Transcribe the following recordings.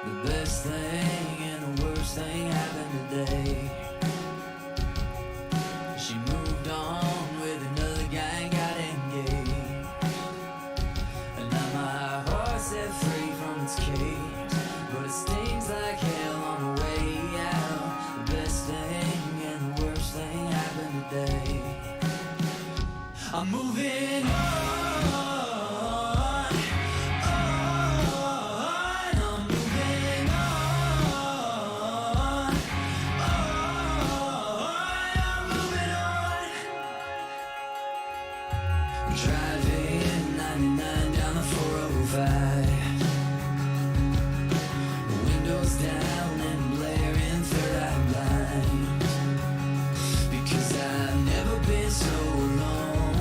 The best thing and the worst thing happened today. She moved on with another guy and got engaged. And now my heart's set free from its cage, but it stings like hell on the way out. The best thing and the worst thing happened today. I'm moving on. Driving 99 down the 405, windows down and blaring third eye blind, because I've never been so alone,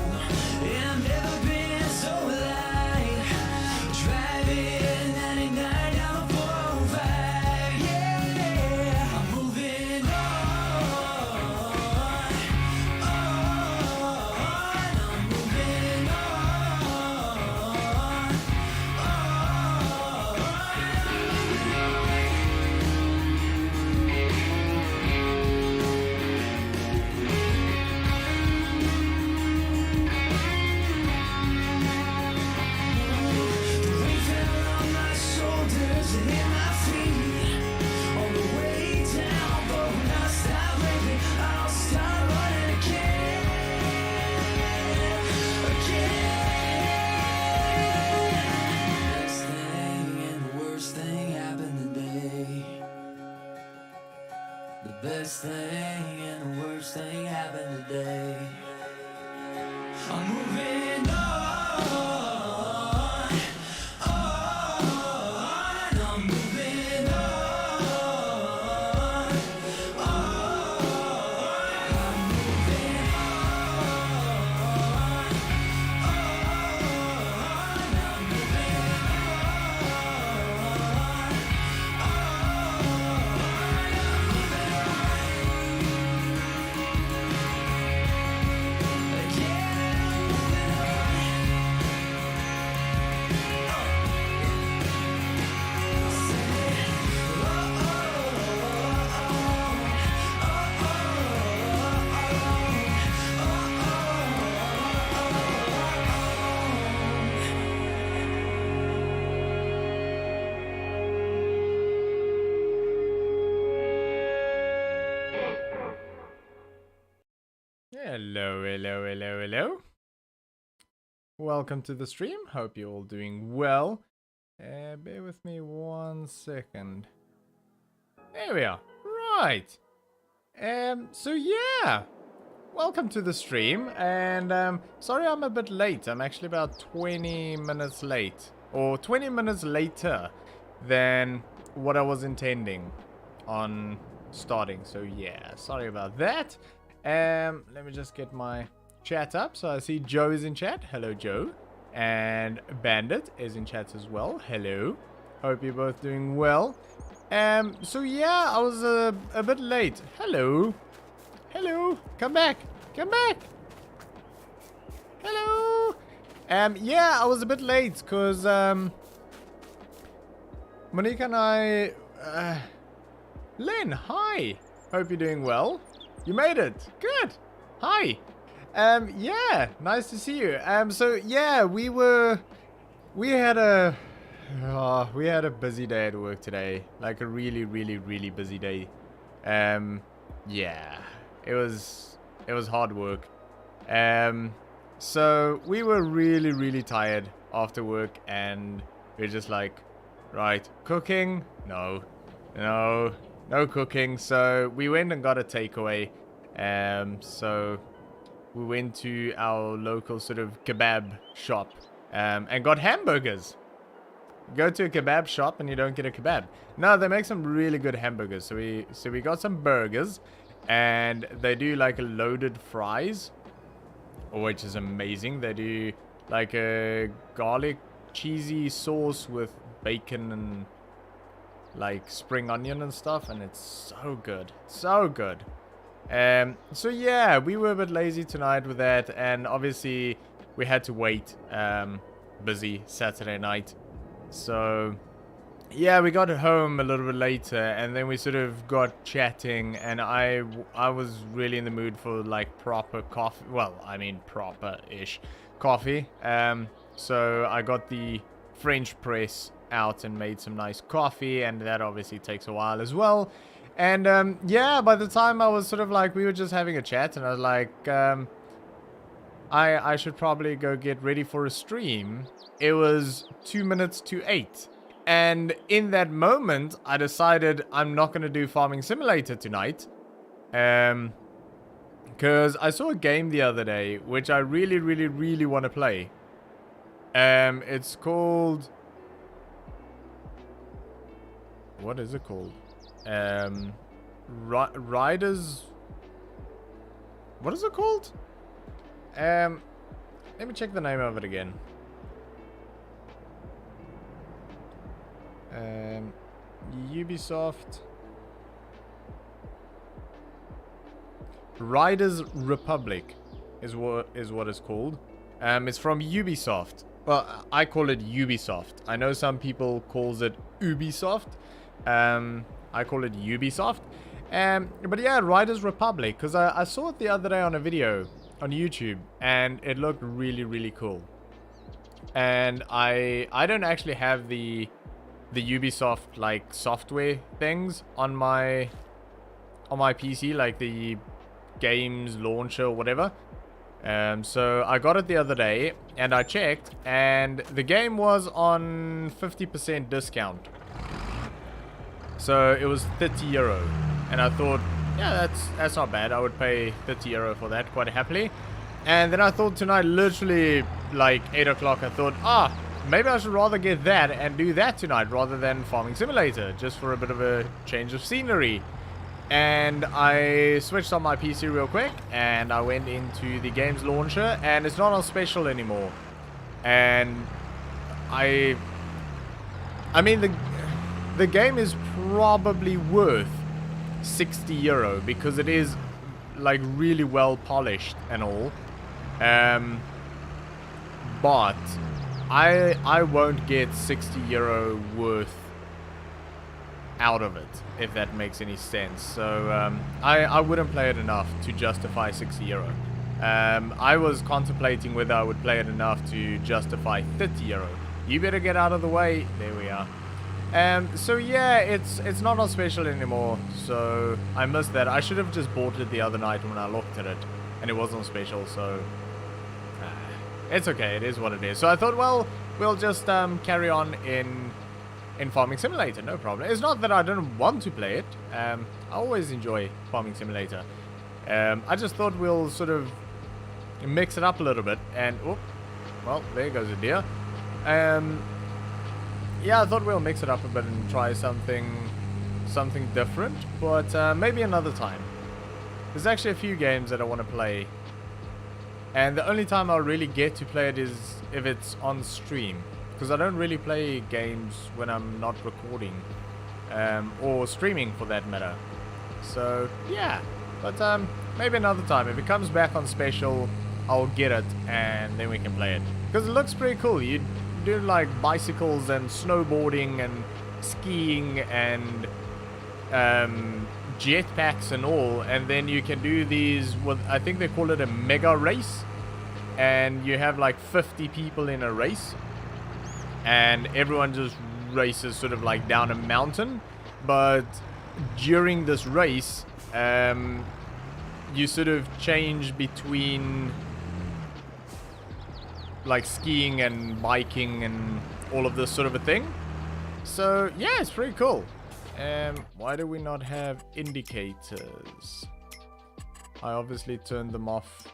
and I've never been so alive. Driving 99 down the 405, yeah, I'm moving on. I'm moving on. The weight fell on my shoulders and in my feet on the way down, but when I stop moving, I'll start running again. Best thing and the worst thing happened today. The best thing and the worst thing happened today. I'm moving on. I'm moving on. I'm moving Hello. Welcome to the stream. Hope you're all doing well. Bear with me 1 second. There we are. Right. So yeah. Welcome to the stream. And sorry I'm a bit late. I'm actually about 20 minutes late. Or 20 minutes later than what I was intending on starting. So yeah, sorry about that. Let me just get my chat up. So I see Joe is in chat. Hello, Joe. And Bandit is in chat as well. Hello. Hope you're both doing well. So yeah, I was a bit late. Hello. Hello. Come back. Come back. Hello. Yeah, I was a bit late because Monica and I Len, hi. Hope you're doing well. You made it. Good. Hi. Yeah, nice to see you. So yeah, we had a busy day at work today. Like a really busy day. Yeah, it was hard work. So we were really tired after work, and we we're just like, right, cooking? No cooking. So we went and got a takeaway. So we went to our local sort of kebab shop and got hamburgers. Go to a kebab shop and you don't get a kebab. No, they make some really good hamburgers. So we got some burgers, and they do like a loaded fries, which is amazing. They do like a garlic cheesy sauce with bacon and like spring onion and stuff, and it's so good. So yeah, we were a bit lazy tonight with that, and obviously we had to wait. Busy Saturday night. So yeah, we got home a little bit later, and then we sort of got chatting, and I was really in the mood for like proper coffee. Well, I mean proper-ish coffee. So I got the French press out and made some nice coffee, and that obviously takes a while as well. And yeah, by the time I was sort of like, we were just having a chat, and I was like, I should probably go get ready for a stream. It was 2 minutes to 8. And in that moment, I decided I'm not going to do Farming Simulator tonight. Because I saw a game the other day, which I really, really, really want to play. It's called... What is it called? Riders... What is it called? Let me check the name of it again. Ubisoft Riders Republic is what it's called. It's from Ubisoft. Well, I call it Ubisoft. I know some people calls it Ubisoft. I call it Ubisoft. But yeah, Riders Republic, because I saw it the other day on a video on YouTube, and it looked really, really cool. And I don't actually have the Ubisoft like software things on my PC, like the games launcher or whatever. So I got it the other day, and I checked, and the game was on 50% discount. So it was €30, and I thought, yeah, that's not bad. I would pay €30 for that quite happily. And then I thought tonight, literally like 8 o'clock, I thought, maybe I should rather get that and do that tonight rather than Farming Simulator, just for a bit of a change of scenery. And I switched on my PC real quick, and I went into the games launcher, and it's not on special anymore. And I mean, the game is probably worth €60 because it is like really well polished and all. But I won't get €60 worth out of it, if that makes any sense. So I wouldn't play it enough to justify €60. I was contemplating whether I would play it enough to justify €30. You better get out of the way. There we are. So yeah, it's not on special anymore, so I missed that. I should have just bought it the other night when I looked at it, and it was on special, so it's okay, it is what it is. So I thought, well, we'll just carry on in Farming Simulator, no problem. It's not that I don't want to play it. I always enjoy Farming Simulator. I just thought we'll sort of mix it up a little bit, and well, there goes a deer. Yeah, I thought we'll mix it up a bit and try something different, but maybe another time. There's actually a few games that I want to play, and the only time I'll really get to play it is if it's on stream, because I don't really play games when I'm not recording, or streaming for that matter. So yeah, but maybe another time. If it comes back on special, I'll get it, and then we can play it, because it looks pretty cool. You do like bicycles and snowboarding and skiing and jetpacks and all, and then you can do these, what I think they call it a mega race, and you have like 50 people in a race, and everyone just races sort of like down a mountain. But during this race, you sort of change between like skiing and biking and all of this sort of a thing. So yeah, it's pretty cool. Why do we not have indicators? I obviously turned them off.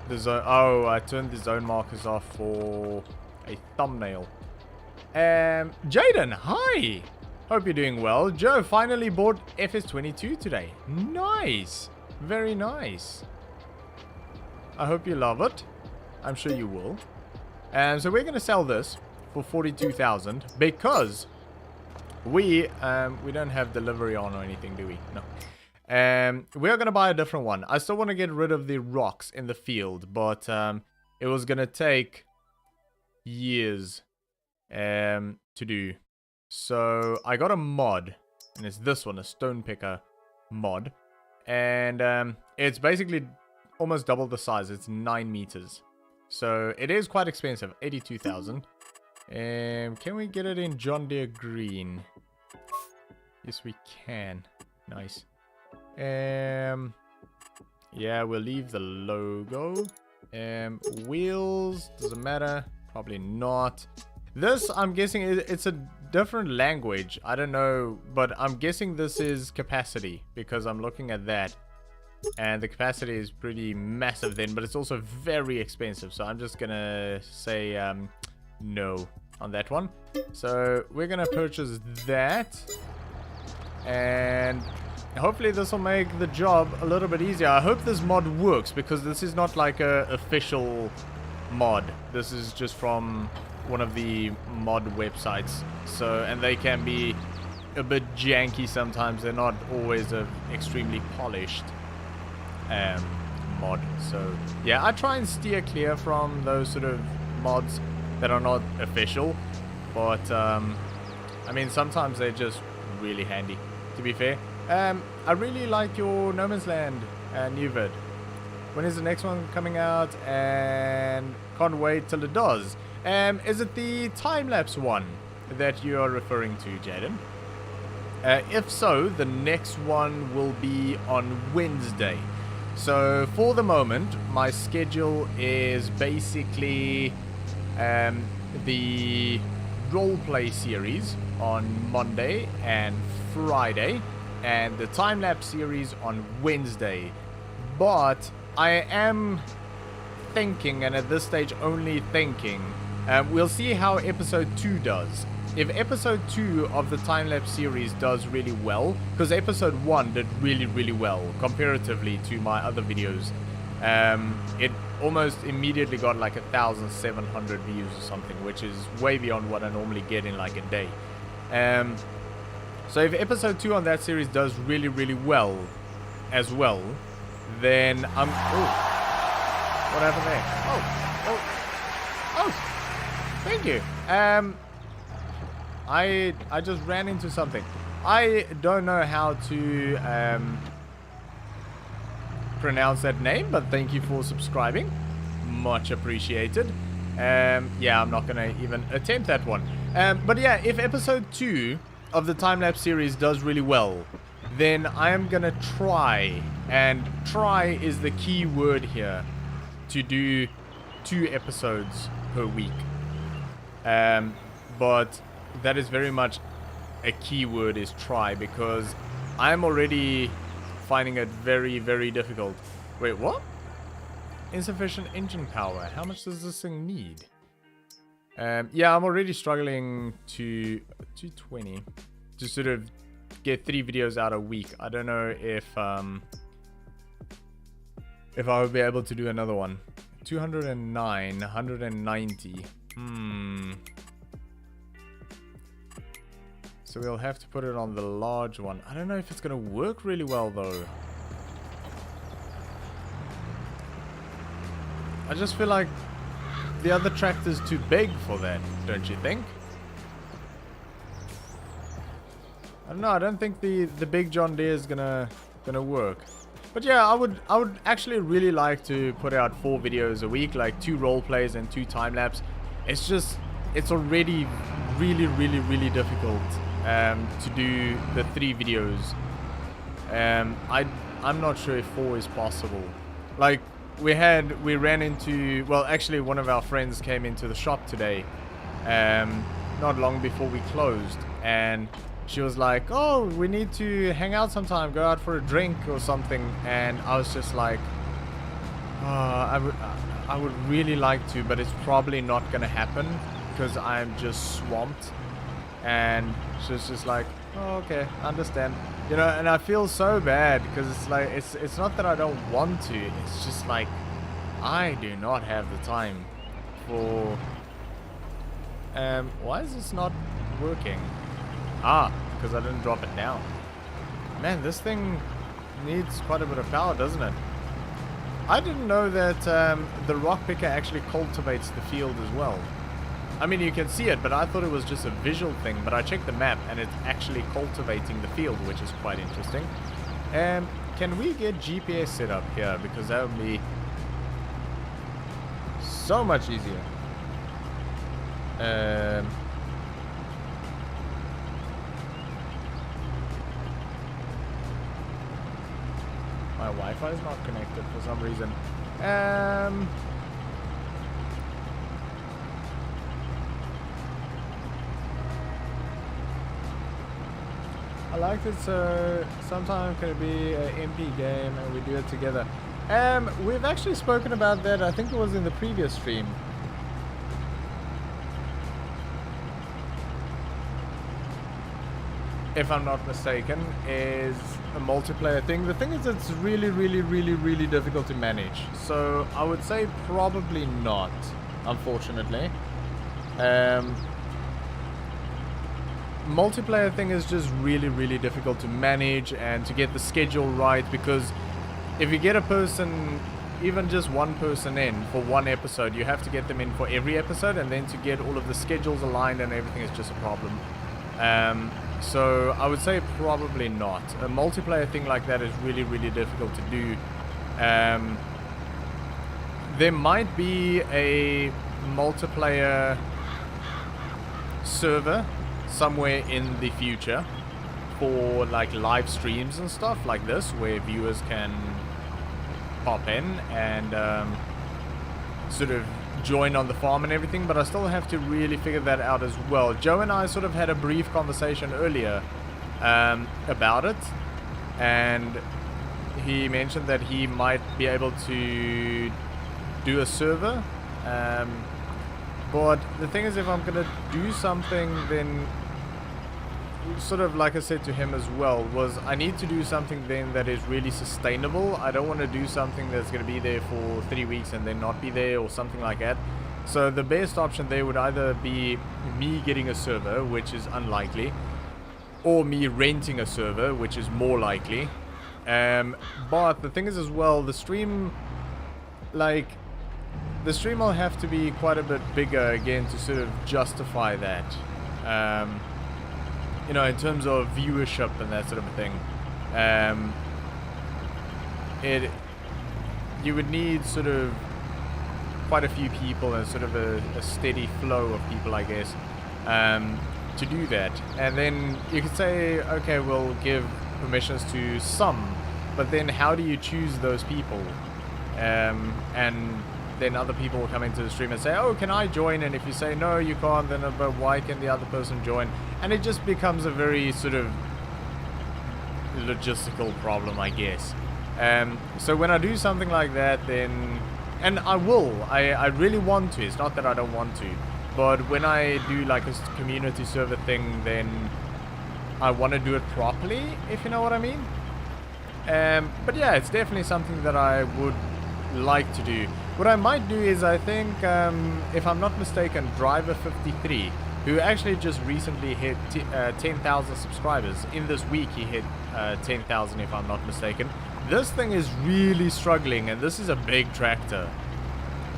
The zone. Oh, I turned the zone markers off for a thumbnail. Jaden, hi. Hope you're doing well. Joe finally bought FS22 today. Nice, very nice. I hope you love it. I'm sure you will. So we're going to sell this for 42,000 because we don't have delivery on or anything, do we? No. We're going to buy a different one. I still want to get rid of the rocks in the field, but it was gonna take years to do. So I got a mod, and it's this one, a stone picker mod, and it's basically almost double the size. It's 9 meters, so it is quite expensive. 82,000. Can we get it in John Deere green? Yes, we can. Nice. Yeah, we'll leave the logo. Wheels, doesn't matter. Probably not. This, I'm guessing, it's a different language. I don't know, but I'm guessing this is capacity, because I'm looking at that. And the capacity is pretty massive then, but it's also very expensive. So I'm just gonna say no on that one. So we're gonna purchase that. And hopefully this will make the job a little bit easier. I hope this mod works, because this is not like a official mod. This is just from one of the mod websites. So, and they can be a bit janky sometimes. They're not always a extremely polished mod. So yeah, I try and steer clear from those sort of mods that are not official. But I mean, sometimes they're just really handy, to be fair. I really like your No Man's Land new vid. When is the next one coming out? And can't wait till it does. Is it the time-lapse one that you are referring to, Jaden? If so, the next one will be on Wednesday. So for the moment, my schedule is basically the roleplay series on Monday and Friday, and the time-lapse series on Wednesday. But I am thinking, and at this stage only thinking, we'll see how episode 2 does. If episode 2 of the time-lapse series does really well, because episode 1 did really well comparatively to my other videos, it almost immediately got like 1,700 views or something, which is way beyond what I normally get in like a day. So if episode 2 on that series does really well as well, then I'm... Oh! What happened there? Oh! Thank you. I just ran into something. I don't know how to pronounce that name, but thank you for subscribing. Much appreciated. Yeah, I'm not gonna even attempt that one. But yeah, if episode 2 of the time-lapse series does really well, then I am gonna try, and try is the key word here, to do 2 episodes per week. But that is very much a key word, is try, because I'm already finding it very difficult. Wait, what? Insufficient engine power. How much does this thing need? Yeah, I'm already struggling to 220 to sort of get 3 videos out a week. I don't know if I would be able to do another one. 209, 190. So we'll have to put it on the large one. I don't know if it's gonna work really well though. I just feel like the other tractor's too big for that, don't you think? I don't know, I don't think the big John Deere is gonna work. But yeah, I would actually really like to put out 4 videos a week, like 2 role plays and 2 time lapse. It's just, it's already really difficult to do the 3 videos. I'm not sure if 4 is possible. Like we ran into, well, actually one of our friends came into the shop today, not long before we closed, and she was like, oh, we need to hang out sometime, go out for a drink or something. And I was just like, I would really like to, but it's probably not gonna happen because I'm just swamped. And she was just like, oh, okay, I understand, you know. And I feel so bad because it's like, it's not that I don't want to, it's just like I do not have the time for why is this not working? Because I didn't drop it down. Man, this thing needs quite a bit of power, doesn't it? I didn't know that the rock picker actually cultivates the field as well. I mean, you can see it, but I thought it was just a visual thing. But I checked the map, and it's actually cultivating the field, which is quite interesting. Can we get GPS set up here? Because that would be so much easier. My Wi-Fi is not connected for some reason. I liked it, so sometimes can it be an MP game and we do it together. We've actually spoken about that. I think it was in the previous stream. If I'm not mistaken, is a multiplayer thing. The thing is, it's really difficult to manage. So I would say probably not, unfortunately. Multiplayer thing is just really difficult to manage and to get the schedule right, because if you get a person, even just one person in for one episode, you have to get them in for every episode, and then to get all of the schedules aligned and everything is just a problem. So I would say probably not. A multiplayer thing like that is really difficult to do. There might be a multiplayer server somewhere in the future for like live streams and stuff like this, where viewers can pop in and sort of join on the farm and everything, but I still have to really figure that out as well. Joe and I sort of had a brief conversation earlier about it, and he mentioned that he might be able to do a server, but the thing is, if I'm gonna do something, then sort of like I said to him as well, was I need to do something then that is really sustainable. I don't want to do something that's going to be there for 3 weeks and then not be there or something like that. So the best option there would either be me getting a server, which is unlikely, or me renting a server, which is more likely. But the thing is as well, the stream will have to be quite a bit bigger again to sort of justify that. You know, in terms of viewership and that sort of a thing. You would need sort of quite a few people and sort of a steady flow of people, I guess, to do that. And then you could say, okay, we'll give permissions to some, but then how do you choose those people? And then other people will come into the stream and say, oh, can I join? And if you say no, you can't, then but why can the other person join? And it just becomes a very sort of logistical problem, I guess. So when I do something like that, then, and I really want to, it's not that I don't want to, but when I do like a community server thing, then I want to do it properly, if you know what I mean. But yeah, it's definitely something that I would like to do. What I might do is, I think, if I'm not mistaken, Driver53, who actually just recently hit 10,000 subscribers. In this week he hit 10,000 if I'm not mistaken. This thing is really struggling, and this is a big tractor.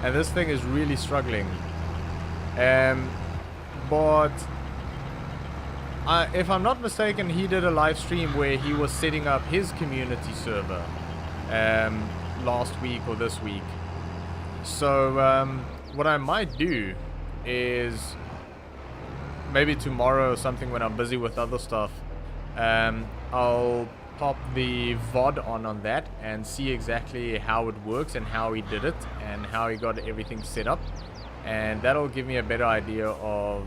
And this thing is really struggling. But if I'm not mistaken, he did a live stream where he was setting up his community server last week or this week. So what I might do is maybe tomorrow or something, when I'm busy with other stuff, I'll pop the VOD on that and see exactly how it works and how he did it and how he got everything set up, and that'll give me a better idea of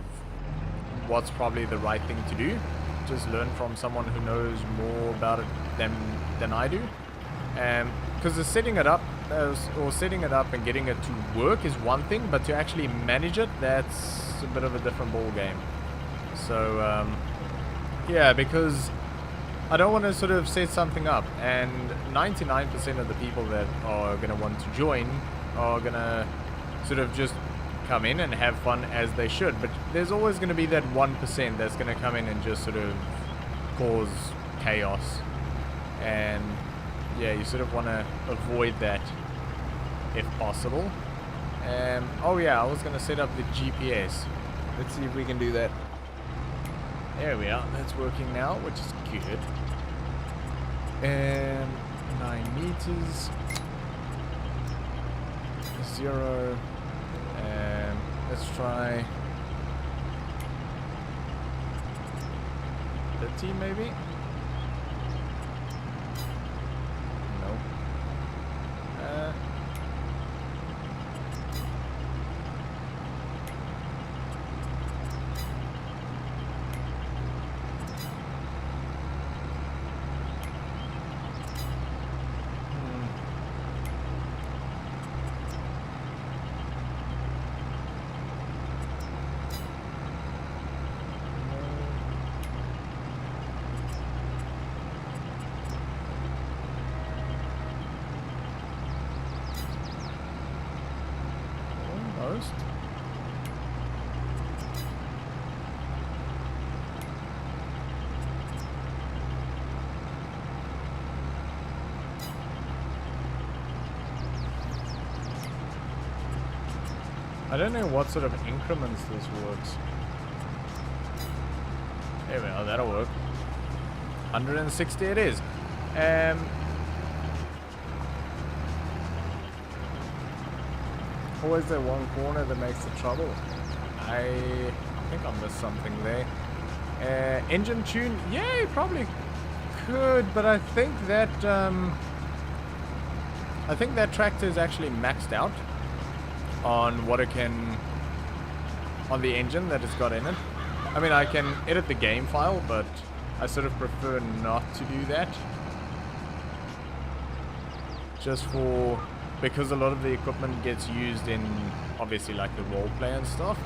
what's probably the right thing to do. Just learn from someone who knows more about it than I do. Because setting it up and getting it to work is one thing, but to actually manage it, that's a bit of a different ball game. So yeah, because I don't want to sort of set something up and 99% of the people that are going to want to join are going to sort of just come in and have fun as they should, but there's always going to be that 1% that's going to come in and just sort of cause chaos. And yeah, you sort of want to avoid that. if possible. Oh yeah, I was gonna set up the GPS. Let's see if we can do that. There we are. That's working now, which is good. 9 meters. 0. Let's try 30 maybe. No. Almost. I don't know what sort of increments this works. There we are, that'll work. 160 it is. Always that one corner that makes the trouble. I think I missed something there. Engine tune, yeah, you probably could, but I think that tractor is actually maxed out on what it can, on the engine that it's got in it. I mean, I can edit the game file, but I sort of prefer not to do that. Just because a lot of the equipment gets used in, obviously, like the role play and stuff.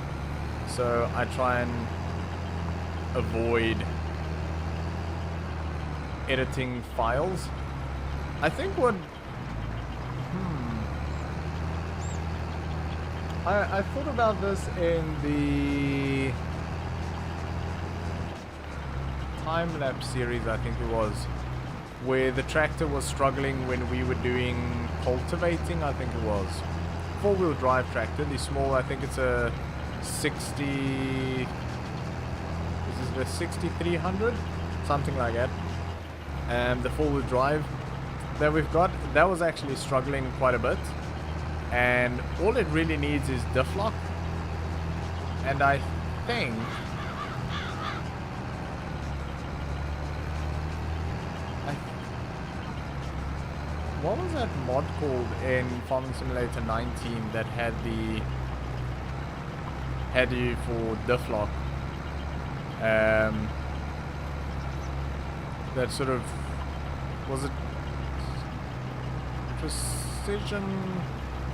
So I try and avoid editing files. I think what... I thought about this in the time-lapse series, I think it was, where the tractor was struggling when we were doing cultivating, I think it was. 4-wheel drive tractor, the small, I think it's a 60... This is the 6300? Something like that. And the 4-wheel drive that we've got, that was actually struggling quite a bit. And all it really needs is diff lock. And I think... What was that mod called in Farming Simulator 19 that had you for diff lock? That sort of, was it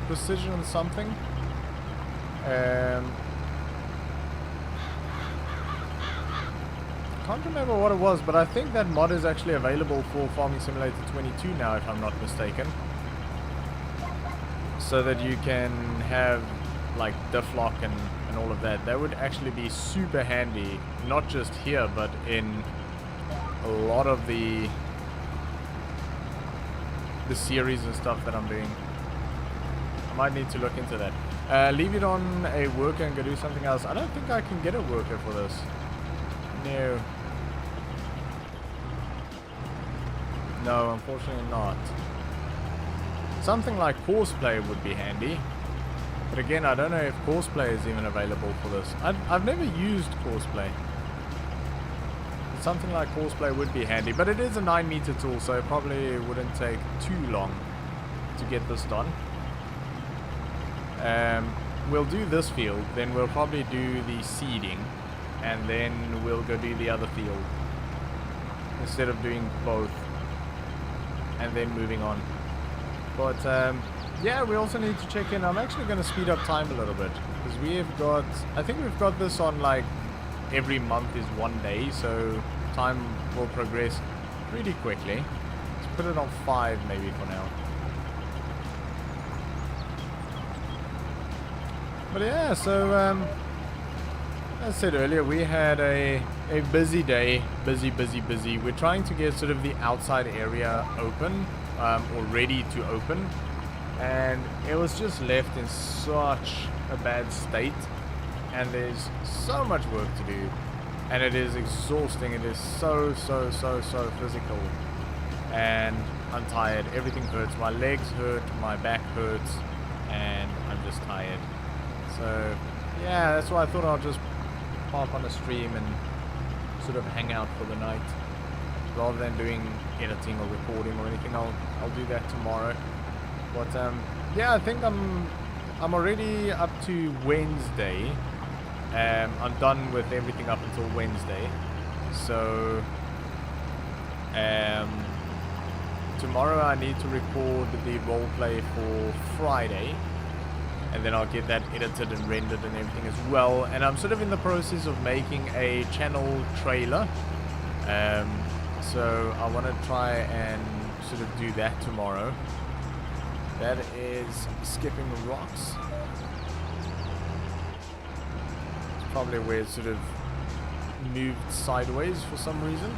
precision something? Can't remember what it was, but I think that mod is actually available for Farming Simulator 22 now, if I'm not mistaken. So that you can have like diff lock and all of that. That would actually be super handy, not just here, but in a lot of the series and stuff that I'm doing. I might need to look into that. Leave it on a worker and go do something else. I don't think I can get a worker for this. No. No, unfortunately not. Something like Courseplay would be handy. But again, I don't know if Courseplay is even available for this. I've never used Courseplay. Something like Courseplay would be handy. But it is a 9-meter tool, so it probably wouldn't take too long to get this done. We'll do this field, then we'll probably do the seeding. And then we'll go do the other field. Instead of doing both. And then moving on. But yeah, we also need to check in. I'm actually going to speed up time a little bit. Because we have got, I think we've got this on like every month is 1 day. So time will progress pretty quickly. Let's put it on 5 maybe for now. But yeah, so as I said earlier, we had a busy day. Busy. We're trying to get sort of the outside area open, or ready to open. and it was just left in such a bad state, and there's so much work to do, and it is exhausting. It is so physical, and I'm tired. Everything hurts. My legs hurt, my back hurts, and I'm just tired. So yeah, that's why I thought I'll just pop on a stream and sort of hang out for the night rather than doing editing or recording or anything. I'll do that tomorrow. But yeah, I think I'm already up to Wednesday. I'm done with everything up until Wednesday. So tomorrow I need to record the roleplay for Friday, and then I'll get that edited and rendered and everything as well. And I'm sort of in the process of making a channel trailer. So I want to try and sort of do that tomorrow. That is skipping rocks. It's probably where it sort of moved sideways for some reason.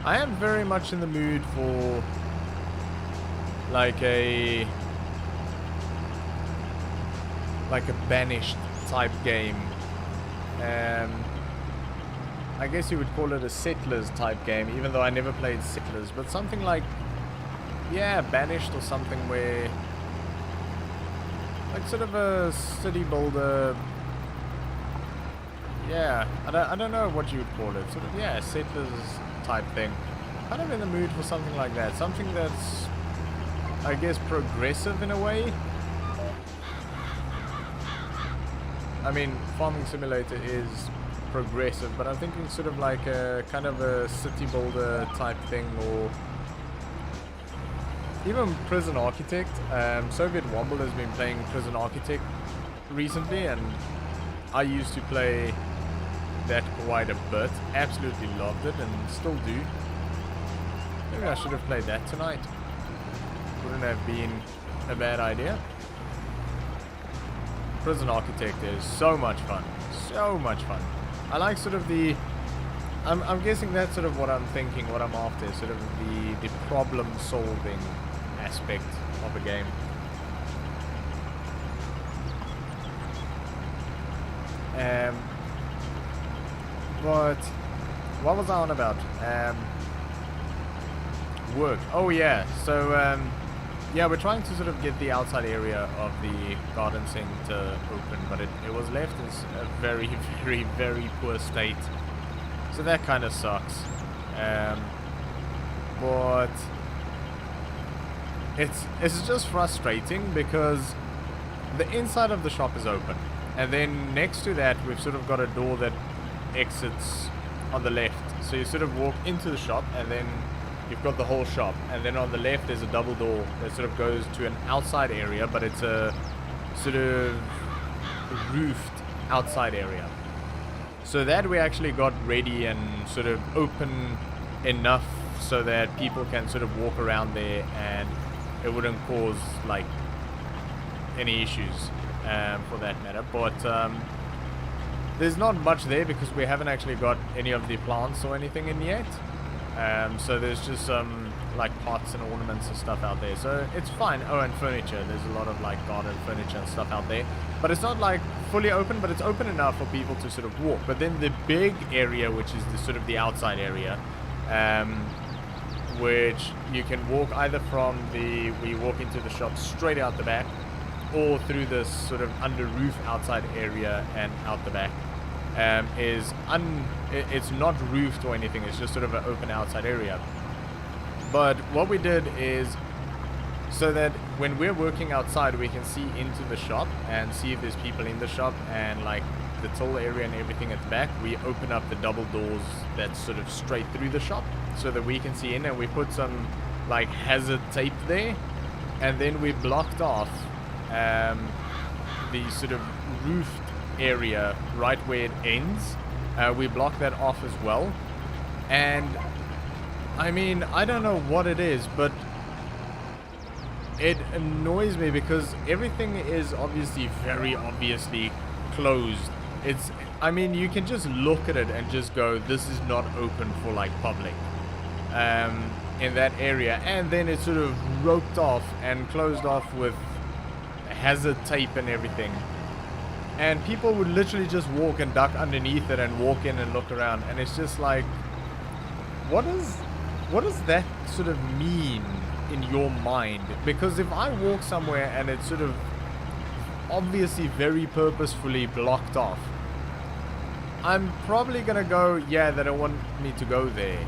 I am very much in the mood for like a banished type game. I guess you would call it a settlers type game, even though I never played settlers, but something like, yeah, banished or something where like sort of a city builder. Yeah, I don't know what you would call it. Sort of, yeah, settlers type thing. Kind of in the mood for something like that. Something that's, I guess, progressive in a way. I mean, Farming Simulator is progressive, but I'm thinking sort of like a kind of a city builder type thing, or even Prison Architect. Soviet Womble has been playing Prison Architect recently, and I used to play that quite a bit. Absolutely loved it and still do. Maybe I should have played that tonight. Wouldn't have been a bad idea. Prison Architect is so much fun. So much fun. I like sort of the... I'm guessing that's sort of what I'm thinking, what I'm after. Sort of the problem solving aspect of a game. But what was I on about? Work. Oh yeah. So yeah, we're trying to sort of get the outside area of the garden center open, but it was left in a very poor state. So that kind of sucks. But it's just frustrating because the inside of the shop is open, and then next to that we've sort of got a door that exits on the left. So you sort of walk into the shop, and then you've got the whole shop, and then on the left there's a double door that sort of goes to an outside area, but it's a sort of roofed outside area. So that we actually got ready and sort of open enough so that people can sort of walk around there and it wouldn't cause like any issues for that matter. But there's not much there because we haven't actually got any of the plants or anything in yet. So there's just some like pots and ornaments and stuff out there, so it's fine. Oh, and furniture, there's a lot of like garden furniture and stuff out there, but it's not like fully open, but it's open enough for people to sort of walk. But then the big area, which is the sort of the outside area, which you can walk either from where you walk into the shop straight out the back, or through this sort of under roof outside area and out the back. It's not roofed or anything, it's just sort of an open outside area. But what we did is, so that when we're working outside we can see into the shop and see if there's people in the shop, and like the till area and everything at the back, we open up the double doors that's sort of straight through the shop so that we can see in, and we put some like hazard tape there, and then we blocked off the sort of roofed area right where it ends. We block that off as well, and I mean, I don't know what it is, but it annoys me because everything is obviously very obviously closed. I mean, you can just look at it and just go, this is not open for like public in that area. And then it's sort of roped off and closed off with hazard tape and everything. And people would literally just walk and duck underneath it and walk in and look around. And it's just like, what does that sort of mean in your mind? Because if I walk somewhere and it's sort of obviously very purposefully blocked off, I'm probably gonna go, yeah, they don't want me to go there.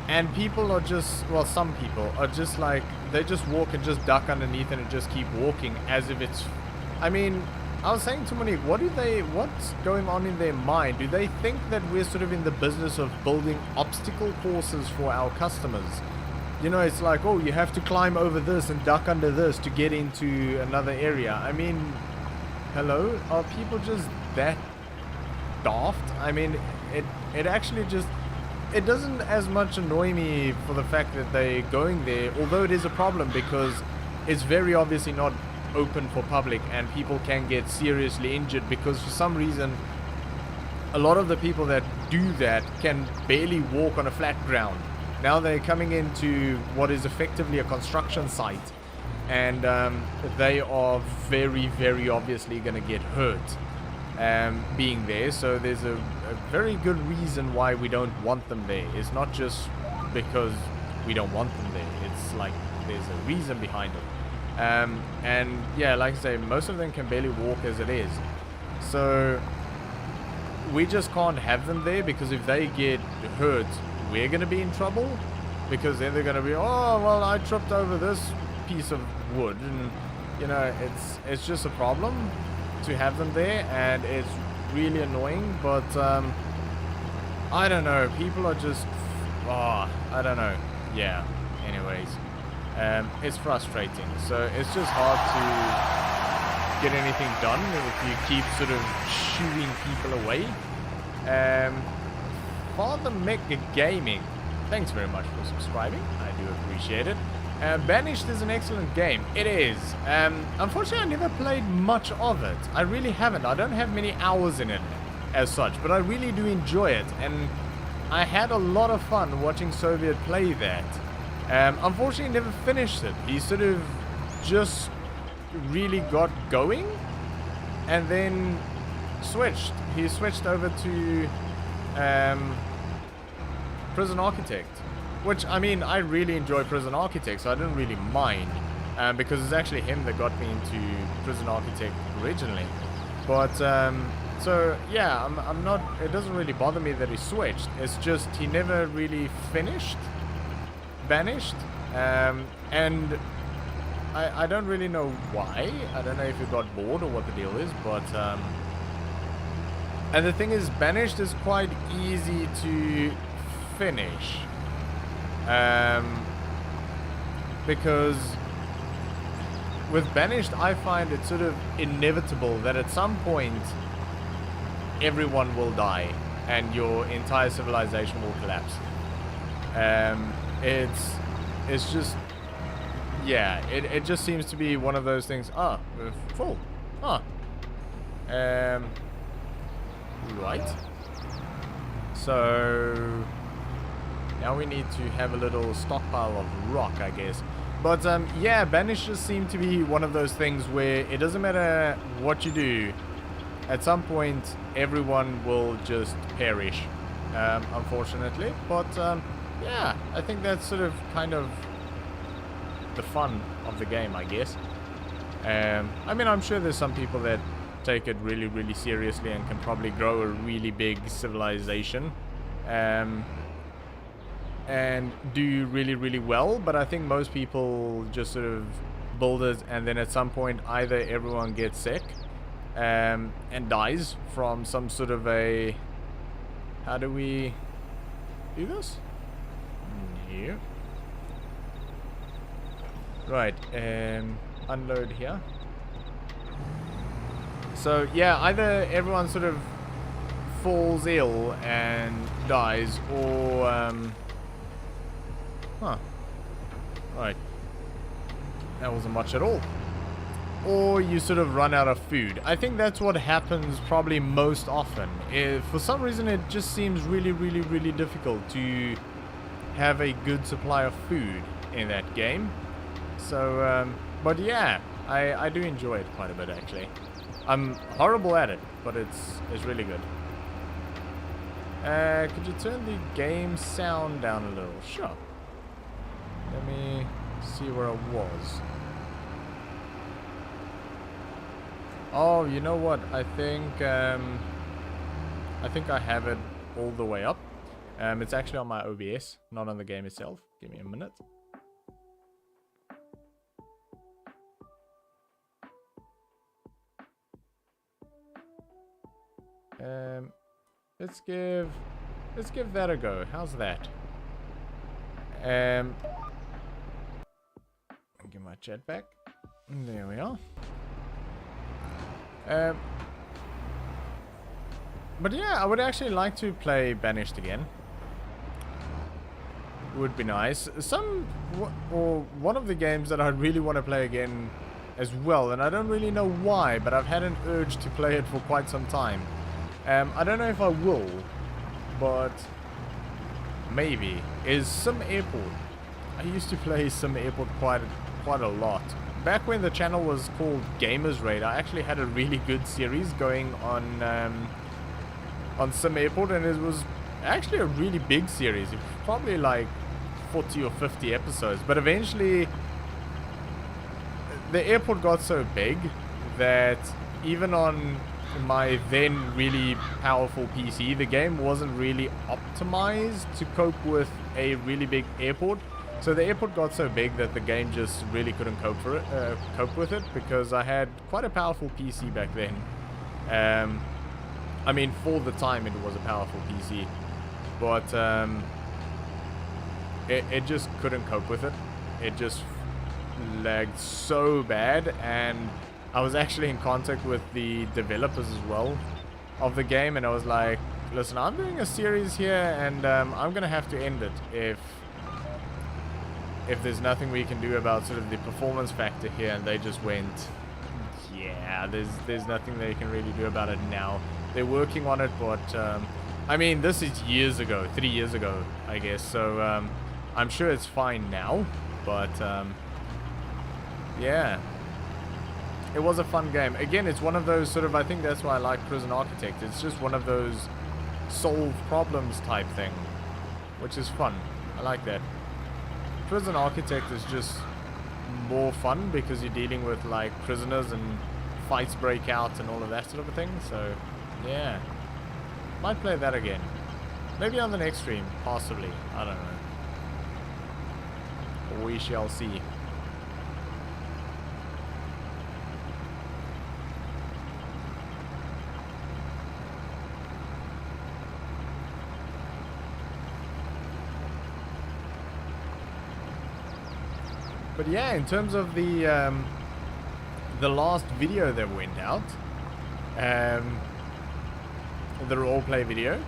And people are just, well, some people are just like, they just walk and just duck underneath and just keep walking as if it's, I mean, I was saying to Monique, what's going on in their mind? Do they think that we're sort of in the business of building obstacle courses for our customers? You know, it's like, oh, you have to climb over this and duck under this to get into another area. I mean, hello? Are people just that daft? I mean, it actually just, it doesn't as much annoy me for the fact that they're going there, although it is a problem because it's very obviously not open for public and people can get seriously injured because for some reason a lot of the people that do that can barely walk on a flat ground. Now they're coming into what is effectively a construction site and they are very, very obviously going to get hurt being there. So there's a very good reason why we don't want them there. It's not just because we don't want them there. It's like there's a reason behind it. And yeah, like I say, most of them can barely walk as it is. So we just can't have them there because if they get hurt, we're going to be in trouble. Because then they're going to be, oh, well, I tripped over this piece of wood. And, you know, it's just a problem to have them there. And it's really annoying. But I don't know. People are just, I don't know. Yeah, anyways. It's frustrating. So it's just hard to get anything done if you keep sort of shooing people away. Father Mega Gaming, thanks very much for subscribing. I do appreciate it. Banished is an excellent game. It is. Unfortunately, I never played much of it. I really haven't. I don't have many hours in it as such, but I really do enjoy it. And I had a lot of fun watching Soviet play that. Unfortunately, never finished it. He sort of just really got going and then switched. He switched over to Prison Architect, which, I mean, I really enjoy Prison Architect, so I didn't really mind because it's actually him that got me into Prison Architect originally. But so yeah, I'm not, it doesn't really bother me that he switched. It's just he never really finished Banished, and I don't really know why. I don't know if he got bored or what the deal is, but and the thing is, Banished is quite easy to finish because with Banished I find it sort of inevitable that at some point everyone will die and your entire civilization will collapse. It's just, yeah, it just seems to be one of those things. Ah, we're full. Ah. Right. So now we need to have a little stockpile of rock, I guess. But yeah, banishes seem to be one of those things where it doesn't matter what you do. At some point, everyone will just perish, unfortunately. But yeah, I think that's sort of kind of the fun of the game, I guess. I mean, I'm sure there's some people that take it really, really seriously and can probably grow a really big civilization and do really, really well. But I think most people just sort of build it, and then at some point either everyone gets sick and dies from some sort of a... How do we do this? Here. Right, unload here. So yeah, either everyone sort of falls ill and dies, or right. That wasn't much at all. or you sort of run out of food. I think that's what happens probably most often. If for some reason it just seems really difficult to have a good supply of food in that game. So, but yeah, I do enjoy it quite a bit actually. I'm horrible at it, but it's really good. Could you turn the game sound down a little? Sure. Let me see where I was. Oh, you know what? I think I have it all the way up. It's actually on my OBS, not on the game itself. Give me a minute. Let's give that a go. How's that? Give my chat back. There we are. But yeah, I would actually like to play Banished again. Would be nice. One of the games that I really want to play again as well, and I don't really know why, but I've had an urge to play it for quite some time. I don't know if I will, but maybe, is Sim Airport. I used to play Sim Airport quite a lot. Back when the channel was called Gamers Raid, I actually had a really good series going on Sim Airport, and it was actually a really big series. It was probably like 40 or 50 episodes, but eventually the airport got so big that even on my then really powerful PC, the game wasn't really optimized to cope with a really big airport. So the airport got so big that the game just really couldn't cope with it, because I had quite a powerful PC back then. I mean, for the time it was a powerful PC, but it just couldn't cope with it. It just lagged so bad, and I was actually in contact with the developers as well of the game, and I was like, listen, I'm doing a series here, and I'm gonna have to end it if there's nothing we can do about sort of the performance factor here. And they just went, yeah, there's nothing they can really do about it now. They're working on it, but I mean, this is years ago, 3 years ago, I guess, so I'm sure it's fine now, but yeah, it was a fun game. Again, it's one of those sort of, I think that's why I like Prison Architect. It's just one of those solve problems type thing, which is fun. I like that. Prison Architect is just more fun because you're dealing with like prisoners and fights break out and all of that sort of a thing. So yeah, might play that again. Maybe on the next stream, possibly. I don't know. We shall see. But yeah, in terms of the last video that went out, the roleplay video,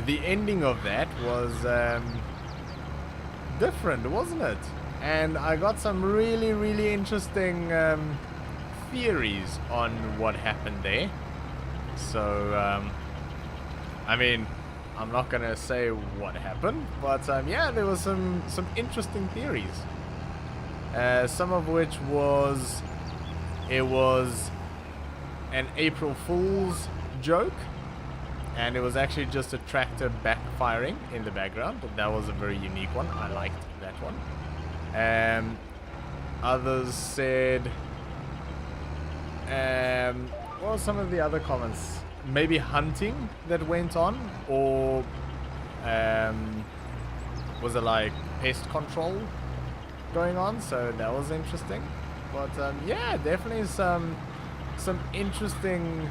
the ending of that was different, wasn't it? And I got some really interesting theories on what happened there. So I mean, I'm not gonna say what happened, but yeah, there was some interesting theories. Some of which was, it was an April Fool's joke, and it was actually just a tractor backfiring in the background. That was a very unique one. I liked that one. Others said, what were some of the other comments? Maybe hunting that went on, or was it like pest control going on? So that was interesting. But yeah, definitely some interesting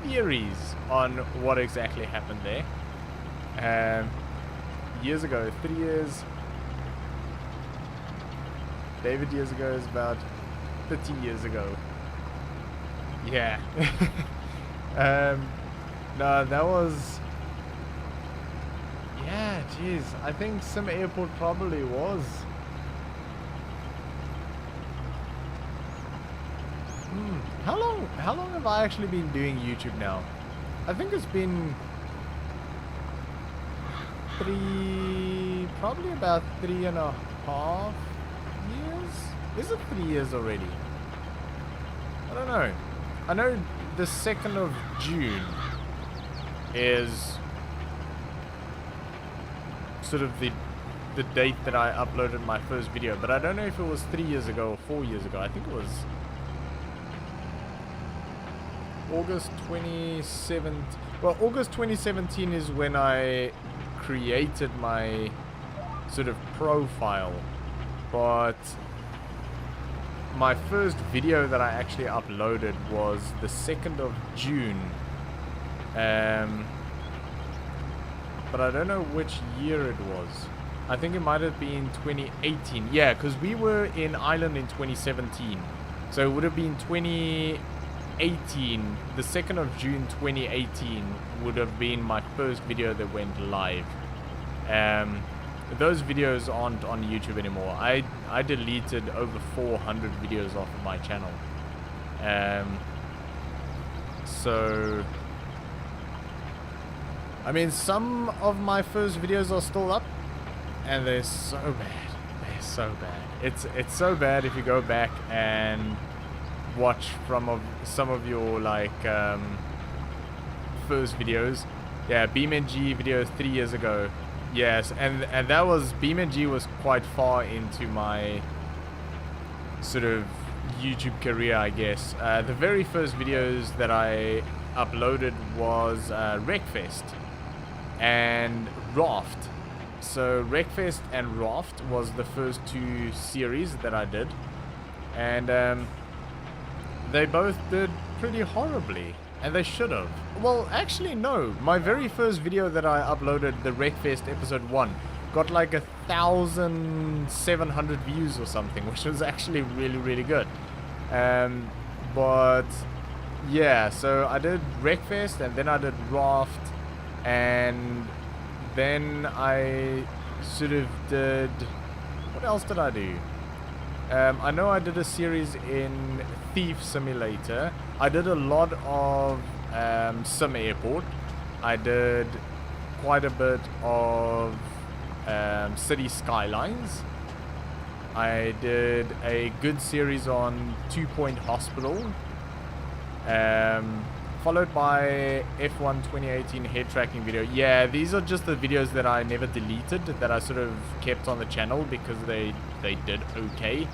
theories on what exactly happened there. Years ago, 3 years. David years ago is about 30 years ago. Yeah. No, that was, yeah, jeez, I think Sim Airport probably was How long have I actually been doing YouTube now? I think it's been probably about 3.5 years. Is it 3 years already? I don't know. I know the 2nd of June is sort of the date that I uploaded my first video, but I don't know if it was 3 years ago or 4 years ago. I think it was August 2017. Well, August 2017 is when I created my sort of profile, but my first video that I actually uploaded was the 2nd of June. But I don't know which year it was. I think it might have been 2018. Yeah, because we were in Ireland in 2017. So it would have been 2018. The 2nd of June 2018 would have been my first video that went live. Those videos aren't on YouTube anymore. I deleted over 400 videos off of my channel. So I mean, some of my first videos are still up, and they're so bad. They're so bad. It's so bad if you go back and watch some of your like first videos. Yeah, BeamNG videos 3 years ago. Yes, and that was BeamNG was quite far into my sort of YouTube career, I guess. The very first videos that I uploaded was Wreckfest and Raft. So Wreckfest and Raft was the first 2 series that I did, and they both did pretty horribly, and they should have. Well, actually no, my very first video that I uploaded, the Wreckfest episode 1, got like 1,700 views or something, which was actually really good. But yeah, so I did Wreckfest, and then I did Raft, and then I sort of did, what else did I do? I know I did a series in Thief Simulator. I did a lot of Sim Airport. I did quite a bit of City Skylines. I did a good series on 2 Point Hospital, followed by F1 2018 head tracking video. Yeah, these are just the videos that I never deleted, that I sort of kept on the channel because they did okay.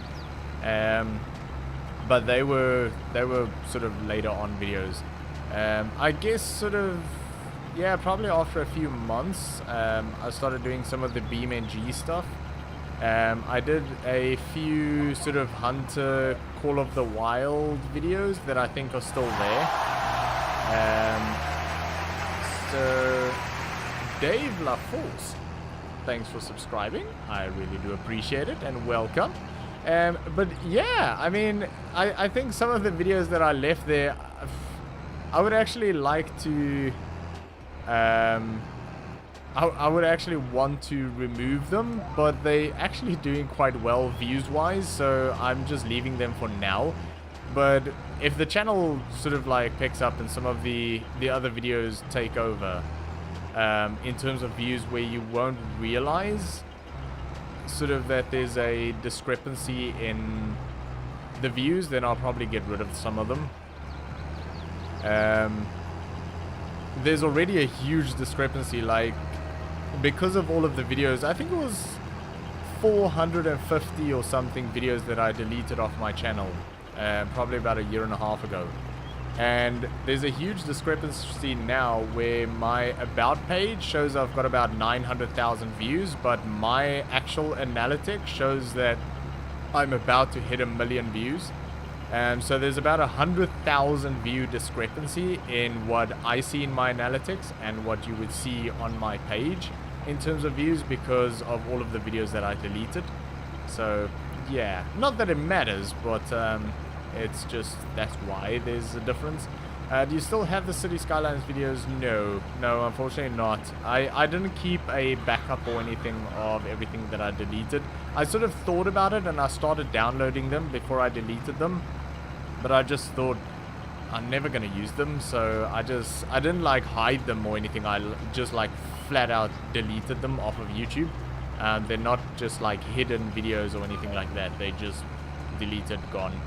But they were sort of later on videos. I guess sort of, yeah, probably after a few months, I started doing some of the BeamNG stuff. I did a few sort of Hunter Call of the Wild videos that I think are still there. So Dave LaForce, thanks for subscribing. I really do appreciate it, and welcome. But yeah, I mean, I think some of the videos that I left there, I would actually like to, I would actually want to remove them, but they actually doing quite well views wise, so I'm just leaving them for now. But if the channel sort of like picks up and some of the other videos take over, in terms of views, where you won't realize sort of that there's a discrepancy in the views, then I'll probably get rid of some of them. There's already a huge discrepancy, like, because of all of the videos. I think it was 450 or something videos that I deleted off my channel, probably about 1.5 years ago. And there's a huge discrepancy now where my about page shows I've got about 900,000 views, but my actual analytics shows that I'm about to hit 1 million views. So there's about 100,000 view discrepancy in what I see in my analytics and what you would see on my page in terms of views, because of all of the videos that I deleted. So yeah, not that it matters, but it's just, that's why there's a difference. Do you still have the City Skylines videos? No, unfortunately not. I didn't keep a backup or anything of everything that I deleted. I sort of thought about it, and I started downloading them before I deleted them. but I just thought I'm never gonna use them, so I didn't like hide them or anything. I just like flat out deleted them off of YouTube. They're not just like hidden videos or anything like that. They just deleted, gone.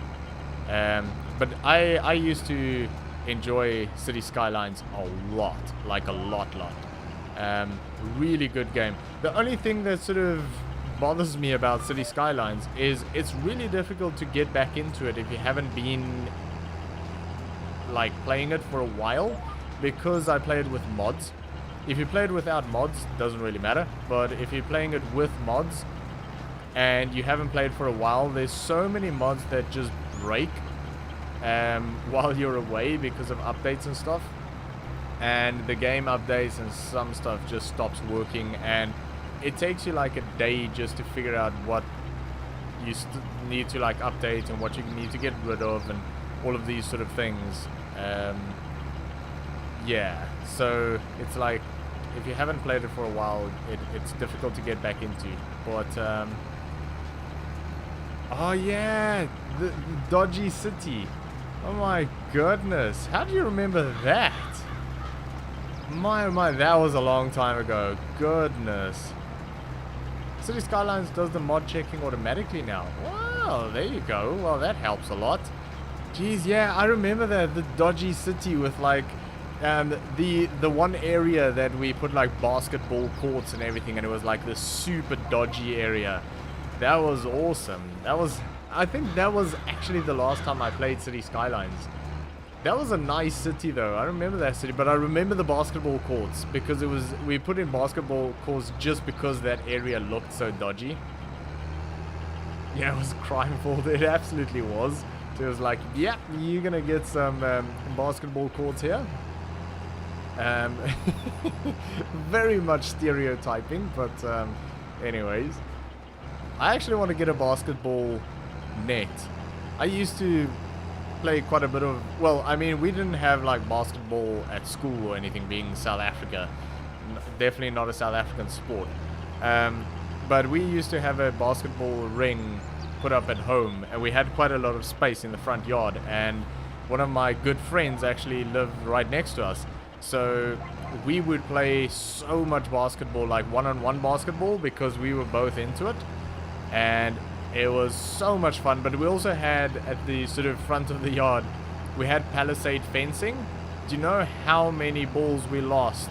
But I used to enjoy City Skylines a lot, like a lot. Really good game. The only thing that sort of bothers me about City Skylines is it's really difficult to get back into it if you haven't been like playing it for a while, because I play it with mods. If you play it without mods, doesn't really matter, but if you're playing it with mods and you haven't played for a while, there's so many mods that just break while you're away because of updates and stuff, and the game updates and some stuff just stops working, and it takes you like a day just to figure out what you need to like update and what you need to get rid of and all of these sort of things. Yeah, so it's like if you haven't played it for a while, it's difficult to get back into. But oh yeah, the dodgy city. Oh my goodness, how do you remember that? My, that was a long time ago. Goodness. City Skylines does the mod checking automatically now. Wow, there you go. Well, that helps a lot. Jeez, yeah, I remember the dodgy city with like the one area that we put like basketball courts and everything, and it was like this super dodgy area. That was awesome. I think that was actually the last time I played City Skylines. That was a nice city though. I remember that city, but I remember the basketball courts because we put in basketball courts just because that area looked so dodgy. Yeah, it was crime filled. It absolutely was. So it was like, yeah, you're gonna get some basketball courts here. Very much stereotyping, but anyways, I actually want to get a basketball net. I used to play quite a bit of, well, I mean, we didn't have like basketball at school or anything, being South Africa. Definitely not a South African sport. But we used to have a basketball ring put up at home, and we had quite a lot of space in the front yard, and one of my good friends actually lived right next to us, so we would play so much basketball, like one-on-one basketball, because we were both into it, and it was so much fun. But we also had, at the sort of front of the yard, we had palisade fencing. Do you know how many balls we lost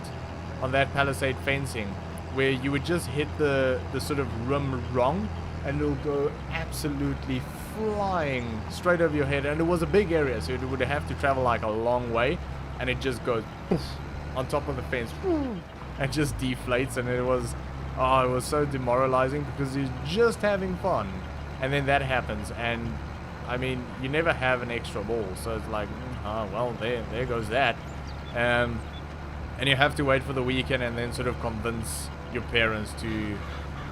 on that palisade fencing, where you would just hit the sort of rim wrong and it'll go absolutely flying straight over your head? And it was a big area, so it would have to travel like a long way, and it just goes poof, on top of the fence and just deflates. And it was so demoralizing because you're just having fun, and then that happens, and I mean, you never have an extra ball, so it's like, well, there goes that. And you have to wait for the weekend and then sort of convince your parents to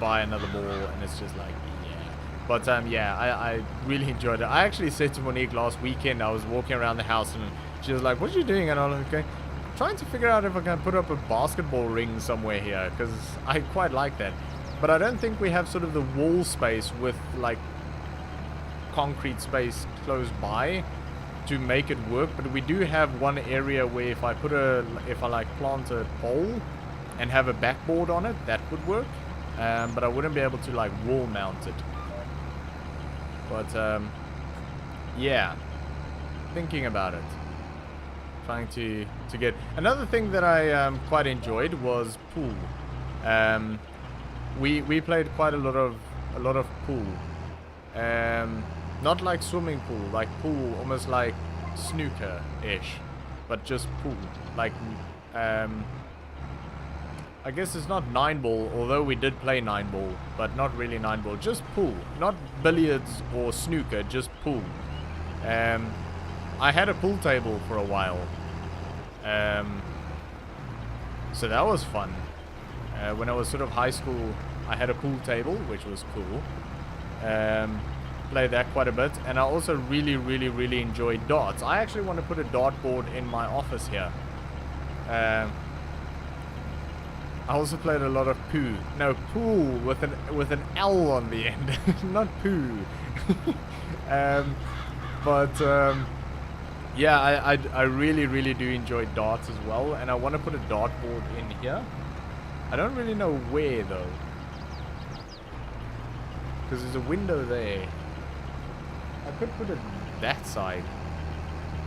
buy another ball, and it's just like, yeah. But yeah, I really enjoyed it. I actually said to Monique last weekend, I was walking around the house and she was like, what are you doing? And I was like, okay, trying to figure out if I can put up a basketball ring somewhere here, because I quite like that. But I don't think we have sort of the wall space with like concrete space close by to make it work. But we do have one area where if I like plant a pole and have a backboard on it, that would work. But I wouldn't be able to like wall mount it. But yeah, thinking about it, trying to get another thing that I quite enjoyed was pool. We played quite a lot of pool. Not like swimming pool, like pool, almost like snooker-ish, but just pool. Like I guess it's not 9-ball, although we did play 9-ball, but not really 9-ball, just pool. Not billiards or snooker, just pool. I had a pool table for a while. So that was fun. When I was sort of high school, I had a pool table, which was cool. Played that quite a bit, and I also really enjoyed darts. I actually want to put a dartboard in my office here. I also played a lot of poo. No, pool with an L on the end, not poo. But yeah, I really, really do enjoy darts as well, and I want to put a dartboard in here. I don't really know where though, because there's a window there. I could put it that side.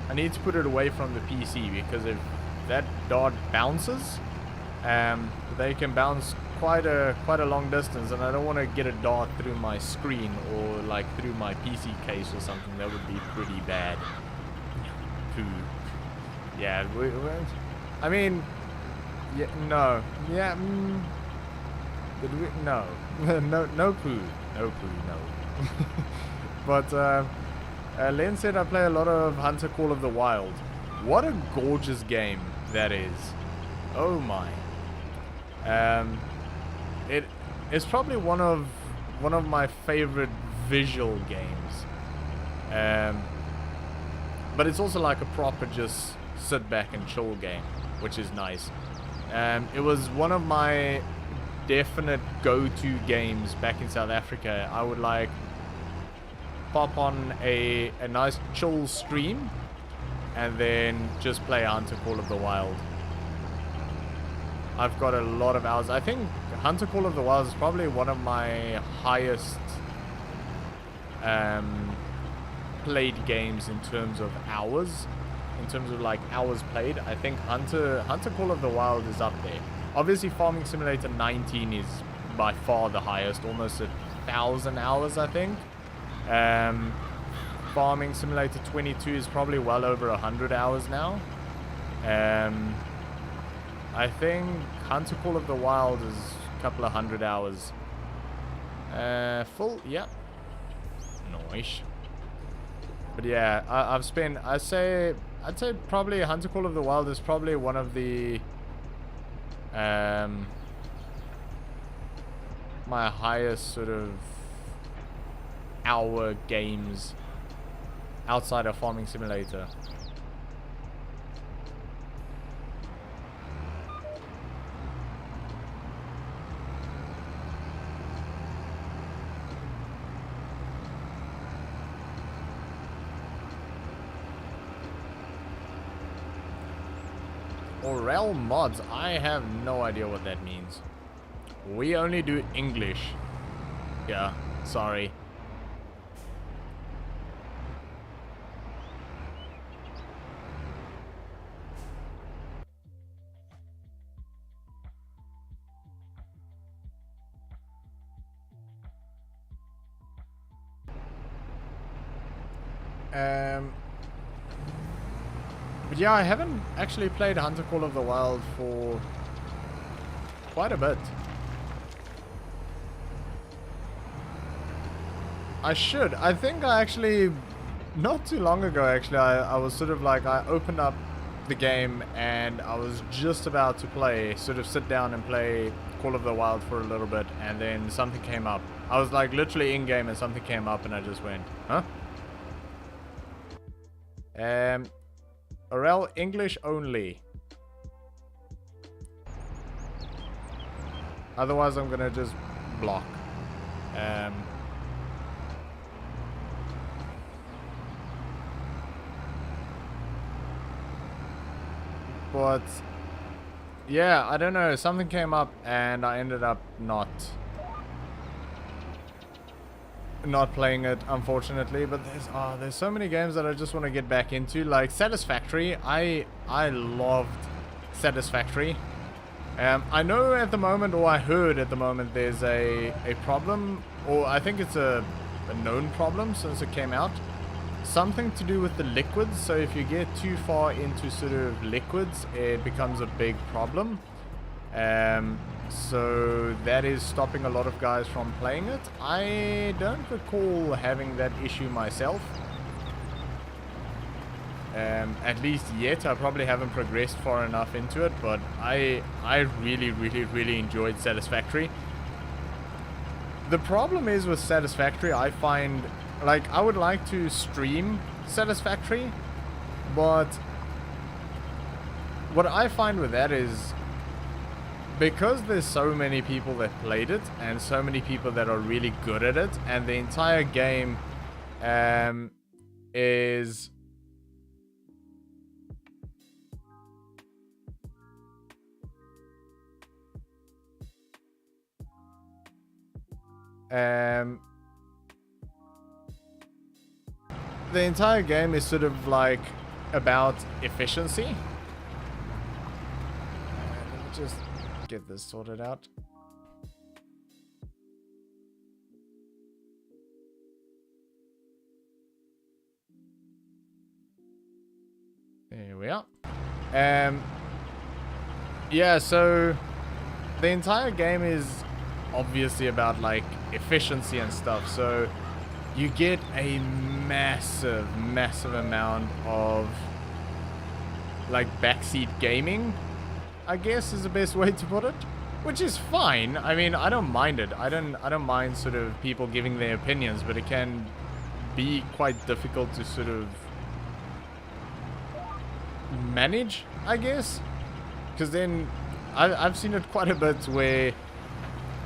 I need to put it away from the PC, because if that dart bounces, they can bounce quite a long distance, and I don't want to get a dart through my screen or like through my PC case or something. That would be pretty bad. Yeah, I mean, yeah, no, yeah, no, no poo, no. But Len said I play a lot of Hunter Call of the Wild. What a gorgeous game that is! Oh my. It's probably one of my favorite visual games. But it's also like a proper just sit back and chill game, which is nice. It was one of my definite go-to games back in South Africa. I would like pop on a nice chill stream and then just play Hunter Call of the Wild. I've got a lot of hours. I think Hunter Call of the Wild is probably one of my highest played games in terms of hours. In terms of like hours played, I think Hunter Call of the Wild is up there. Obviously Farming Simulator 19 is by far the highest, almost 1,000 hours I think. Farming Simulator 22 is probably well over 100 hours now. I think Hunter Call of the Wild is a couple of 100 hours. Full, yeah. Nice. But yeah, I've spent, I'd say probably Hunter Call of the Wild is probably one of the my highest sort of hour games outside of Farming Simulator. Orel mods, I have no idea what that means. We only do English. Yeah, sorry. But yeah, I haven't actually played Hunter Call of the Wild for quite a bit. I should. I think I actually, not too long ago actually, I was sort of like, I opened up the game and I was just about to play, sort of sit down and play Call of the Wild for a little bit, and then something came up. I was like literally in game and something came up and I just went, huh? Orel, English only. Otherwise I'm gonna just block. But yeah, I don't know, something came up and I ended up not playing it, unfortunately. But there's so many games that I just want to get back into, like Satisfactory. I loved Satisfactory. I know at the moment, or I heard at the moment, there's a problem, or I think it's a known problem since it came out. Something to do with the liquids. So if you get too far into sort of liquids, it becomes a big problem. So that is stopping a lot of guys from playing it. I don't recall having that issue myself. At least yet. I probably haven't progressed far enough into it, but I really enjoyed Satisfactory. The problem is with Satisfactory, I find, like, I would like to stream Satisfactory, but what I find with that is, because there's so many people that played it and so many people that are really good at it, and the entire game is the entire game is sort of like about efficiency. Let me just get this sorted out. There we are. Yeah, so the entire game is obviously about like efficiency and stuff. So you get a massive amount of like backseat gaming, I guess is the best way to put it, which is fine. I mean, I don't mind it. I don't mind sort of people giving their opinions, but it can be quite difficult to sort of manage, I guess, because then I've seen it quite a bit where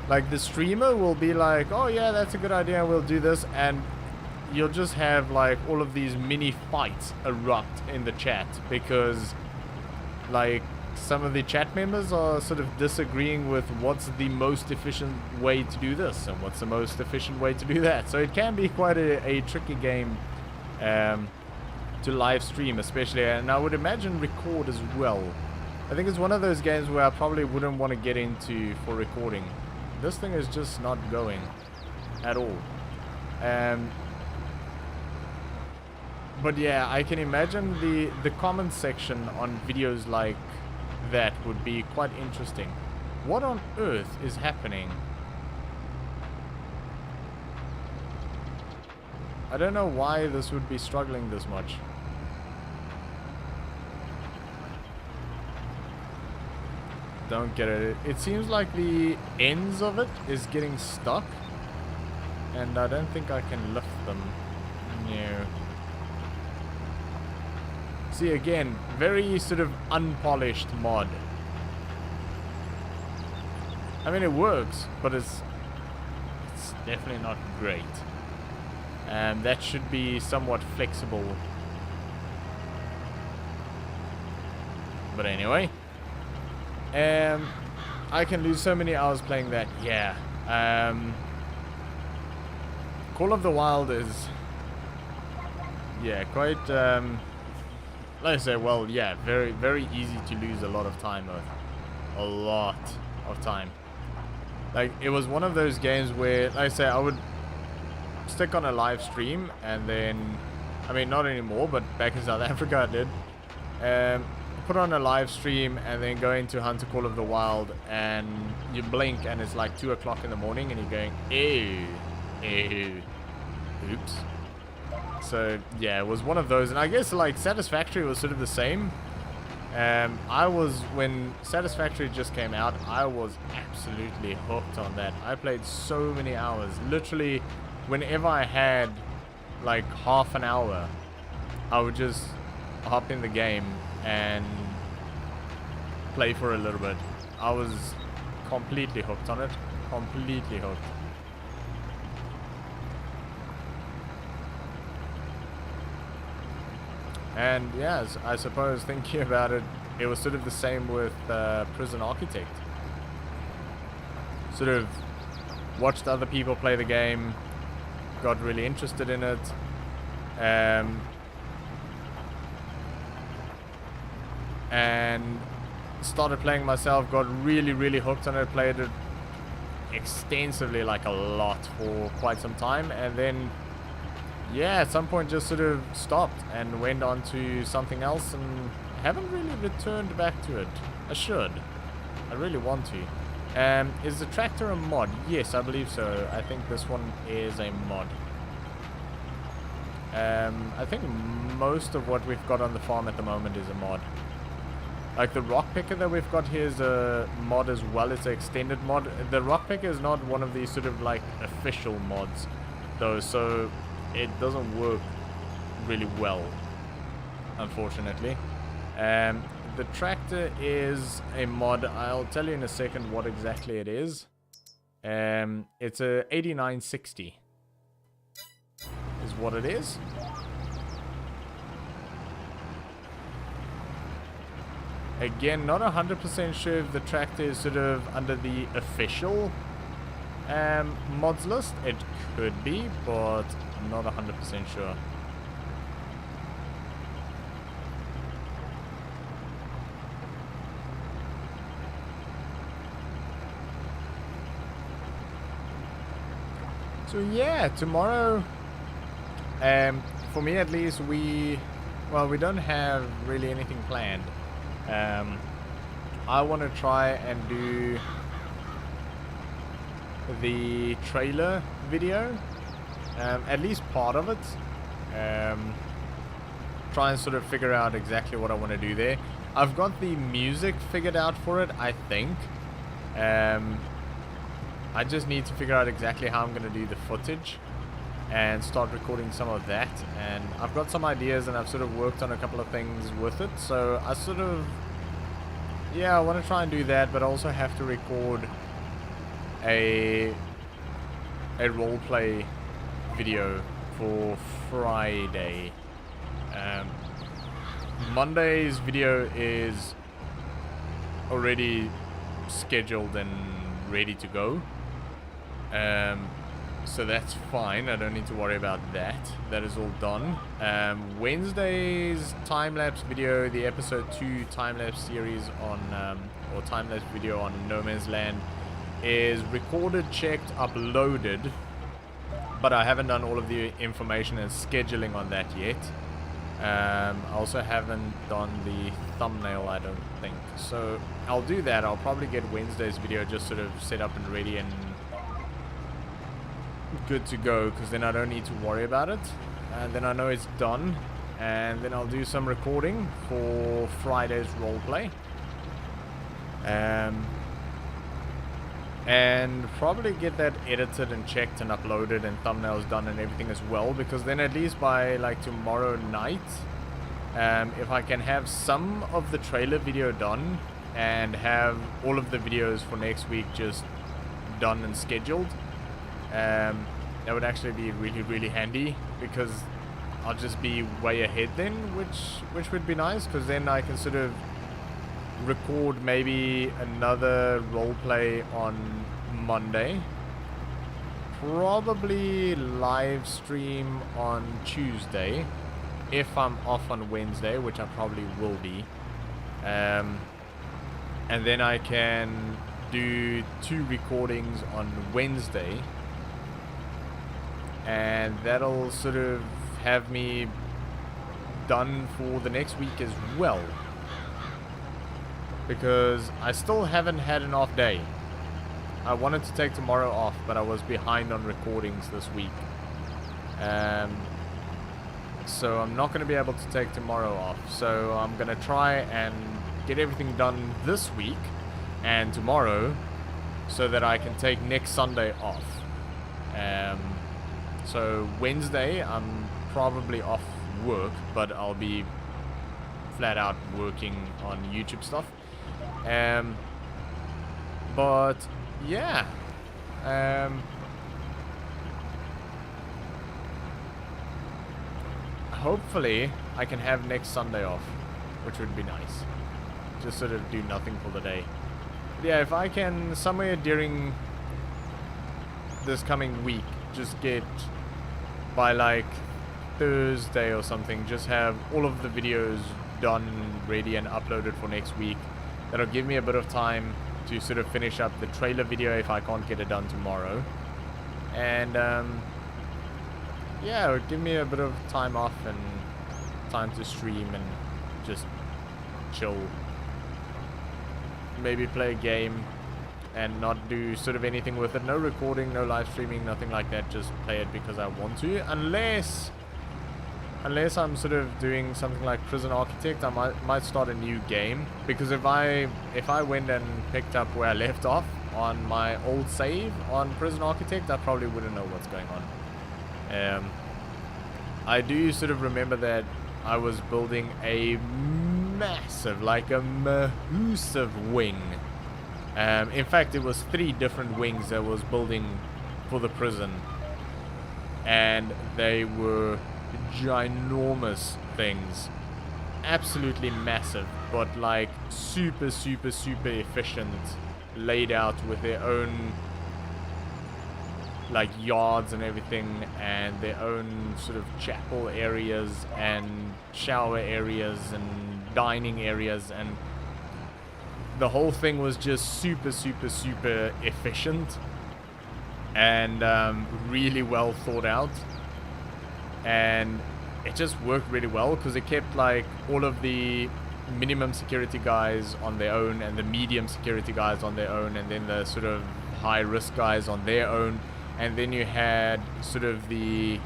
like the streamer will be like, oh yeah, that's a good idea, we'll do this, and you'll just have like all of these mini fights erupt in the chat because like some of the chat members are sort of disagreeing with what's the most efficient way to do this and what's the most efficient way to do that. So it can be quite a tricky game to live stream, especially, and I would imagine record as well. I think it's one of those games where I probably wouldn't want to get into for recording. This thing is just not going at all. But yeah, I can imagine the comment section on videos like that would be quite interesting. What on earth is happening? I don't know why this would be struggling this much. Don't get it. It seems like the ends of it is getting stuck, and I don't think I can lift them. No. See, again, very sort of unpolished mod. I mean, it works, but it's definitely not great. And that should be somewhat flexible. But anyway, I can lose so many hours playing that. Yeah. Call of the Wild is, yeah, quite like I say, well, yeah, very easy to lose a lot of time with. A lot of time. Like, it was one of those games where, like I say, I would stick on a live stream and then, I mean, not anymore, but back in South Africa I did. Put on a live stream and then go into Hunter Call of the Wild, and you blink and it's like 2 o'clock in the morning and you're going, ew, oops. So yeah, it was one of those, and I guess like Satisfactory was sort of the same. When Satisfactory just came out, I was absolutely hooked on that. I played so many hours. Literally, whenever I had like half an hour, I would just hop in the game and play for a little bit. I was completely hooked on it. Completely hooked. And yeah, I suppose thinking about it, it was sort of the same with Prison Architect. Sort of watched other people play the game, got really interested in it, and started playing myself, got really hooked on it, played it extensively, like a lot, for quite some time, and then yeah, at some point just sort of stopped and went on to something else and haven't really returned back to it. I should. I really want to. Is the tractor a mod? Yes, I believe so. I think this one is a mod. I think most of what we've got on the farm at the moment is a mod. Like the rock picker that we've got here is a mod as well. It's an extended mod. The rock picker is not one of these sort of like official mods though, so it doesn't work really well, unfortunately. The tractor is a mod. I'll tell you in a second what exactly it is. It's a 8960 is what it is. Again, not 100% sure if the tractor is sort of under the official mods list. It could be, but I'm not 100% sure. So yeah, tomorrow, for me at least, we don't have really anything planned. I want to try and do the trailer video, at least part of it. Try and sort of figure out exactly what I want to do there. I've got the music figured out for it, I think. I just need to figure out exactly how I'm going to do the footage and start recording some of that. And I've got some ideas and I've sort of worked on a couple of things with it. So I sort of, yeah, I want to try and do that, but I also have to record a roleplay video for Friday. Monday's video is already scheduled and ready to go. So that's fine. I don't need to worry about that. That is all done. Wednesday's time-lapse video, the episode 2 time-lapse series on, or time-lapse video on No Man's Land, is recorded, checked, uploaded, but I haven't done all of the information and scheduling on that yet. I also haven't done the thumbnail, I don't think. So I'll do that. I'll probably get Wednesday's video just sort of set up and ready and good to go, because then I don't need to worry about it. And then I know it's done. And then I'll do some recording for Friday's roleplay. And probably get that edited and checked and uploaded and thumbnails done and everything as well, because then at least by like tomorrow night, if I can have some of the trailer video done and have all of the videos for next week just done and scheduled, that would actually be really, really handy, because I'll just be way ahead then, which would be nice, because then I can sort of record maybe another roleplay on Monday, probably live stream on Tuesday if I'm off on Wednesday, which I probably will be, and then I can do 2 recordings on Wednesday, and that'll sort of have me done for the next week as well, because I still haven't had an off day. I wanted to take tomorrow off, but I was behind on recordings this week. So I'm not going to be able to take tomorrow off. So I'm going to try and get everything done this week and tomorrow, so that I can take next Sunday off. So Wednesday I'm probably off work, but I'll be flat out working on YouTube stuff. But yeah, hopefully I can have next Sunday off, which would be nice. Just sort of do nothing for the day. But yeah, if I can somewhere during this coming week just get by like Thursday or something, just have all of the videos done, ready and uploaded for next week, that'll give me a bit of time to sort of finish up the trailer video if I can't get it done tomorrow. And yeah, it would give me a bit of time off and time to stream and just chill, maybe play a game and not do sort of anything with it. No recording, no live streaming, nothing like that. Just play it because I want to, unless I'm sort of doing something like Prison Architect. I might start a new game, because if I went and picked up where I left off on my old save on Prison Architect, I probably wouldn't know what's going on. I do sort of remember that I was building a massive, like a massive wing. In fact, it was 3 different wings that I was building for the prison, and they were ginormous things, absolutely massive. but like super efficient, laid out with their own like yards and everything, and their own sort of chapel areas and shower areas and dining areas, and the whole thing was just super efficient and really well thought out, and it just worked really well because it kept like all of the minimum security guys on their own and the medium security guys on their own, and then the sort of high risk guys on their own, and then you had sort of the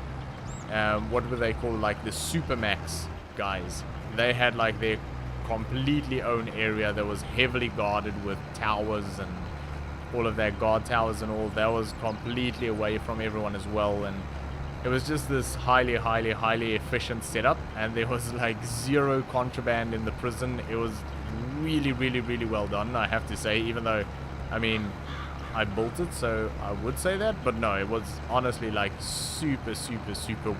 what were they called, like the supermax guys. They had like their completely own area that was heavily guarded with towers and all of that, guard towers and all. That was completely away from everyone as well, and it was just this highly efficient setup, and there was like zero contraband in the prison. It was really well done, I have to say, even though, I mean, I built it, so I would say that, but no, it was honestly like super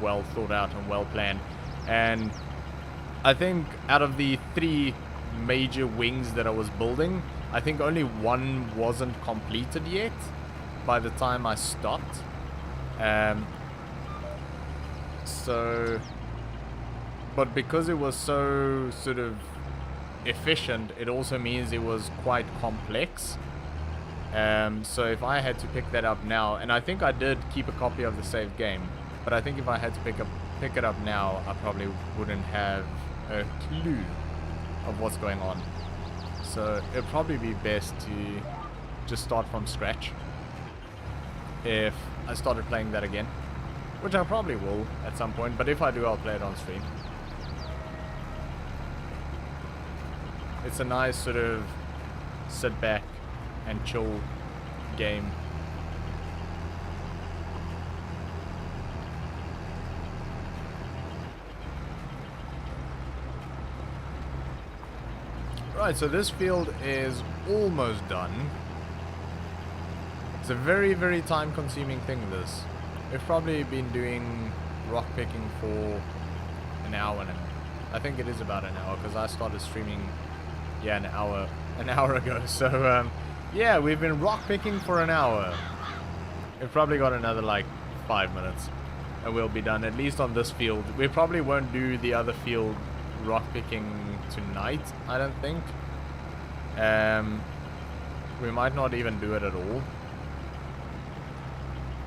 well thought out and well planned. And I think out of the 3 major wings that I was building, I think only one wasn't completed yet by the time I stopped. But because it was so sort of efficient, it also means it was quite complex. So if I had to pick that up now, and I think I did keep a copy of the saved game, but I think if I had to pick it up now, I probably wouldn't have a clue of what's going on. So it'd probably be best to just start from scratch if I started playing that again, which I probably will at some point, but if I do, I'll play it on stream. It's a nice sort of sit back and chill game. Right, so this field is almost done. It's a very time consuming thing, this. We've probably been doing rock picking for an hour now. I think it is about an hour because I started streaming, yeah, an hour ago. So yeah, we've been rock picking for an hour. We've probably got another like 5 minutes and we'll be done, at least on this field. We probably won't do the other field rock picking tonight, I don't think. We might not even do it at all.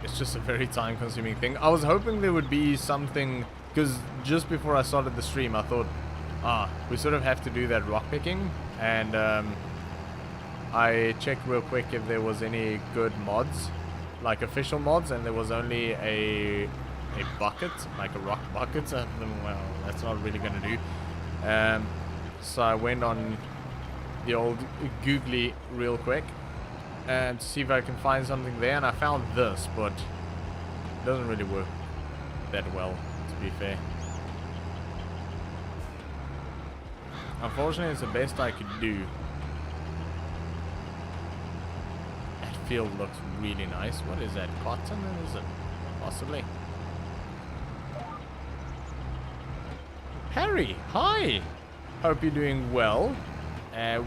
It's just a very time consuming thing. I was hoping there would be something, because just before I started the stream I thought, we sort of have to do that rock picking, and I checked real quick if there was any good mods, like official mods, and there was only a bucket, like a rock bucket, and well, that's not really gonna do. So I went on the old Googly real quick and see if I can find something there, and I found this, but it doesn't really work that well, to be fair. Unfortunately, it's the best I could do. That field looks really nice. What is that? Cotton, is it? Possibly. Harry, hi! Hope you're doing well.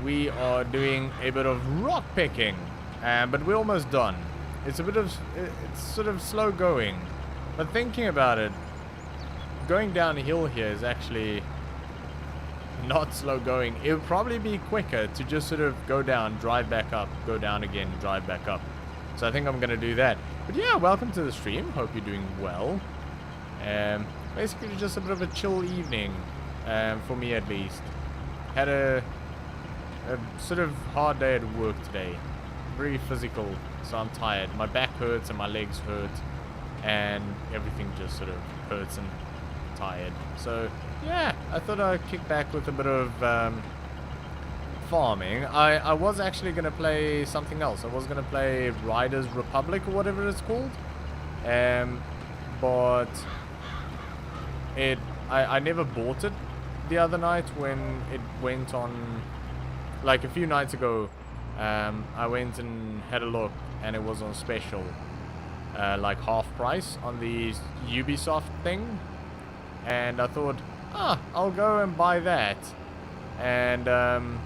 We are doing a bit of rock picking, but we're almost done. It's sort of slow going, but thinking about it, going downhill here is actually not slow going. It would probably be quicker to just sort of go down, drive back up, go down again, drive back up. So I think I'm gonna do that. But yeah, welcome to the stream. Hope you're doing well. Basically just a bit of a chill evening, for me at least. Had a sort of hard day at work today. Very physical, so I'm tired. My back hurts and my legs hurt, and everything just sort of hurts and tired. So yeah, I thought I'd kick back with a bit of farming. I was actually going to play something else. I was going to play Riders Republic or whatever it's called, but I never bought it the other night when it went on, like a few nights ago. I went and had a look and it was on special, like half price on the Ubisoft thing, and I thought, I'll go and buy that. and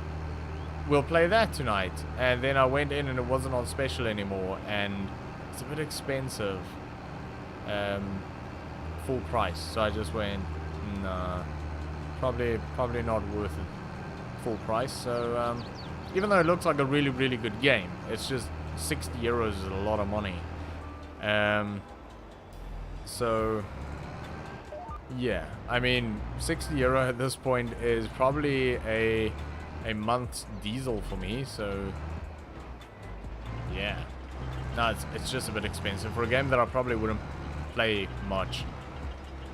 we'll play that tonight. And then I went in and it wasn't on special anymore, and it's a bit expensive, full price. So I just went, nah, probably not worth it full price. So even though it looks like a really, really good game, it's just 60 euros is a lot of money. So yeah, I mean, 60 euro at this point is probably a month's diesel for me. So yeah, no, it's just a bit expensive for a game that I probably wouldn't play much.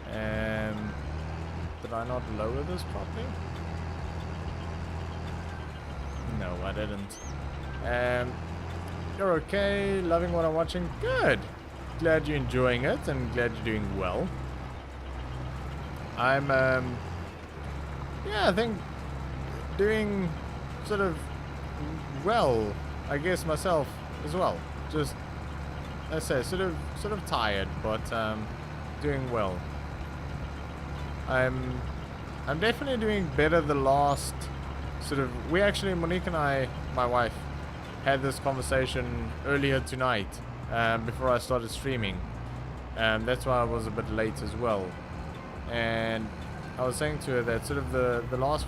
Did I not lower this properly? No, I didn't. You're okay, loving what I'm watching. Good. Glad you're enjoying it and glad you're doing well. I'm yeah, I think doing sort of well, I guess myself as well. Just, I say, sort of tired, but doing well. I'm definitely doing better the last sort of, we actually, Monique and I, my wife, had this conversation earlier tonight, before I started streaming. That's why I was a bit late as well. And I was saying to her that sort of the last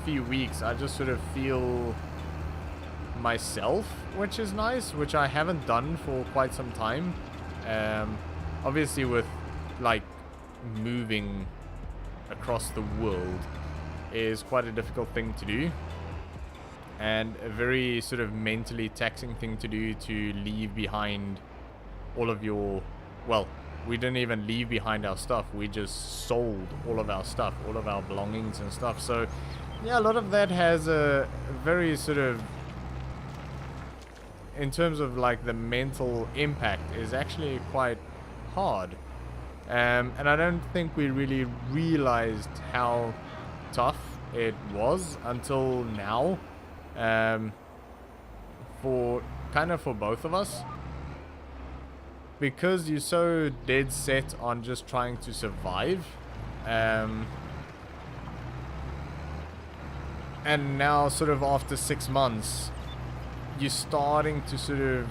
few weeks, I just sort of feel myself, which is nice, which I haven't done for quite some time. Obviously with like moving across the world is quite a difficult thing to do, and a very sort of mentally taxing thing to do, to leave behind all of your, well, we didn't even leave behind our stuff, we just sold all of our stuff, all of our belongings and stuff. So yeah, a lot of that has a very sort of, in terms of like the mental impact, is actually quite hard. And I don't think we really realized how tough it was until now, for both of us, because you're so dead set on just trying to survive. And now sort of after 6 months, you're starting to sort of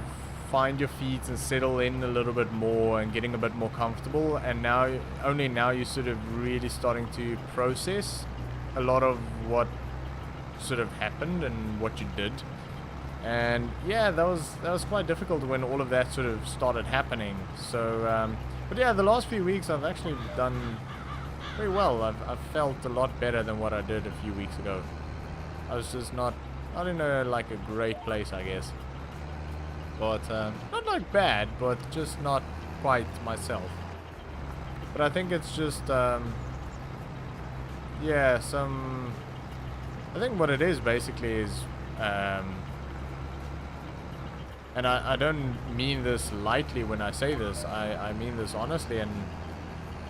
find your feet and settle in a little bit more and getting a bit more comfortable, and now only now you're sort of really starting to process a lot of what sort of happened and what you did. And yeah, that was quite difficult when all of that sort of started happening. So but yeah, the last few weeks I've actually done very well. I've felt a lot better than what I did a few weeks ago. I was just not in a like a great place, I guess. But not like bad, but just not quite myself. But I think it's just yeah, I think what it is basically is, and I don't mean this lightly when I say this, I mean this honestly, and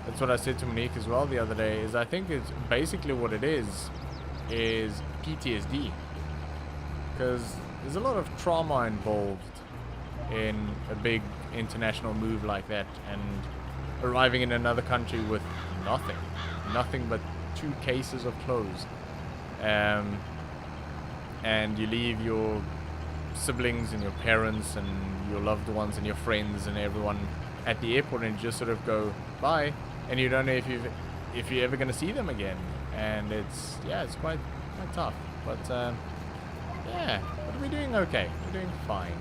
that's what I said to Monique as well the other day, is I think it's basically what it is PTSD. Because there's a lot of trauma involved in a big international move like that, and arriving in another country with nothing but 2 cases of clothes, and you leave your siblings and your parents and your loved ones and your friends and everyone at the airport, and you just sort of go bye, and you don't know if you're ever going to see them again. And it's quite tough, but yeah, but we're doing okay, we're doing fine.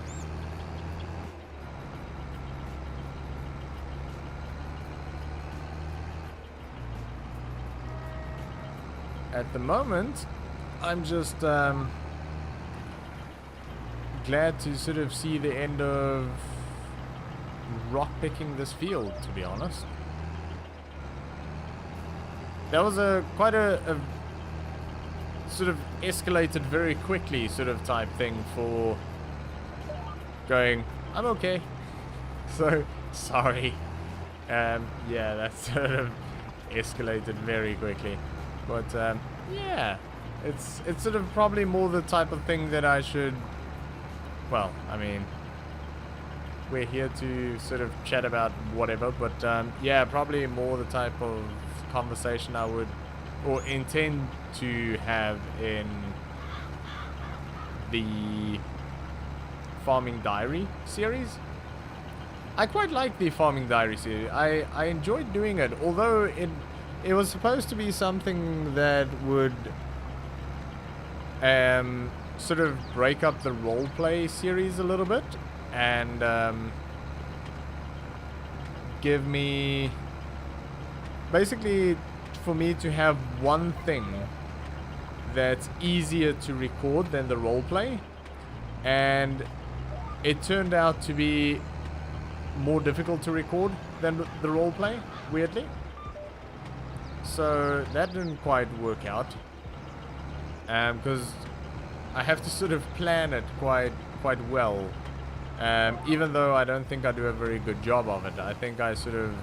At the moment, I'm just glad to sort of see the end of rock picking this field, to be honest. That was quite a sort of escalated very quickly sort of type thing for going, I'm okay. So, sorry. Yeah, that sort of escalated very quickly. But, yeah, it's sort of probably more the type of thing that I should, well, I mean, we're here to sort of chat about whatever, but, yeah, probably more the type of conversation I would or intend to have in the Farming Diary series. I quite like the Farming Diary series. I enjoyed doing it, although it was supposed to be something that would sort of break up the roleplay series a little bit and give me basically for me to have one thing that's easier to record than the roleplay, and it turned out to be more difficult to record than the roleplay, weirdly. So that didn't quite work out, because I have to sort of plan it quite well. Even though I don't think I do a very good job of it. I think I sort of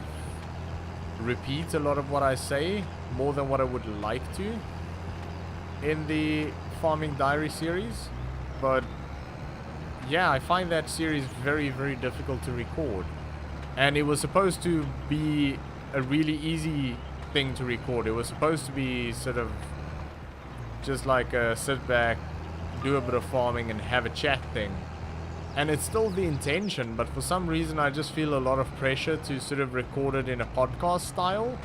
repeat a lot of what I say more than what I would like to in the Farming Diary series. But yeah, I find that series very, very difficult to record. And it was supposed to be a really easy thing to record. It was supposed to be sort of just like a sit back, do a bit of farming and have a chat thing. And it's still the intention, but for some reason I just feel a lot of pressure to sort of record it in a podcast style.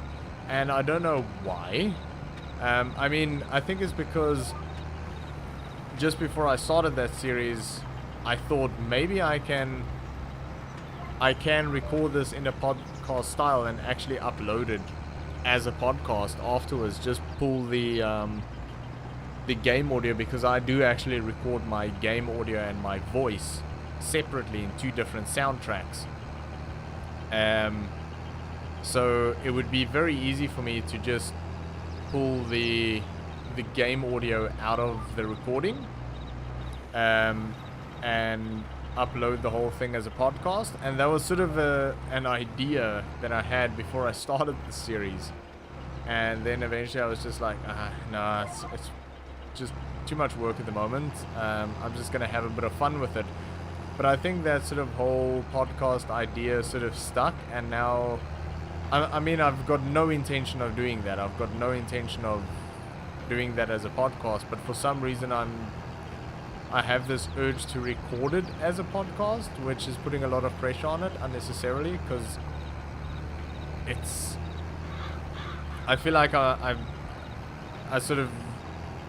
And I don't know why. I mean, I think it's because just before I started that series, I thought maybe I can record this in a podcast style and actually upload it as a podcast afterwards. Just pull the game audio, because I do actually record my game audio and my voice separately in two different soundtracks. So it would be very easy for me to just pull the game audio out of the recording and upload the whole thing as a podcast. And that was sort of an idea that I had before I started the series, and then eventually I was just like, no, it's just too much work at the moment. I'm just gonna have a bit of fun with it. But I think that sort of whole podcast idea sort of stuck, and now I mean, I've got no intention of doing that. I've got no intention of doing that as a podcast, but for some reason I have this urge to record it as a podcast, which is putting a lot of pressure on it unnecessarily, because I feel like I sort of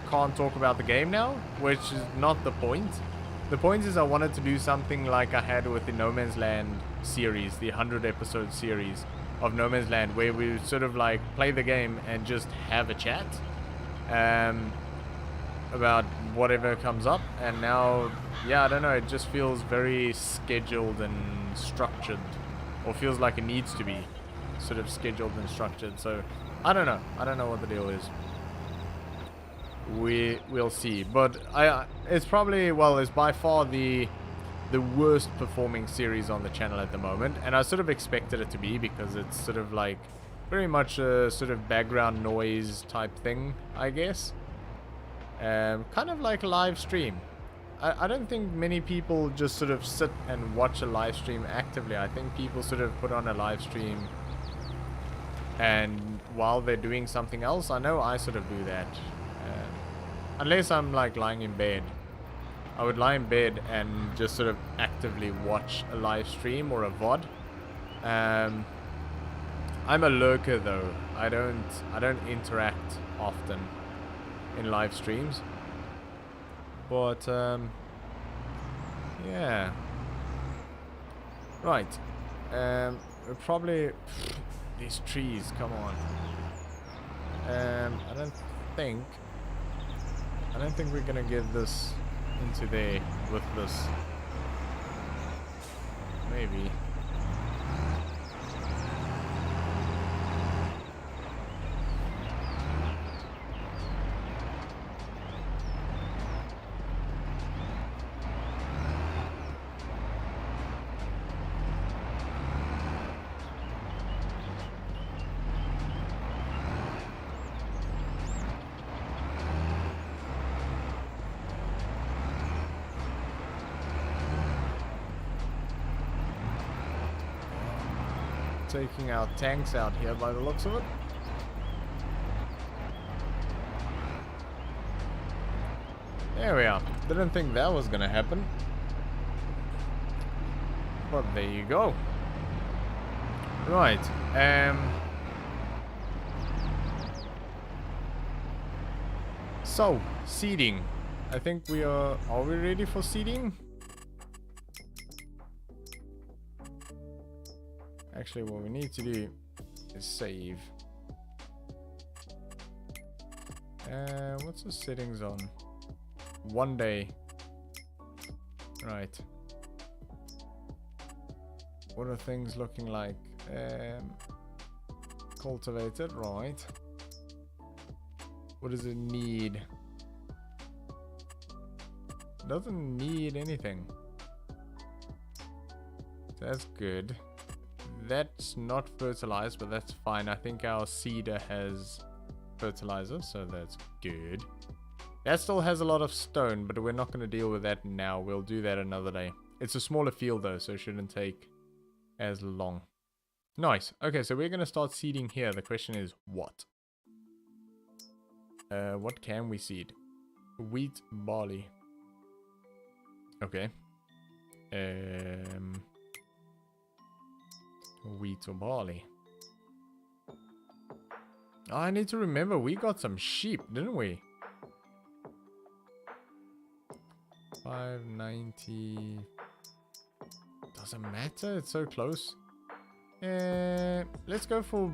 can't talk about the game now, which is not the point. The point is I wanted to do something like I had with the No Man's Land series, the 100 episode series of No Man's Land, where we sort of like play the game and just have a chat about whatever comes up. And now, yeah, I don't know, it just feels very scheduled and structured, or feels like it needs to be sort of scheduled and structured. So I don't know what the deal is. We'll see. But it's probably, well, it's by far the worst performing series on the channel at the moment, and I sort of expected it to be, because it's sort of like very much a sort of background noise type thing, I guess. Kind of like a live stream. I don't think many people just sort of sit and watch a live stream actively. I think people sort of put on a live stream, and while they're doing something else, I know I sort of do that. Unless I'm like lying in bed. I would lie in bed and just sort of actively watch a live stream or a VOD. I'm a lurker though. I don't interact often in live streams. But yeah. Right. Probably these trees, come on. I don't think we're gonna get this into there with this. Maybe. Taking our tanks out here by the looks of it. There we are. Didn't think that was gonna happen. But there you go. Right. So, seeding. I think we are we ready for seeding? Actually, what we need to do is save. What's the settings on? 1 day. Right. What are things looking like? Cultivated, right. What does it need? Doesn't need anything. That's good. That's not fertilized, but that's fine. I think our seeder has fertilizer, so that's good. That still has a lot of stone, but we're not going to deal with that now. We'll do that another day. It's a smaller field though, so it shouldn't take as long. Nice. Okay, so we're going to start seeding here. The question is what? What can we seed? Wheat, barley. Okay. Wheat or barley. Oh, I need to remember we got some sheep, didn't we? 590. Doesn't matter, it's so close. Let's go for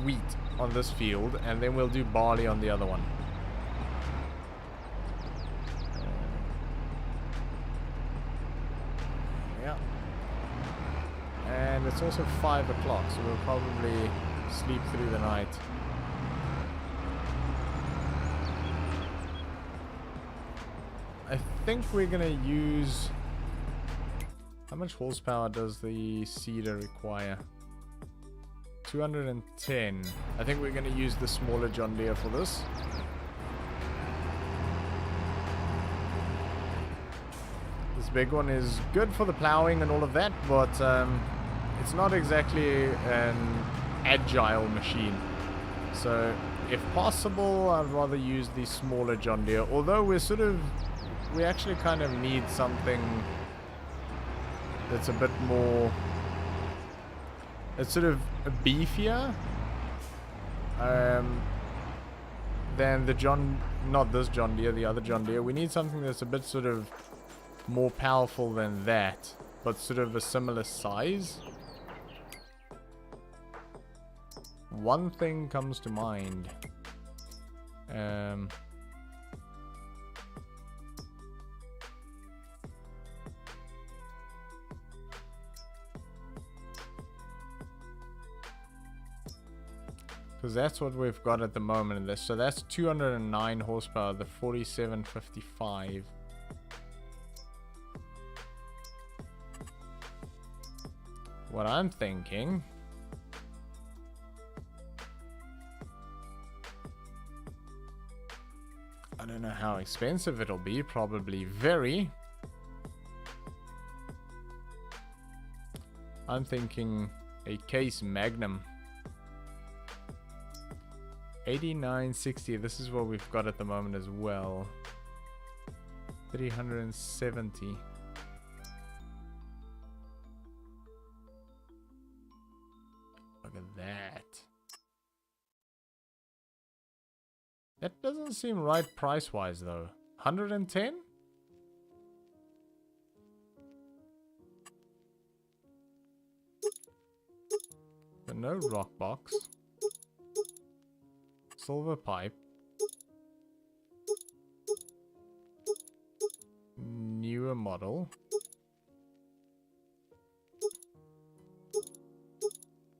wheat on this field, and then we'll do barley on the other one. Yeah. And it's also 5 o'clock, so we'll probably sleep through the night. I think we're gonna use... How much horsepower does the seeder require? 210. I think we're gonna use the smaller John Deere for this. This big one is good for the plowing and all of that, but it's not exactly an agile machine. So if possible, I'd rather use the smaller John Deere, although we actually kind of need something that's a bit more, it's sort of beefier than the not this John Deere, the other John Deere. We need something that's a bit sort of more powerful than that, but sort of a similar size. One thing comes to mind. Because that's what we've got at the moment. So that's 209 horsepower, the 4755. What I'm thinking... I don't know how expensive it'll be, probably very. I'm thinking a Case Magnum. 8960, this is what we've got at the moment as well. 370. Look at that. That doesn't seem right price-wise though. 110? So no rock box. Silver pipe. Newer model.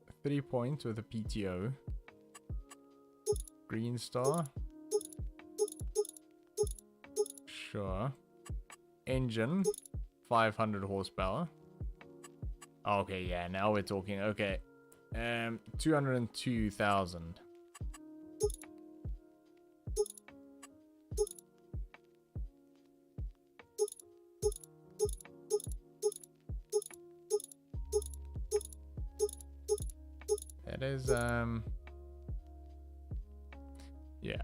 A 3-point with a PTO. Green Star. Sure. Engine. 500 horsepower. Okay, yeah, now we're talking. Okay. 202,000. That is, yeah.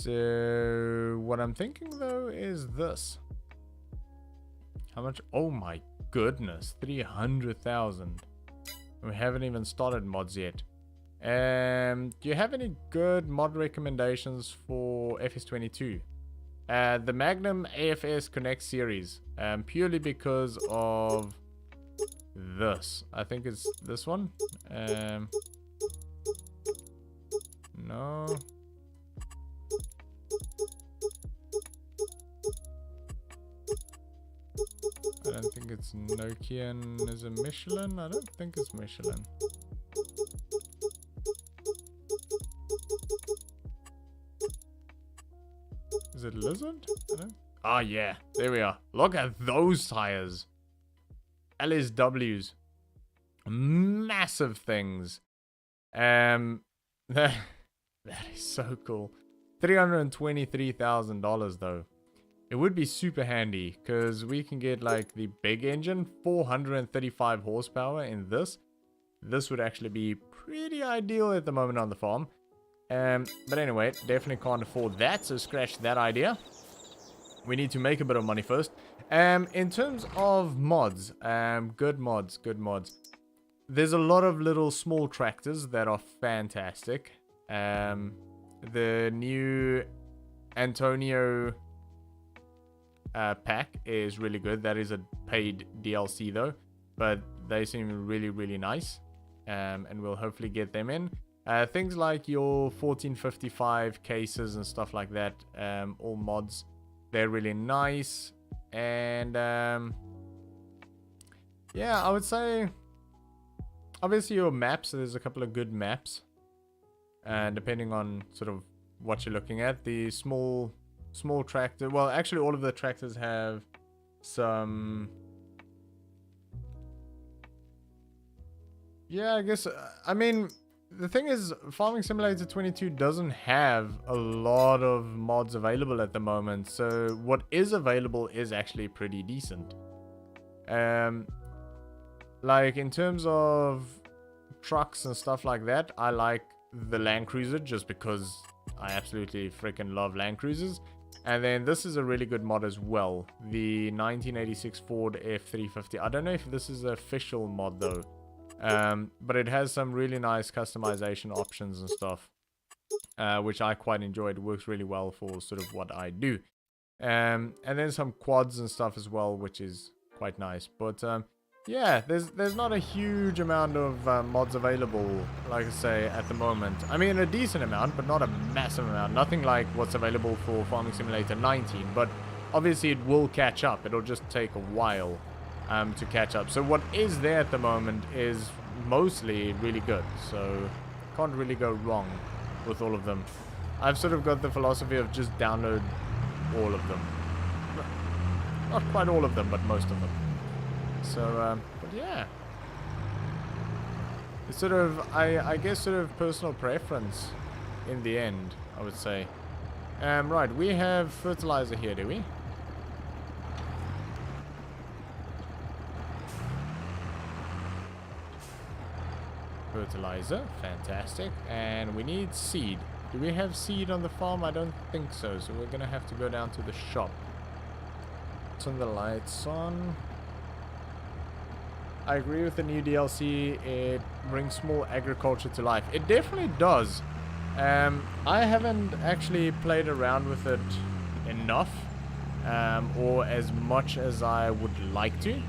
So what I'm thinking though is this. How much? Oh my goodness, 300,000. We haven't even started mods yet. Do you have any good mod recommendations for FS22? The Magnum AFS Connect series, purely because of this. I think it's this one. No. I don't think it's Nokian. Is it Michelin? I don't think it's Michelin. Is it Lizard? Oh yeah, there we are. Look at those tires. LSWs. Massive things. That is so cool. $323,000 though. It would be super handy because we can get like the big engine, 435 horsepower in this. This would actually be pretty ideal at the moment on the farm. But anyway, definitely can't afford that, so scratch that idea. We need to make a bit of money first. In terms of mods, good mods. There's a lot of little small tractors that are fantastic. The new Antonio pack is really good. That is a paid DLC though, but they seem really, really nice. And we'll hopefully get them in. Things like your 1455 cases and stuff like that, all mods, they're really nice. And yeah, I would say obviously your maps, there's a couple of good maps, and depending on sort of what you're looking at. The small tractor, well actually all of the tractors have some, yeah, I guess, I mean, the thing is, Farming Simulator 22 doesn't have a lot of mods available at the moment, so what is available is actually pretty decent. Like in terms of trucks and stuff like that, I like the Land Cruiser just because I absolutely freaking love Land Cruisers. And then this is a really good mod as well, the 1986 Ford F350. I don't know if this is an official mod though. But it has some really nice customization options and stuff, which I quite enjoyed. It works really well for sort of what I do. And then some quads and stuff as well, which is quite nice. But yeah, there's not a huge amount of mods available, like I say, at the moment. I mean, a decent amount, but not a massive amount. Nothing like what's available for Farming Simulator 19, but obviously it will catch up. It'll just take a while to catch up. So what is there at the moment is mostly really good, so can't really go wrong with all of them. I've sort of got the philosophy of just download all of them. Not quite all of them, but most of them. So but yeah, it's sort of, I guess sort of personal preference in the end, I would say. Right, we have fertilizer here, do we? Fertilizer, fantastic. And we need seed. Do we have seed on the farm? I don't think so, so we're gonna have to go down to the shop. Turn the lights on. I agree with the new DLC, it brings small agriculture to life. It definitely does. I haven't actually played around with it enough, or as much as I would like to.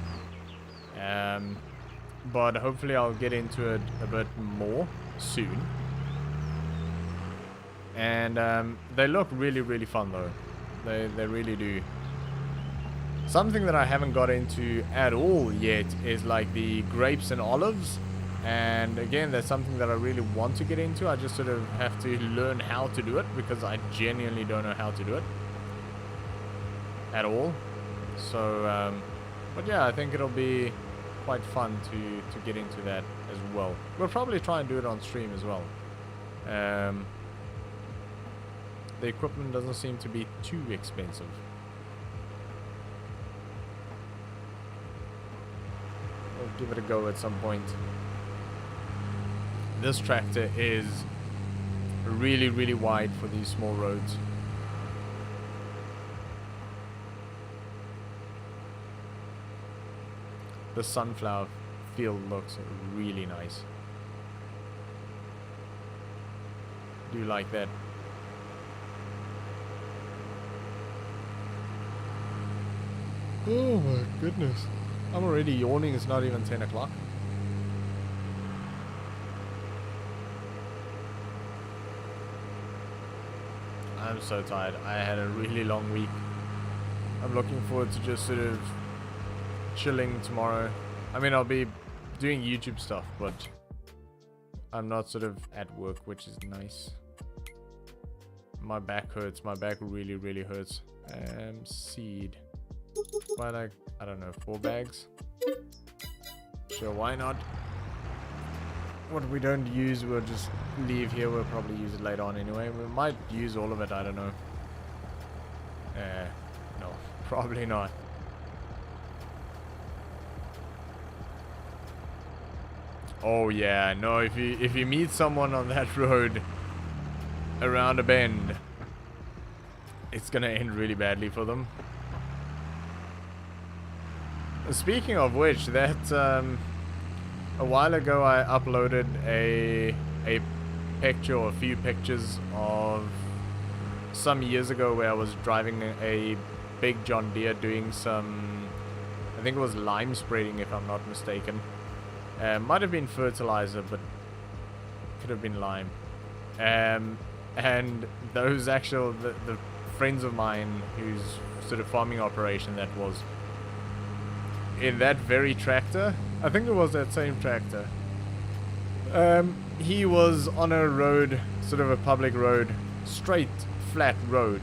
But hopefully I'll get into it a bit more soon. And they look really, really fun though. They really do. Something that I haven't got into at all yet is like the grapes and olives. And again, that's something that I really want to get into. I just sort of have to learn how to do it because I genuinely don't know how to do it at all. So, but yeah, I think it'll be quite fun to get into that as well. We'll probably try and do it on stream as well. The equipment doesn't seem to be too expensive. We'll give it a go at some point. This tractor is really, really wide for these small roads. the sunflower field looks really nice. Do you like that? Oh my goodness. I'm already yawning. It's not even 10 o'clock. I'm so tired. I had a really long week. I'm looking forward to just sort of chilling tomorrow. I mean, I'll be doing YouTube stuff, but I'm not sort of at work, which is nice. My back hurts. My back really, really hurts. Seed. Why, like, I don't know, 4 bags? Sure, why not? What we don't use, we'll just leave here. We'll probably use it later on anyway. We might use all of it, I don't know. No, probably not. Oh yeah, no, if you meet someone on that road around a bend, it's gonna end really badly for them. Speaking of which, that a while ago I uploaded a picture or a few pictures of some years ago where I was driving a big John Deere doing some, I think it was lime spreading if I'm not mistaken. Might have been fertilizer, but could have been lime. And those actual the friends of mine whose sort of farming operation that was, in that very tractor, I think it was that same tractor, he was on a road, sort of a public road, straight flat road,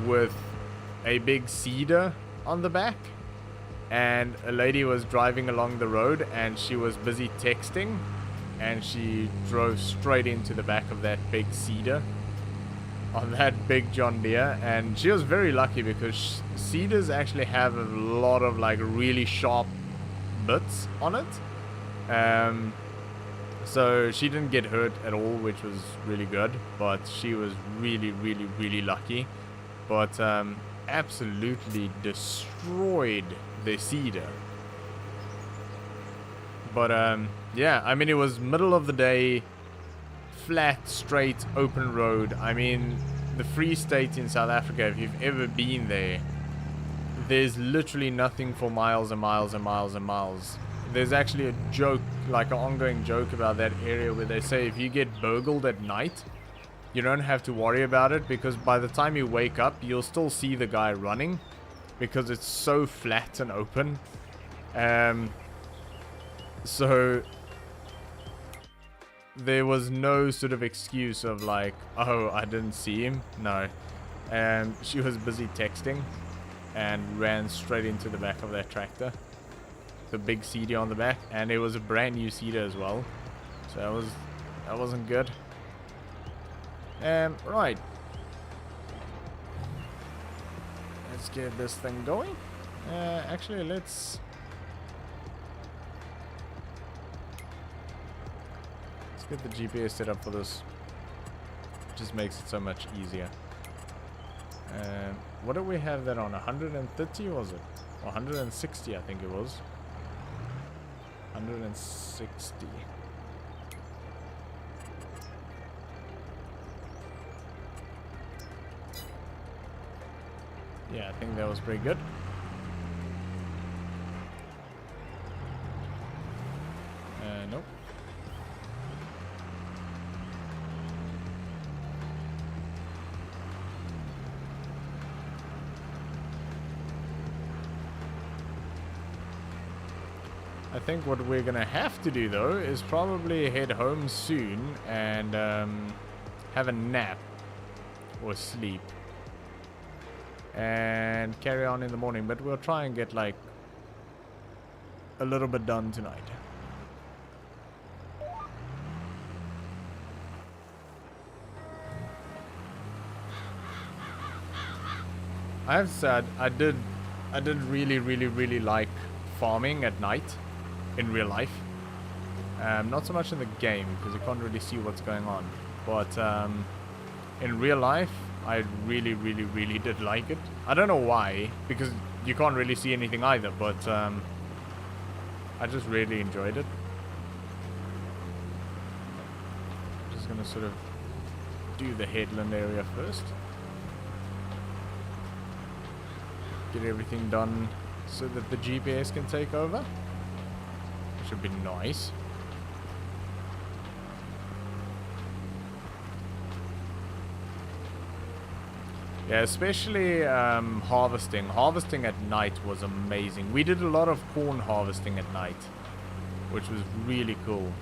with a big cedar on the back, and a lady was driving along the road and she was busy texting, and she drove straight into the back of that big cedar on that big John Deere. And she was very lucky because cedars actually have a lot of like really sharp bits on it, so she didn't get hurt at all, which was really good, but she was really, really, really lucky. But absolutely destroyed the cedar. But yeah, I mean, it was middle of the day, flat, straight, open road. I mean, the Free State in South Africa, if you've ever been there, there's literally nothing for miles and miles and miles and miles. There's actually a joke, like an ongoing joke about that area, where they say if you get burgled at night, you don't have to worry about it, because by the time you wake up, you'll still see the guy running, because it's so flat and open. So there was no sort of excuse of like, oh, I didn't see him. No. She was busy texting and ran straight into the back of that tractor. The big cedar on the back, and it was a brand new cedar as well. So that wasn't good. Right. Let's get this thing going. Actually, let's get the GPS set up for this. Just makes it so much easier. What do we have that on? 130 was it? Or 160, I think it was. 160. Yeah, I think that was pretty good. Nope. I think what we're gonna have to do though is probably head home soon and have a nap or sleep and carry on in the morning, but we'll try and get like a little bit done tonight. I have said I did really like farming at night in real life. Not so much in the game because you can't really see what's going on, but in real life I really did like it. I don't know why, because you can't really see anything either, but I just really enjoyed it. Just gonna sort of do the headland area first. Get everything done so that the GPS can take over. Which would be nice. Yeah, especially harvesting. Harvesting at night was amazing. We did a lot of corn harvesting at night, which was really cool.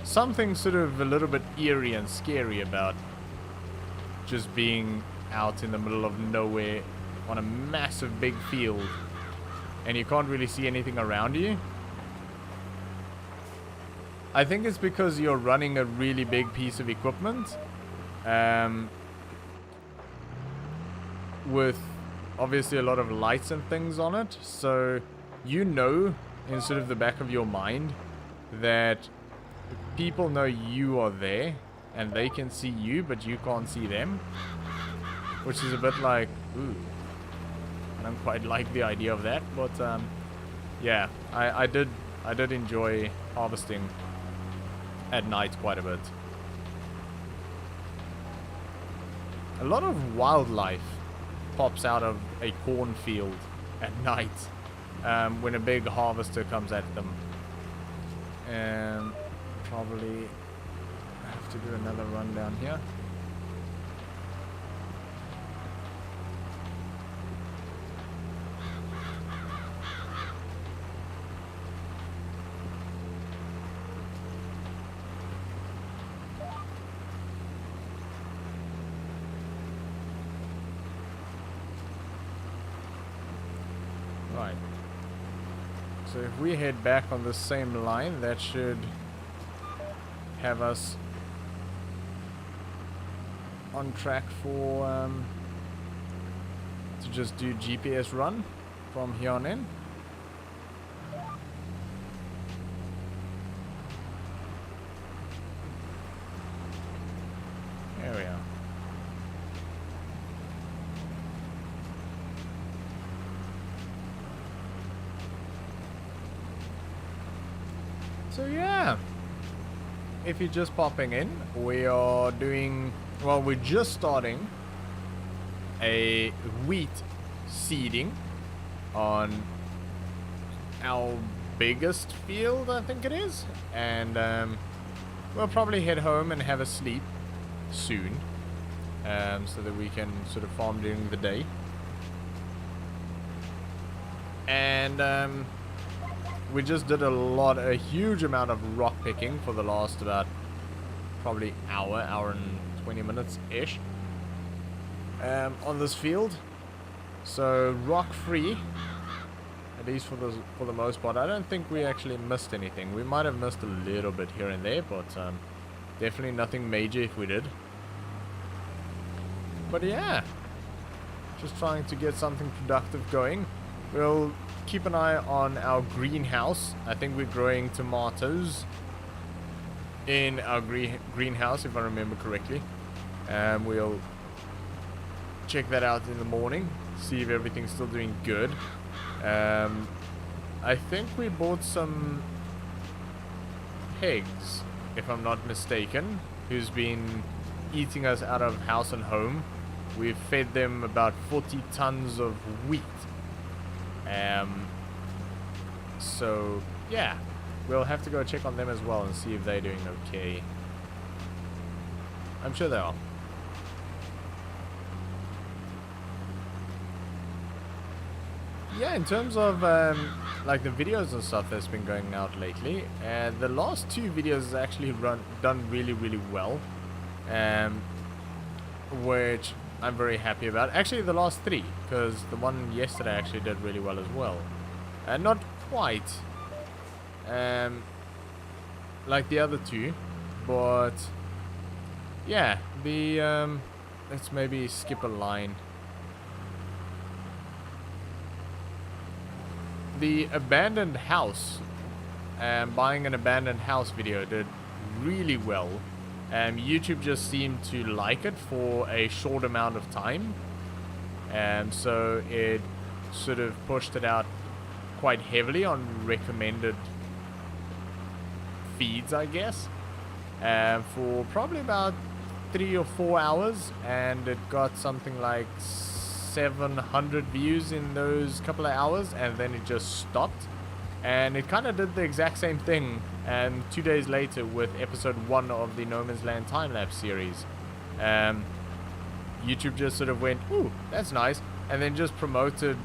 Something sort of a little bit eerie and scary about just being out in the middle of nowhere on a massive big field and you can't really see anything around you. I think it's because you're running a really big piece of equipment. With obviously a lot of lights and things on it, so you know in sort of the back of your mind that people know you are there and they can see you but you can't see them, which is a bit like, ooh, I don't quite like the idea of that, but yeah, I did enjoy harvesting at night quite a bit. A lot of wildlife pops out of a cornfield at night when a big harvester comes at them. And probably have to do another run down here. Right. So if we head back on the same line, that should have us on track for to just do GPS run from here on in. There we are. So yeah, if you're just popping in, we are doing, well, we're just starting a wheat seeding on our biggest field, I think it is, and we'll probably head home and have a sleep soon, so that we can sort of farm during the day. And we just did a huge amount of rock picking for the last about probably hour and 20 minutes ish on this field. So rock free, at least for the most part. I don't think we actually missed anything. We might have missed a little bit here and there, but definitely nothing major if we did. But yeah, just trying to get something productive going. We'll keep an eye on our greenhouse. I think we're growing tomatoes in our greenhouse, if I remember correctly. We'll check that out in the morning, see if everything's still doing good. I think we bought some pigs, if I'm not mistaken, who's been eating us out of house and home. We've fed them about 40 tons of wheat. So yeah, we'll have to go check on them as well and see if they're doing okay. I'm sure they are. Yeah, in terms of like the videos and stuff that's been going out lately, the last 2 videos has actually done really well, which I'm very happy about. Actually, the last 3, because the one yesterday actually did really well as well. Not quite like the other 2, but yeah, the let's maybe skip a line. The abandoned house, buying an abandoned house video did really well. YouTube just seemed to like it for a short amount of time. So it sort of pushed it out quite heavily on recommended feeds, I guess, for probably about 3 or 4 hours, and it got something like 700 views in those couple of hours, and then it just stopped. And it kind of did the exact same thing 2 days later with episode 1 of the No Man's Land time-lapse series. YouTube just sort of went, ooh, that's nice, and then just promoted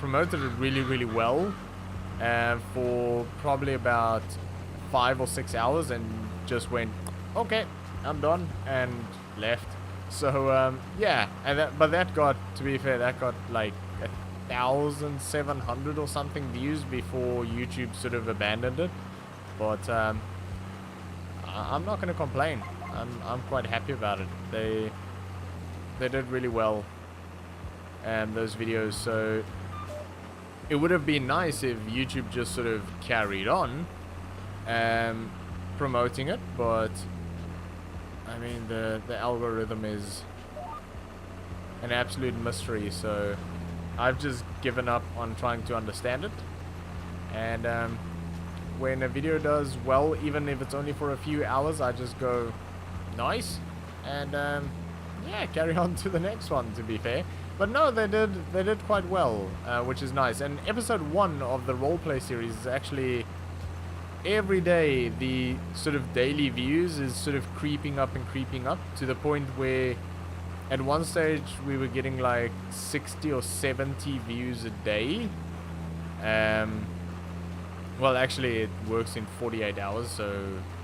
it really, really well for probably about 5 or 6 hours, and just went, okay, I'm done, and left. So yeah, but that got, to be fair, that got like 1,700 or something views before YouTube sort of abandoned it. But I'm not gonna complain. I'm quite happy about it. They did really well, those videos. So it would have been nice if YouTube just sort of carried on promoting it, but I mean the algorithm is an absolute mystery, so I've just given up on trying to understand it. And when a video does well, even if it's only for a few hours, I just go nice, and yeah, carry on to the next one, to be fair. But no, they did quite well, which is nice. And episode 1 of the roleplay series is actually, every day the sort of daily views is sort of creeping up to the point where at one stage we were getting like 60 or 70 views a day. Well, actually it works in 48 hours, so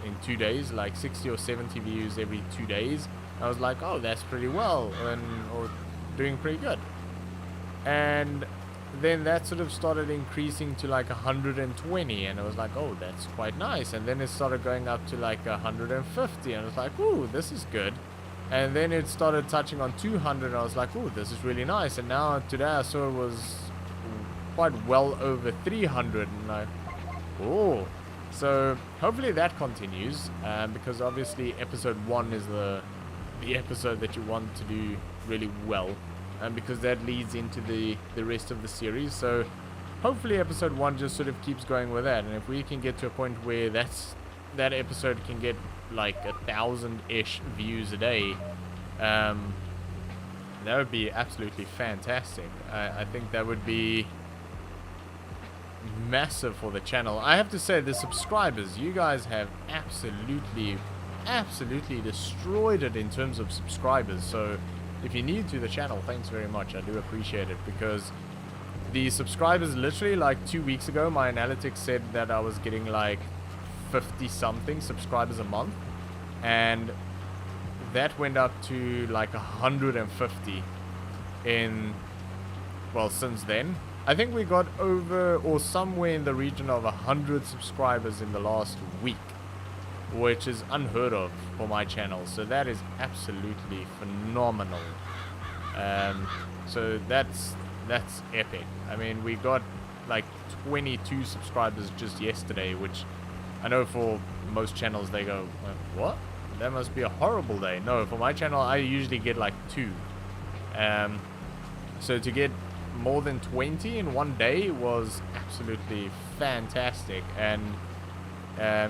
in 2 days, like 60 or 70 views every 2 days. I was like, oh, that's pretty well, or doing pretty good. And then that sort of started increasing to like 120, and I was like, oh, that's quite nice. And then it started going up to like 150, and I was like, ooh, this is good. And then it started touching on 200, and I was like, ooh, this is really nice. And now today I saw it was quite well over 300, and like, oh. So hopefully that continues, because obviously episode 1 is the episode that you want to do really well, and because that leads into the rest of the series. So hopefully episode 1 just sort of keeps going with that, and if we can get to a point where that episode can get like 1,000-ish views a day, that would be absolutely fantastic. I think that would be massive for the channel. I have to say, the subscribers, you guys have absolutely destroyed it in terms of subscribers. So if you're new to the channel, thanks very much. I do appreciate it, because the subscribers, literally like 2 weeks ago, my analytics said that I was getting like 50 something subscribers a month, and that went up to like 150 in, well, since then. I think we got over, or somewhere in the region of 100 subscribers in the last week, which is unheard of for my channel. So that is absolutely phenomenal. So that's epic. I mean, we got like 22 subscribers just yesterday, which I know for most channels they go, what? That must be a horrible day. No, for my channel I usually get like 2. So to get more than 20 in one day was absolutely fantastic. And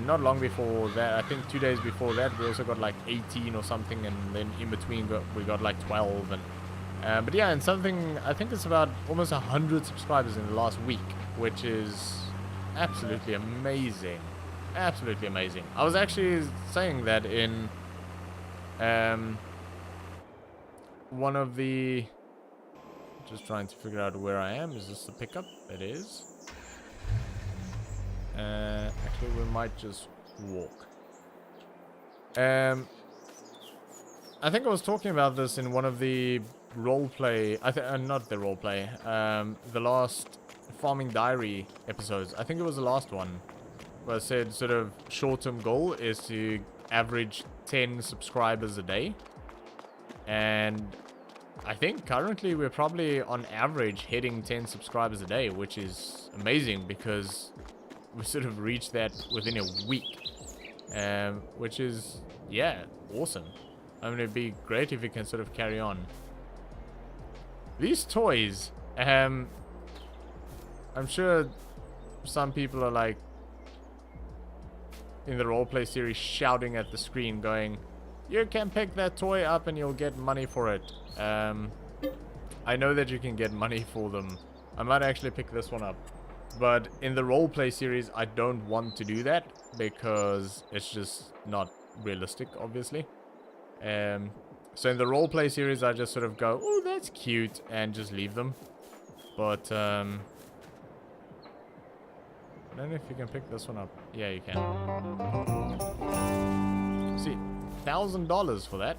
not long before that, I think 2 days before that, we also got like 18 or something, and then in between we got like 12. And but yeah, and something, I think it's about almost 100 subscribers in the last week, which is absolutely amazing. Absolutely amazing. I was actually saying that in one of the, just trying to figure out where I am. Is this the pickup? It is. Actually, we might just walk. I think I was talking about this in one of the roleplay, not the roleplay, the last Farming Diary episodes. I think it was the last one, where I said sort of short-term goal is to average 10 subscribers a day. And I think currently we're probably on average hitting 10 subscribers a day, which is amazing, because we sort of reached that within a week, which is, yeah, awesome. I mean, it'd be great if it can sort of carry on. These toys, I'm sure some people are like in the roleplay series shouting at the screen going, you can pick that toy up and you'll get money for it. I know that you can get money for them. I might actually pick this one up. But in the roleplay series, I don't want to do that because it's just not realistic, obviously. So in the roleplay series, I just sort of go, oh, that's cute, and just leave them. But, I don't know if you can pick this one up. Yeah, you can. See, $1,000 for that.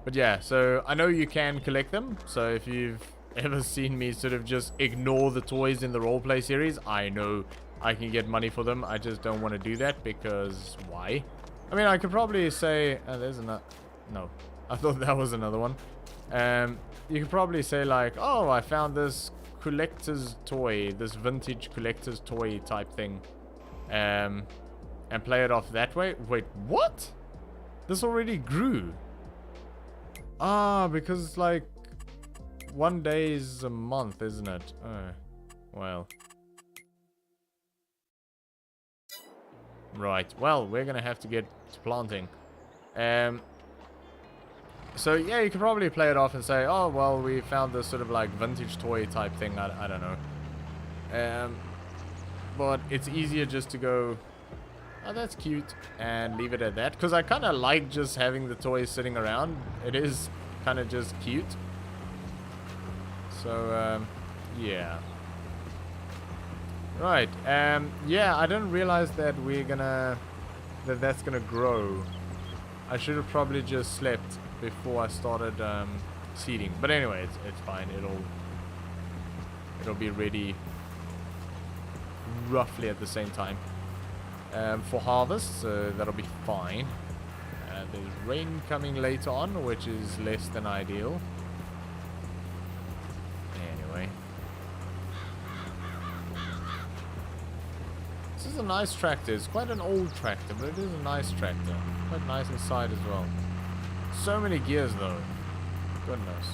But yeah, so I know you can collect them. So if you've ever seen me sort of just ignore the toys in the roleplay series, I know I can get money for them. I just don't want to do that because why? I mean, I could probably say, there's another, no, I thought that was another one. You could probably say like, oh, I found this collector's toy, this vintage collector's toy type thing, and play it off that way. Wait, what? This already grew. Ah, because it's like 1 day is a month, isn't it? Oh, well. Right, well, we're gonna have to get to planting. So yeah, you could probably play it off and say, oh, well, we found this sort of like vintage toy type thing, I don't know. But it's easier just to go, oh, that's cute, and leave it at that. Because I kind of like just having the toys sitting around. It is kind of just cute. So, yeah. Right, yeah, I didn't realize that that's gonna grow. I should have probably just slept before I started seeding. But anyway, it's fine. It'll be ready roughly at the same time for harvest, so that'll be fine. There's rain coming later on, which is less than ideal. Anyway, this is a nice tractor. It's quite an old tractor, but it is a nice tractor. Quite nice inside as well. So many gears though. Goodness.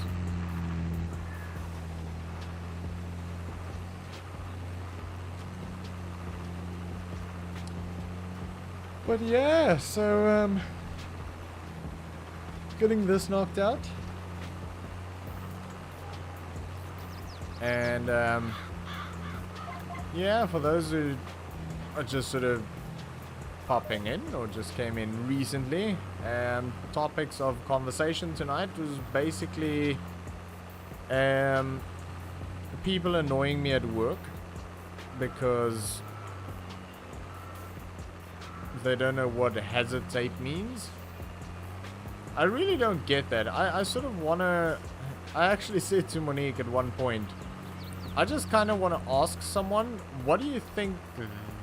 But yeah, so getting this knocked out. And yeah, for those who are just sort of popping in or just came in recently, topics of conversation tonight was basically people annoying me at work because they don't know what hazard tape means. I really don't get that. I sort of want to... I actually said to Monique at one point, I just kind of want to ask someone, what do you think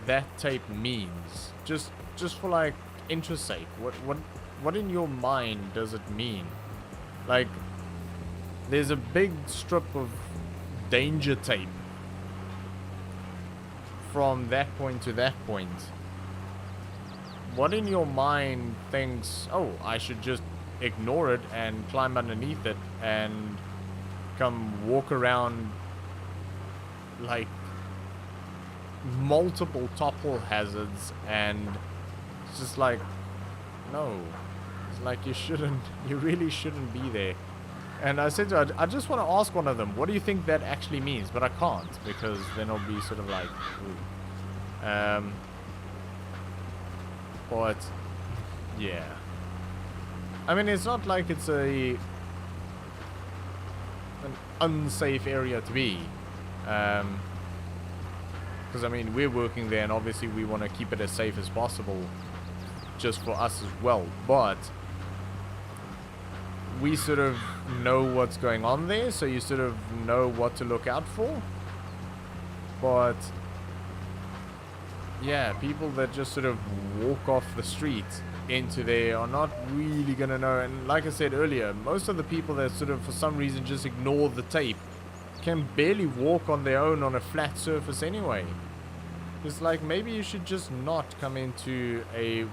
that tape means? Just for like interest sake. What in your mind does it mean? Like, there's a big strip of danger tape from that point to that point. What in your mind thinks, oh, I should just ignore it and climb underneath it and come walk around like multiple topple hazards, and it's just like, no, it's like you really shouldn't be there. And I said to her, I just want to ask one of them, what do you think that actually means? But I can't, because then I'll be sort of like, ooh. But yeah, I mean, it's not like it's an unsafe area to be, because I mean, we're working there and obviously we want to keep it as safe as possible just for us as well, but we sort of know what's going on there, so you sort of know what to look out for. But yeah, people that just sort of walk off the street into there are not really gonna know. And like I said earlier, most of the people that sort of for some reason just ignore the tape can barely walk on their own on a flat surface anyway. It's like, maybe you should just not come into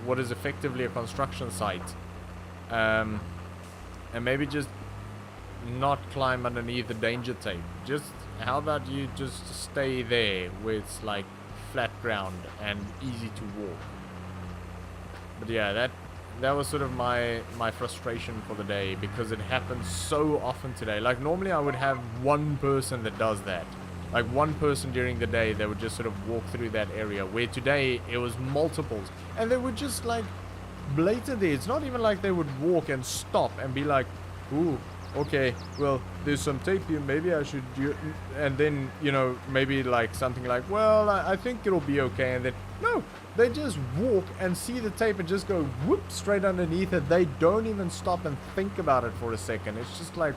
what is effectively a construction site, and maybe just not climb underneath the danger tape? Just, how about you just stay there where it's like flat ground and easy to walk? But yeah, that was sort of my frustration for the day, because it happened so often today. Like normally I would have one person that does that. Like one person during the day that would just sort of walk through that area, where today it was multiples. And they would just like blatantly, it's not even like they would walk and stop and be like, ooh, okay, well, there's some tape here, maybe I should do, and then, you know, maybe like something like, well, I think it'll be okay, and then, no, they just walk and see the tape and just go whoop straight underneath it. They don't even stop and think about it for a second. It's just like,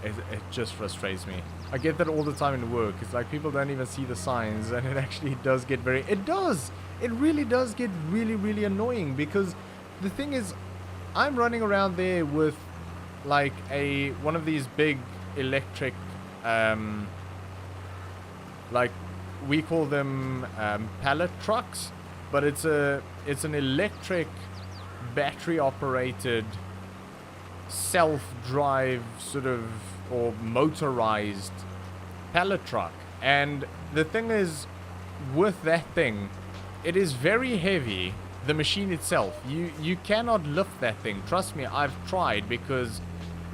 it just frustrates me. I get that all the time in work. It's like people don't even see the signs, and it actually does get it really does get really, really annoying, because the thing is, I'm running around there with like one of these big electric, like we call them pallet trucks, but it's an electric battery operated self-drive sort of, or motorized pallet truck. And the thing is, with that thing, it is very heavy. The machine itself, you cannot lift that thing. Trust me, I've tried, because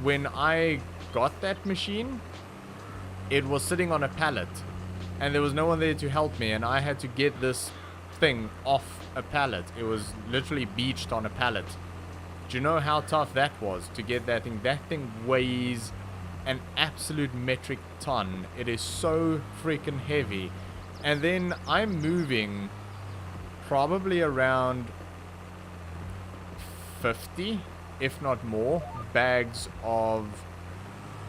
when I got that machine, it was sitting on a pallet and there was no one there to help me, and I had to get this thing off a pallet. It was literally beached on a pallet. Do you know how tough that was to get that thing? That thing weighs an absolute metric ton. It is so freaking heavy. And then I'm moving probably around 50, if not more, bags of,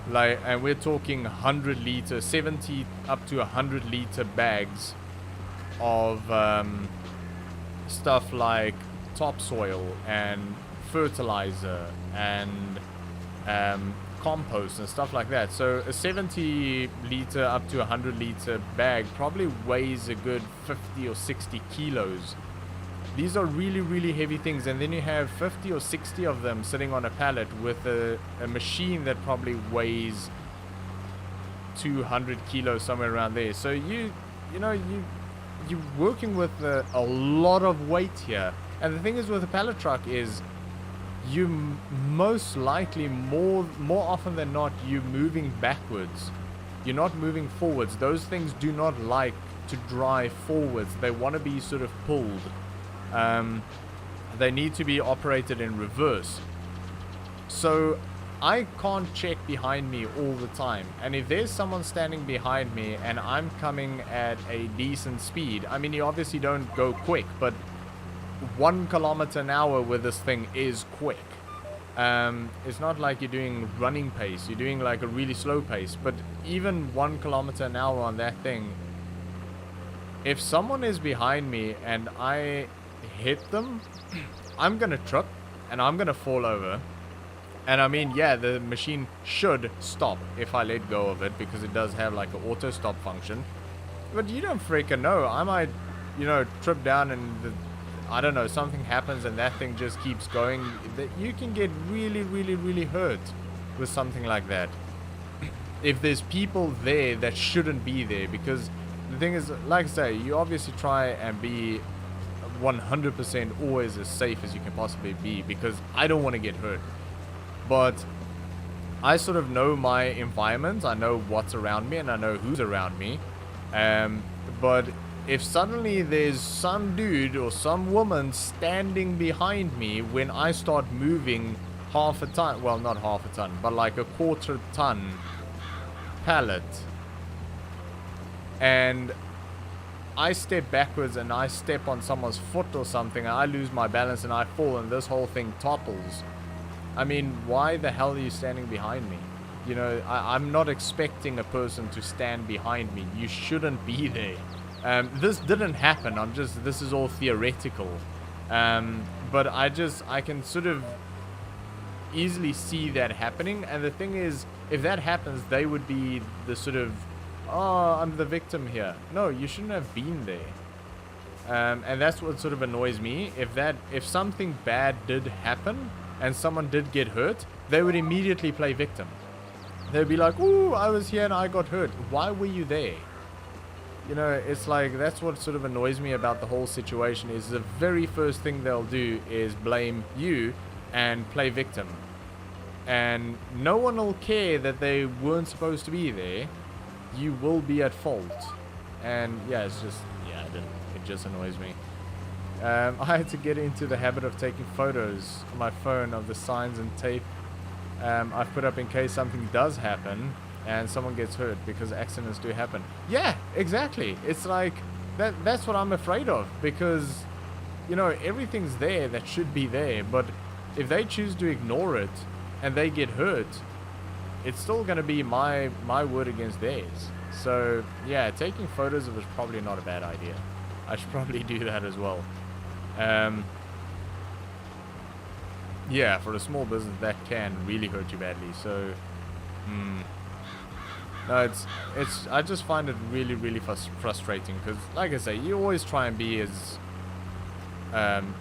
like, and we're talking 100 liter, 70 up to 100 liter bags of stuff like topsoil and fertilizer and compost and stuff like that. So a 70 liter up to 100 liter bag probably weighs a good 50 or 60 kilos. These are really, really heavy things, and then you have 50 or 60 of them sitting on a pallet with a machine that probably weighs 200 kilos, somewhere around there. So you're working with a lot of weight here. And the thing is with a pallet truck is, you most likely, more often than not, you're moving backwards. You're not moving forwards. Those things do not like to drive forwards. They want to be sort of pulled. They need to be operated in reverse. So I can't check behind me all the time. And if there's someone standing behind me and I'm coming at a decent speed, I mean, you obviously don't go quick, but 1 kilometer an hour with this thing is quick. It's not like you're doing running pace. You're doing like a really slow pace. But even 1 kilometer an hour on that thing, if someone is behind me and I hit them, I'm gonna trip and I'm gonna fall over. And I mean, yeah, the machine should stop if I let go of it, because it does have like an auto stop function. But you don't freaking know. I might, trip down and I don't know, something happens and that thing just keeps going. You can get really, really, really hurt with something like that. If there's people there that shouldn't be there, because the thing is, like I say, you obviously try and be 100% always as safe as you can possibly be, because I don't want to get hurt. But I sort of know my environment, I know what's around me, and I know who's around me. But if suddenly there's some dude or some woman standing behind me when I start moving half a ton, well, not half a ton, but like a quarter ton pallet, and I step backwards and I step on someone's foot or something, and I lose my balance and I fall and this whole thing topples. I mean, why the hell are you standing behind me? I'm not expecting a person to stand behind me. You shouldn't be there. This didn't happen. This is all theoretical. But I can sort of easily see that happening. And the thing is, if that happens, they would be the sort of, oh, I'm the victim here. No, you shouldn't have been there. And that's what sort of annoys me. If something bad did happen and someone did get hurt, they would immediately play victim. They'd be like, "Ooh, I was here and I got hurt. Why were you there?" You know, it's like, that's what sort of annoys me about the whole situation, is the very first thing they'll do is blame you and play victim. And no one will care that they weren't supposed to be there. You will be at fault. And yeah, it's just, yeah, it just annoys me. I had to get into the habit of taking photos on my phone of the signs and tape I've put up in case something does happen and someone gets hurt, because accidents do happen. Yeah, exactly. It's like, that's what I'm afraid of, because, you know, everything's there that should be there, but if they choose to ignore it and they get hurt, it's still going to be my word against theirs. So, yeah, taking photos of it is probably not a bad idea. I should probably do that as well. Yeah, for a small business, that can really hurt you badly. So, no, it's. I just find it really, really frustrating, because, like I say, you always try and be as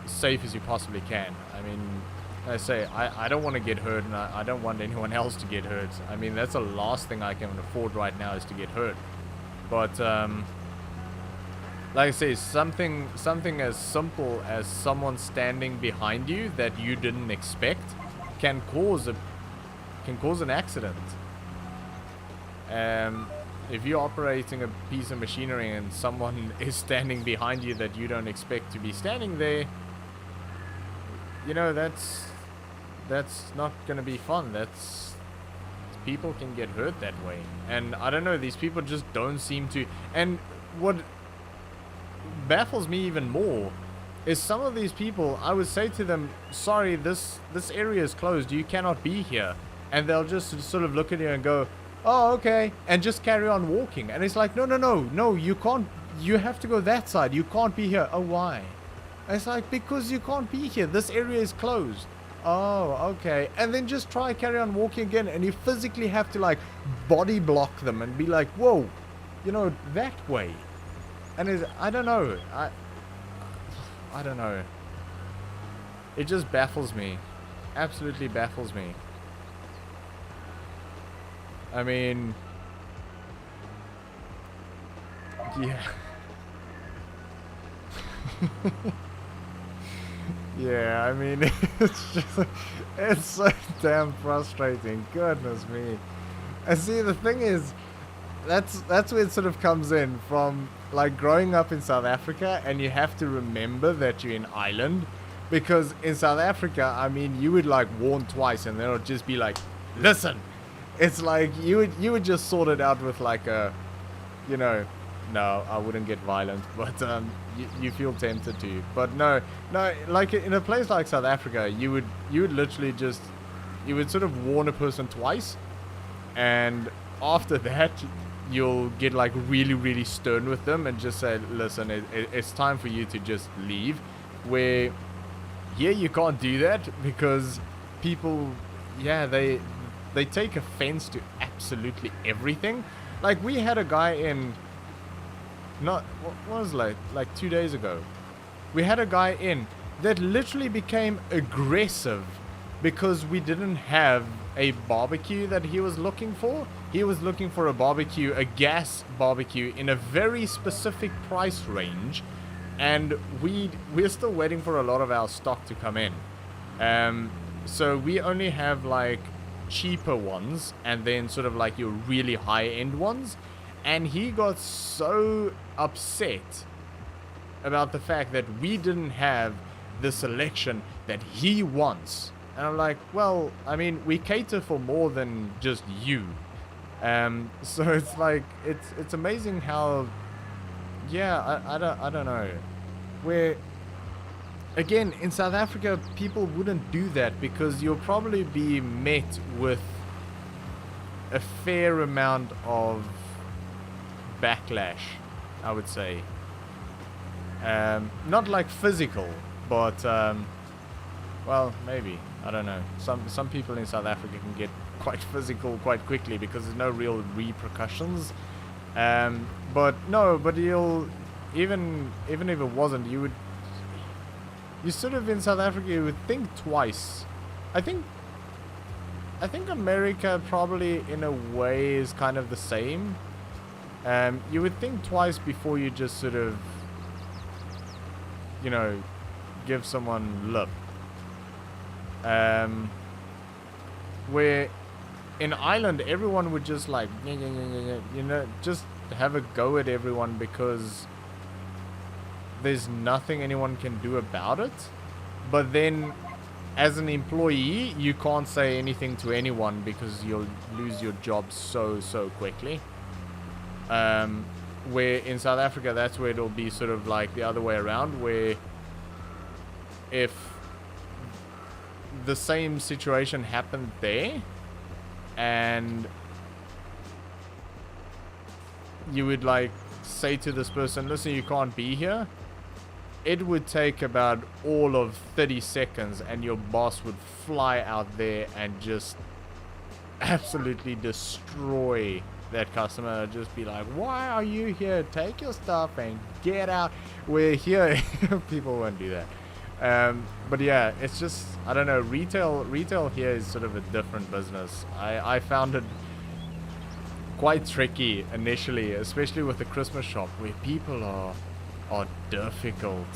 safe as you possibly can. I mean, I say, I don't want to get hurt, and I don't want anyone else to get hurt. I mean, that's the last thing I can afford right now, is to get hurt. But like I say, something as simple as someone standing behind you that you didn't expect can cause an accident. If you're operating a piece of machinery and someone is standing behind you that you don't expect to be standing there, you know, that's not gonna be fun. People can get hurt that way, and I don't know, these people just don't seem to. And what baffles me even more is some of these people, I would say to them, "Sorry, this area is closed, you cannot be here," and they'll just sort of look at you and go, "Oh, okay," and just carry on walking. And it's like, no, you can't, you have to go that side, you can't be here. Oh, why? And it's like, because you can't be here, this area is closed. Oh, okay. And then just try carry on walking again, and you physically have to like body block them and be like, "Whoa, you know, that way." And I don't know, I don't know. It just baffles me. Absolutely baffles me. I mean, yeah. Yeah, I mean, it's so damn frustrating. Goodness me. And see, the thing is, that's where it sort of comes in from, like, growing up in South Africa, and you have to remember that you're in Ireland, because in South Africa, I mean, you would like warn twice and they'll just be like, "Listen." It's like you would just sort it out with like a, you know, no, I wouldn't get violent, but you feel tempted to. But no, like in a place like South Africa, you would literally just, you would sort of warn a person twice, and after that you'll get like really, really stern with them and just say, "Listen, it's time for you to just leave." Where here you can't do that, because people, yeah, they take offense to absolutely everything. Like, we had a guy in, what was like 2 days ago, we had a guy in that literally became aggressive because we didn't have a barbecue that he was looking for. He was looking for a barbecue, a gas barbecue, in a very specific price range, and we're still waiting for a lot of our stock to come in. So we only have like cheaper ones, and then sort of like your really high-end ones. And he got so upset about the fact that we didn't have the selection that he wants. And I'm like, well, I mean, we cater for more than just you. So it's like, it's amazing how, yeah, I don't know. Where, again, in South Africa, people wouldn't do that, because you'll probably be met with a fair amount of backlash, I would say. Not like physical, but, well, maybe. I don't know. Some people in South Africa can get quite physical quite quickly because there's no real repercussions. But you'll even if it wasn't, you sort of in South Africa you would think twice. I think America probably in a way is kind of the same. You would think twice before you just sort of, you know, give someone lip. Where in Ireland everyone would just like, you know, just have a go at everyone because there's nothing anyone can do about it. But then as an employee, you can't say anything to anyone because you'll lose your job so quickly. Where in South Africa, that's where it'll be sort of like the other way around, where if the same situation happened there and you would like say to this person, listen, you can't be here, it would take about all of 30 seconds and your boss would fly out there and just absolutely destroy that customer. Just be like, why are you here? Take your stuff and get out. We're here. People won't do that. But yeah, it's just, I don't know, retail here is sort of a different business. I found it quite tricky initially, especially with the Christmas shop, where people are difficult,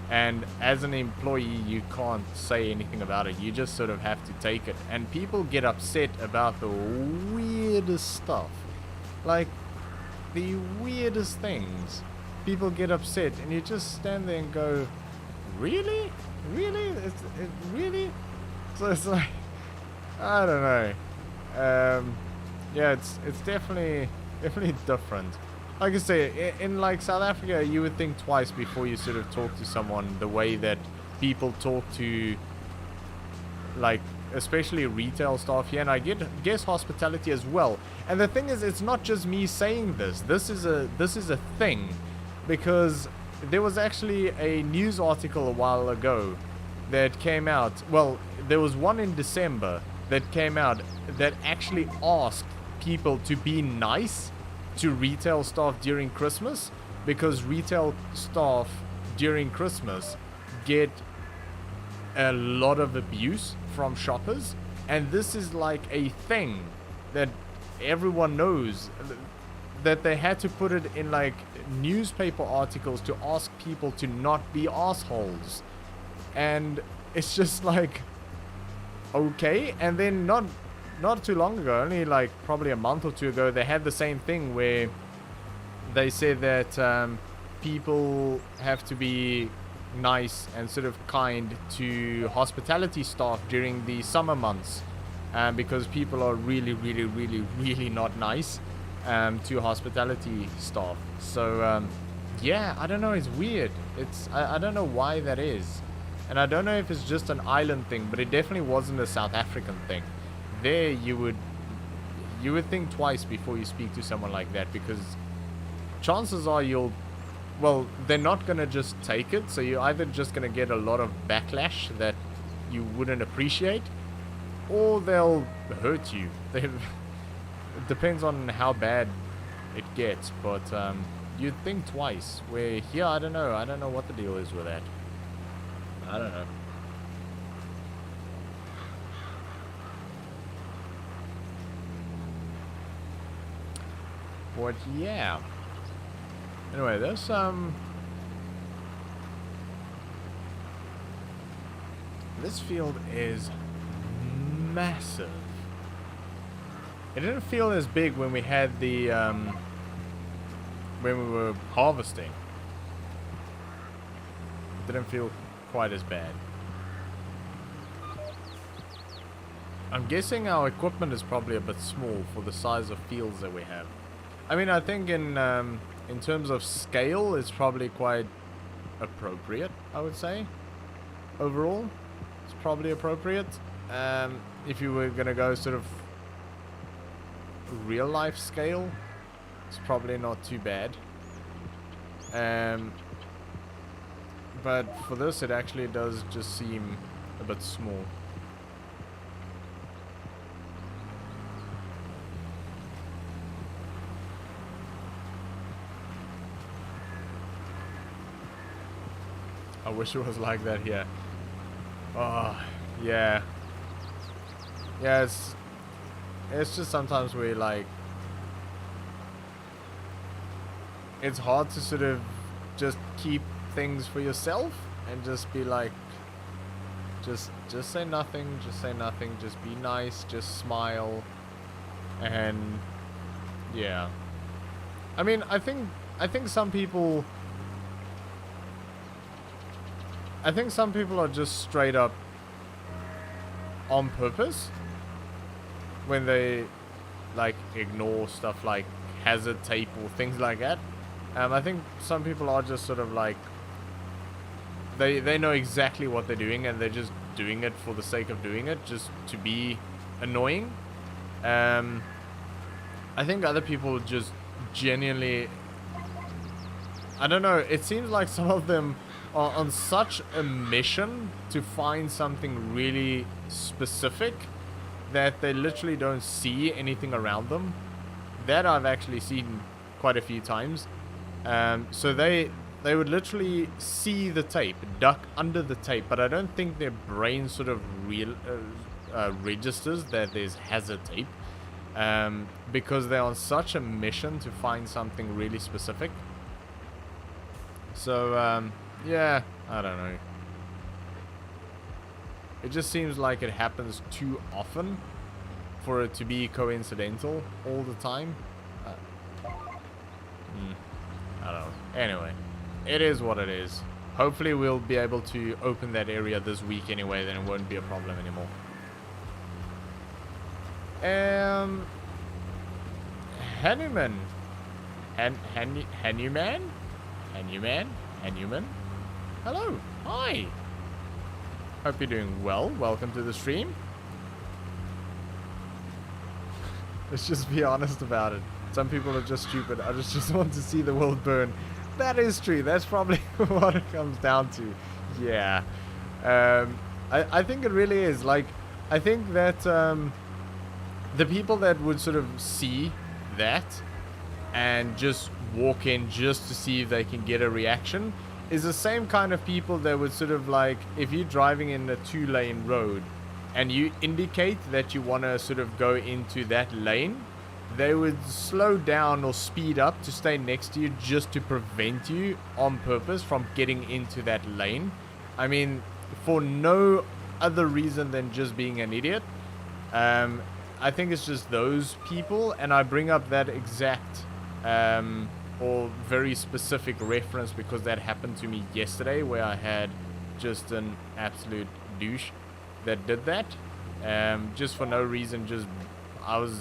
and as an employee you can't say anything about it. You just sort of have to take it, and people get upset about the weirdest stuff, like the weirdest things. People get upset and you just stand there and go, really? Really? So it's like, I don't know. Yeah, it's definitely different. Like I say, in like South Africa, you would think twice before you sort of talk to someone the way that people talk to, like, especially retail staff here, and I guess hospitality as well. And the thing is, it's not just me saying this. This is a thing, because there was actually a news article a while ago that came out. Well, there was one in December that came out that actually asked people to be nice to retail staff during Christmas, because retail staff during Christmas get a lot of abuse from shoppers, and this is like a thing that everyone knows, that they had to put it in like newspaper articles to ask people to not be assholes. And it's just like, okay. And then not too long ago, only like probably a month or two ago, they had the same thing where they said that people have to be nice and sort of kind to hospitality staff during the summer months, because people are really not nice to hospitality staff. So yeah, I don't know, it's weird. I don't know why that is, and I don't know if it's just an island thing, but it definitely wasn't a South African thing. There you would think twice before you speak to someone like that, because chances are they're not gonna just take it, so you're either just gonna get a lot of backlash that you wouldn't appreciate, or they'll hurt you. It depends on how bad it gets, but you'd think twice. Where here, I don't know what the deal is with that. I don't know. But yeah. Anyway, there's this field is massive. It didn't feel as big when we had the when we were harvesting. It didn't feel quite as bad. I'm guessing our equipment is probably a bit small for the size of fields that we have. I mean, I think in terms of scale, it's probably quite appropriate, I would say. Overall, it's probably appropriate. If you were gonna go sort of real life scale, it's probably not too bad. But for this, it actually does just seem a bit small. wish it was like that here. Oh, yeah. Yeah, it's just sometimes we like, it's hard to sort of just keep things for yourself and just be like, just say nothing, just be nice, just smile. And yeah, I mean, I think some people are just straight up on purpose when they like ignore stuff like hazard tape or things like that. I think some people are just sort of like, they know exactly what they're doing and they're just doing it for the sake of doing it, just to be annoying. I think other people just genuinely, I don't know, it seems like some of them are on such a mission to find something really specific that they literally don't see anything around them. That I've actually seen quite a few times. So they would literally see the tape, duck under the tape, but I don't think their brain sort of registers that there's hazard tape, because they're on such a mission to find something really specific. So yeah, I don't know. It just seems like it happens too often for it to be coincidental all the time. I don't know. Anyway, it is what it is. Hopefully we'll be able to open that area this week anyway, then it won't be a problem anymore. Hanuman. Hanuman? Hello. Hi. Hope you're doing well. Welcome to the stream. Let's just be honest about it. Some people are just stupid. I just want to see the world burn. That is true. That's probably what it comes down to. Yeah. I think it really is. Like, I think that the people that would sort of see that and just walk in just to see if they can get a reaction is the same kind of people that would sort of like, if you're driving in a 2-lane road and you indicate that you want to sort of go into that lane, they would slow down or speed up to stay next to you just to prevent you on purpose from getting into that lane. I mean, for no other reason than just being an idiot. I think it's just those people, and I bring up that exact or very specific reference because that happened to me yesterday, where I had just an absolute douche that did that, just for no reason. Just, I was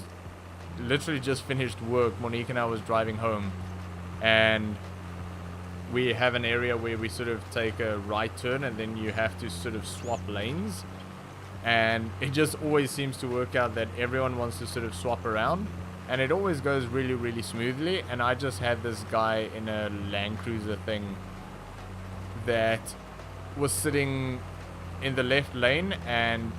literally just finished work. Monique and I was driving home, and we have an area where we sort of take a right turn and then you have to sort of swap lanes, and it just always seems to work out that everyone wants to sort of swap around, and it always goes really, really smoothly. And I just had this guy in a Land Cruiser thing that was sitting in the left lane and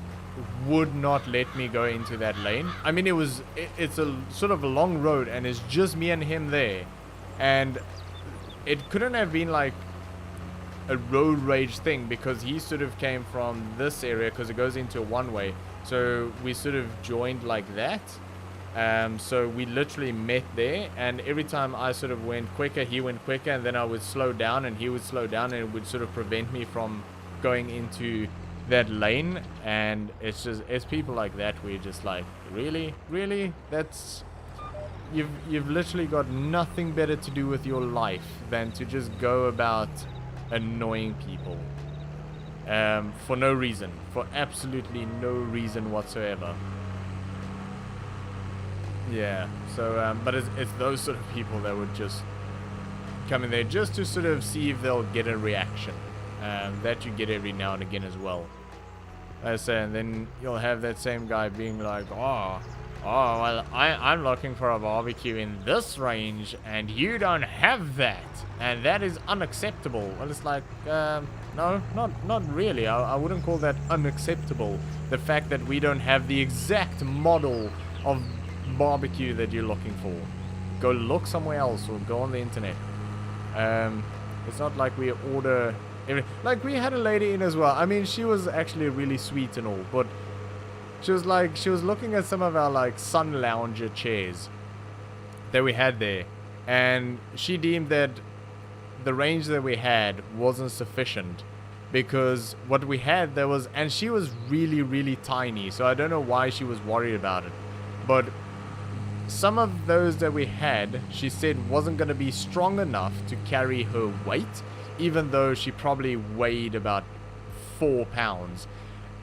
would not let me go into that lane. I mean, it's a sort of a long road and it's just me and him there, and it couldn't have been like a road rage thing because he sort of came from this area because it goes into a one-way, so we sort of joined like that. So we literally met there, and every time I sort of went quicker, he went quicker, and then I would slow down and he would slow down, and it would sort of prevent me from going into that lane. And it's people like that where you're just like, really, that's, you've literally got nothing better to do with your life than to just go about annoying people for no reason, for absolutely no reason whatsoever. Yeah, so but it's those sort of people that would just come in there just to sort of see if they'll get a reaction. That you get every now and again as well. I say, and then you'll have that same guy being like, oh, well, I'm looking for a barbecue in this range, and you don't have that, and that is unacceptable. Well, it's like, no, not really. I wouldn't call that unacceptable. The fact that we don't have the exact model of barbecue that you're looking for. Go look somewhere else or go on the internet. It's not like we order Like, we had a lady in as well. I mean, she was actually really sweet and all, but she was looking at some of our, like, sun lounger chairs that we had there, and she deemed that the range that we had wasn't sufficient, because what we had there was, and she was really, really tiny, so I don't know why she was worried about it, but some of those that we had, she said wasn't going to be strong enough to carry her weight, even though she probably weighed about 4 pounds.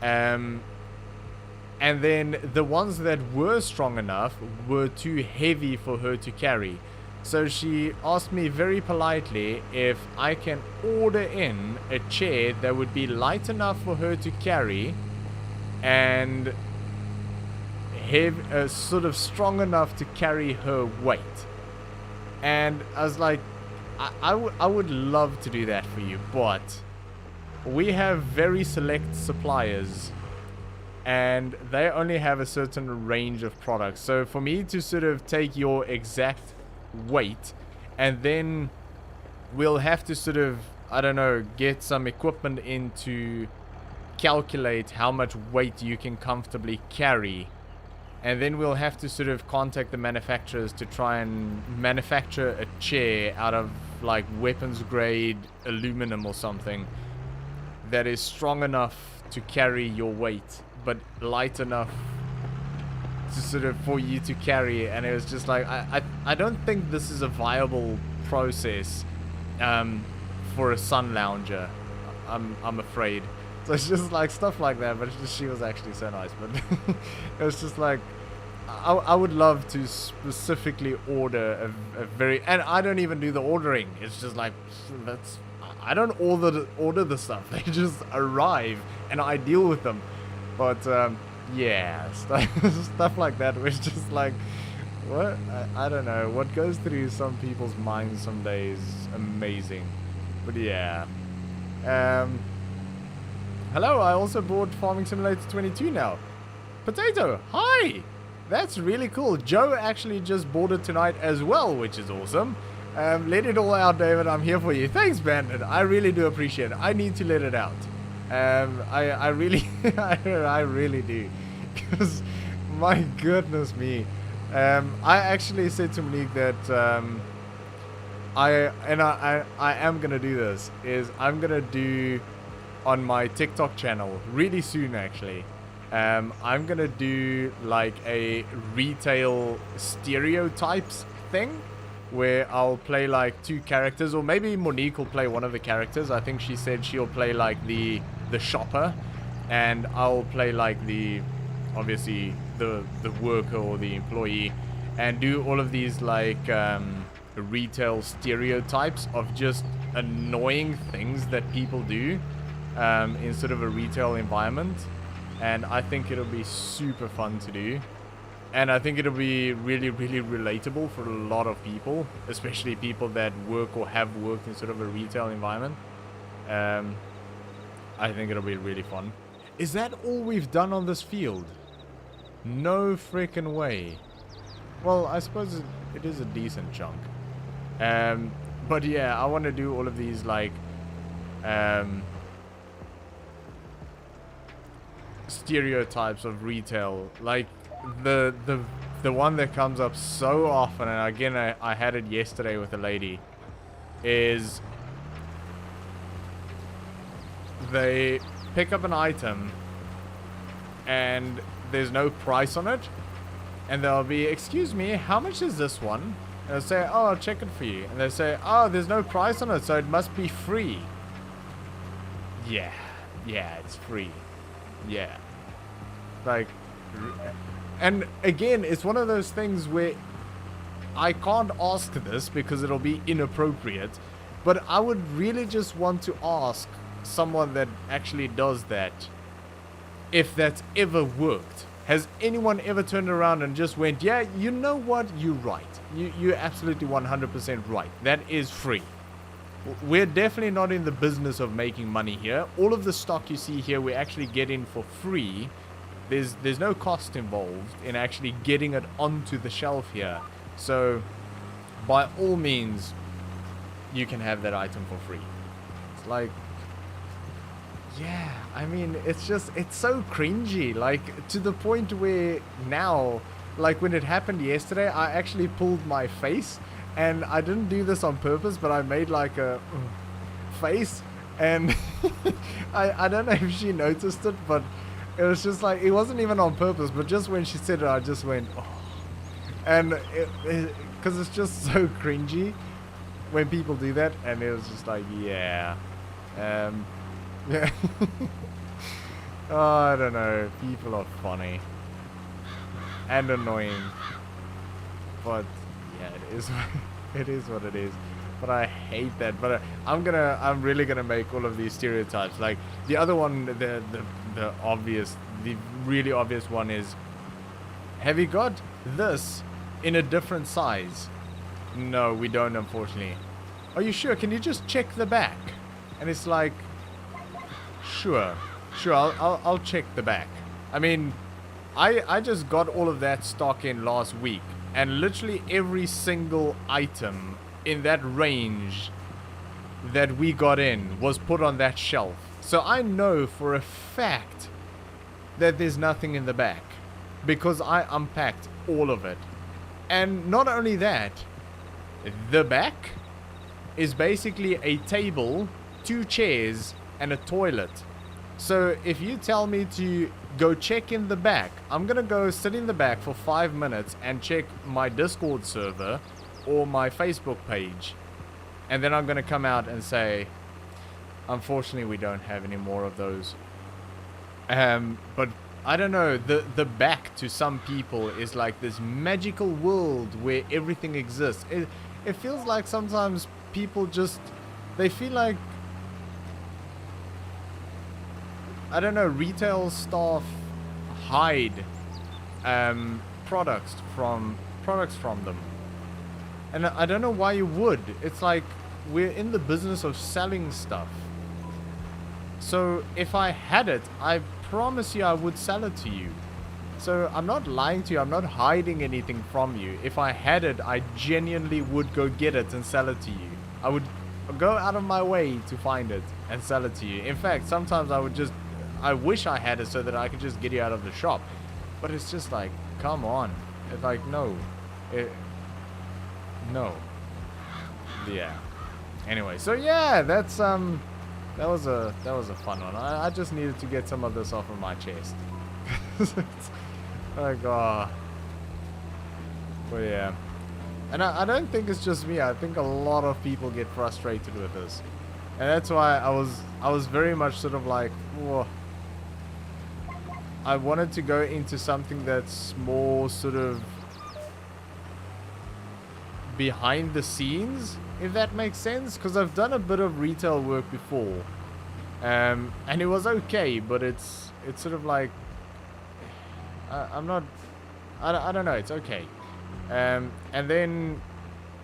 And then the ones that were strong enough were too heavy for her to carry. So she asked me very politely if I can order in a chair that would be light enough for her to carry and sort of strong enough to carry her weight. And I was like, I would love to do that for you, but we have very select suppliers and they only have a certain range of products. So for me to sort of take your exact weight, and then we'll have to sort of, I don't know, get some equipment in to calculate how much weight you can comfortably carry, and then we'll have to sort of contact the manufacturers to try and manufacture a chair out of like weapons grade aluminum or something that is strong enough to carry your weight but light enough to sort of for you to carry. And it was just like, I don't think this is a viable process for a sun lounger, I'm afraid. So it's just like stuff like that, but she was actually so nice. But it was just like, I would love to specifically order a very, and I don't even do the ordering. It's just like, I don't order the stuff. They just arrive and I deal with them. But yeah, stuff like that was just like, what? I don't know. What goes through some people's minds some days, amazing. But yeah. Hello, I also bought Farming Simulator 22 now. Potato, hi! That's really cool. Joe actually just bought it tonight as well, which is awesome. Let it all out, David. I'm here for you. Thanks, Bandit. I really do appreciate it. I need to let it out. I really, I really do. Because, my goodness me. I actually said to Monique that I am going to do this. I'm going to do on my TikTok channel really soon, actually. I'm going to do like a retail stereotypes thing where I'll play like 2 characters, or maybe Monique will play one of the characters. I think she said she'll play like the shopper, and I'll play like the, obviously the worker or the employee, and do all of these like retail stereotypes of just annoying things that people do in sort of a retail environment. And I think it'll be super fun to do. And I think it'll be really, really relatable for a lot of people, especially people that work or have worked in sort of a retail environment. I think it'll be really fun. Is that all we've done on this field? No freaking way. Well, I suppose it is a decent chunk. But yeah, I want to do all of these like stereotypes of retail, like the one that comes up so often, and again I had it yesterday with a lady, is they pick up an item and there's no price on it, and they'll be, excuse me, how much is this one? And they'll say, oh, I'll check it for you. And they say, oh, there's no price on it, so it must be free. Yeah, it's free. Yeah. Like, and again, it's one of those things where I can't ask this because it'll be inappropriate, but I would really just want to ask someone that actually does that if that's ever worked. Has anyone ever turned around and just went, yeah, you know what, you're right. You're absolutely 100% right. That is free. We're definitely not in the business of making money here. All of the stock you see here, we actually get in for free. There's no cost involved in actually getting it onto the shelf here. So, by all means, you can have that item for free. It's like, Yeah, I mean, it's so cringy, like, to the point where now, like, when it happened yesterday, I actually pulled my face, and I didn't do this on purpose, but I made, like, a face, and I don't know if she noticed it, but it was just, like, it wasn't even on purpose, but just when she said it, I just went, oh. And because it's just so cringy when people do that, and it was just like, yeah. Yeah. Oh, I don't know. People are funny and annoying, but yeah, it is. It is what it is. But I hate that. But I'm really gonna make all of these stereotypes. Like the other one, the really obvious one is: have you got this in a different size? No, we don't, unfortunately. Are you sure? Can you just check the back? And it's like, sure, I'll check the back. I mean, I just got all of that stock in last week, and literally every single item in that range that we got in was put on that shelf. So I know for a fact that there's nothing in the back because I unpacked all of it. And not only that, the back is basically a table, 2 chairs, and a toilet. So if you tell me to go check in the back, I'm gonna go sit in the back for 5 minutes and check my Discord server or my Facebook page, and then I'm gonna come out and say, unfortunately we don't have any more of those. But I don't know, the back to some people is like this magical world where everything exists. It feels like sometimes people just, they feel like, I don't know, retail staff hide products from them. And I don't know why you would. It's like we're in the business of selling stuff. So if I had it, I promise you I would sell it to you. So I'm not lying to you. I'm not hiding anything from you. If I had it, I genuinely would go get it and sell it to you. I would go out of my way to find it and sell it to you. In fact, sometimes I wish I had it so that I could just get you out of the shop. But it's just like, come on. It's like, no. No. Yeah. Anyway, so yeah, that's that was a fun one. I just needed to get some of this off of my chest. Like, oh. But yeah. And I don't think it's just me. I think a lot of people get frustrated with this. And that's why I was very much sort of like, whoa. I wanted to go into something that's more sort of behind the scenes, if that makes sense, because I've done a bit of retail work before, and it was okay, but it's sort of like I don't know, it's okay. And then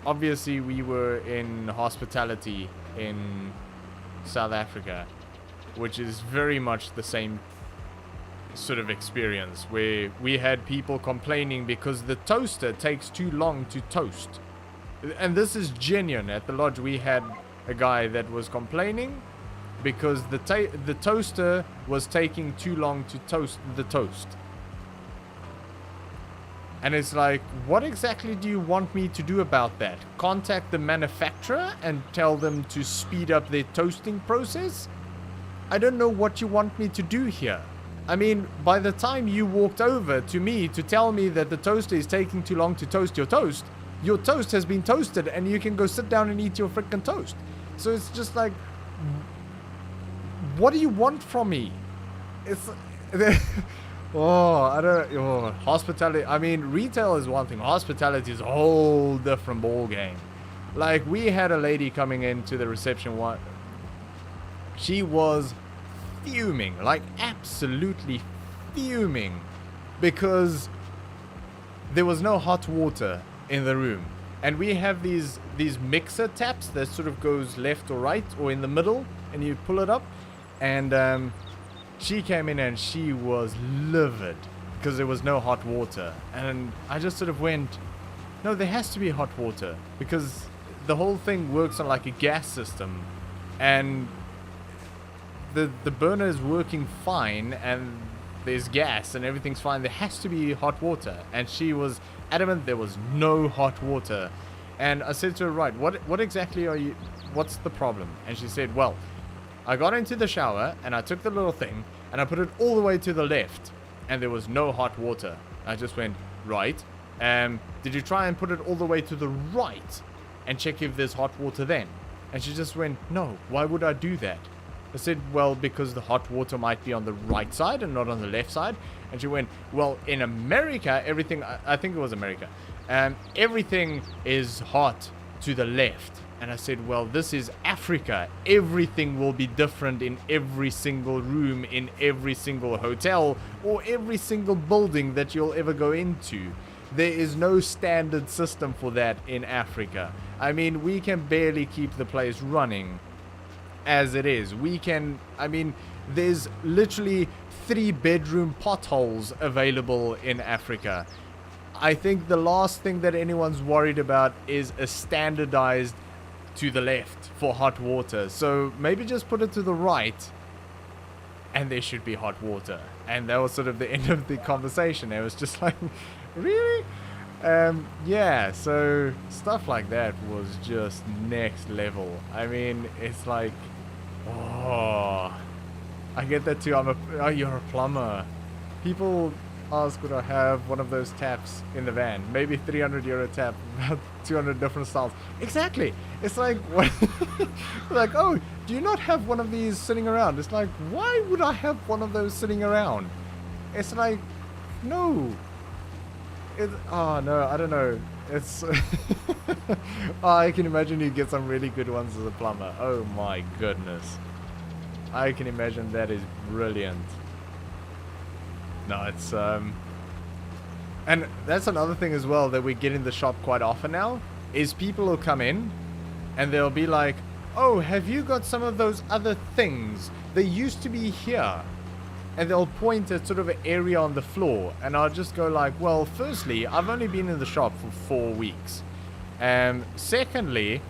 obviously we were in hospitality in South Africa, which is very much the same sort of experience, where we had people complaining because the toaster takes too long to toast. And this is genuine. At the lodge we had a guy that was complaining because the toaster was taking too long to toast the toast. And it's like, what exactly do you want me to do about that? Contact the manufacturer and tell them to speed up their toasting process? I don't know what you want me to do here. I mean, by the time you walked over to me to tell me that the toaster is taking too long to toast your toast has been toasted and you can go sit down and eat your frickin' toast. So it's just like, what do you want from me? It's hospitality. I mean, retail is one thing. Hospitality is a whole different ball game. Like, we had a lady coming into the reception one. She was fuming, like absolutely fuming, because there was no hot water in the room, and we have these mixer taps that sort of goes left or right or in the middle, and you pull it up. And she came in and she was livid because there was no hot water, and I just sort of went, no, there has to be hot water because the whole thing works on like a gas system, and the burner is working fine and there's gas and everything's fine. There has to be hot water. And she was adamant there was no hot water. And I said to her, right, what exactly are you, what's the problem? And she said, well, I got into the shower and I took the little thing and I put it all the way to the left and there was no hot water. I just went, right. Did you try and put it all the way to the right and check if there's hot water then? And she just went, no, why would I do that? I said, well, because the hot water might be on the right side and not on the left side. And she went, well, in America, everything, I think it was America, everything is hot to the left. And I said, well, this is Africa. Everything will be different in every single room, in every single hotel, or every single building that you'll ever go into. There is no standard system for that in Africa. I mean, we can barely keep the place running as it is. There's literally 3-bedroom potholes available in Africa. I think the last thing that anyone's worried about is a standardized to the left for hot water. So maybe just put it to the right and there should be hot water. And that was sort of the end of the conversation. It was just like, really? Yeah, so stuff like that was just next level. I mean, it's like, oh, I get that too. Oh, you're a plumber. People ask, would I have one of those taps in the van? Maybe 300 euro tap, about 200 different styles. Exactly. It's like, what? Like, oh, do you not have one of these sitting around? It's like, why would I have one of those sitting around? It's like, no. Oh no, I don't know. It's oh, I can imagine you get some really good ones as a plumber. Oh my goodness. I can imagine that is brilliant. No, it's and that's another thing as well that we get in the shop quite often now, is people will come in and they'll be like, oh, have you got some of those other things? They used to be here. And they'll point at sort of an area on the floor. And I'll just go like, well, firstly, I've only been in the shop for 4 weeks. And secondly,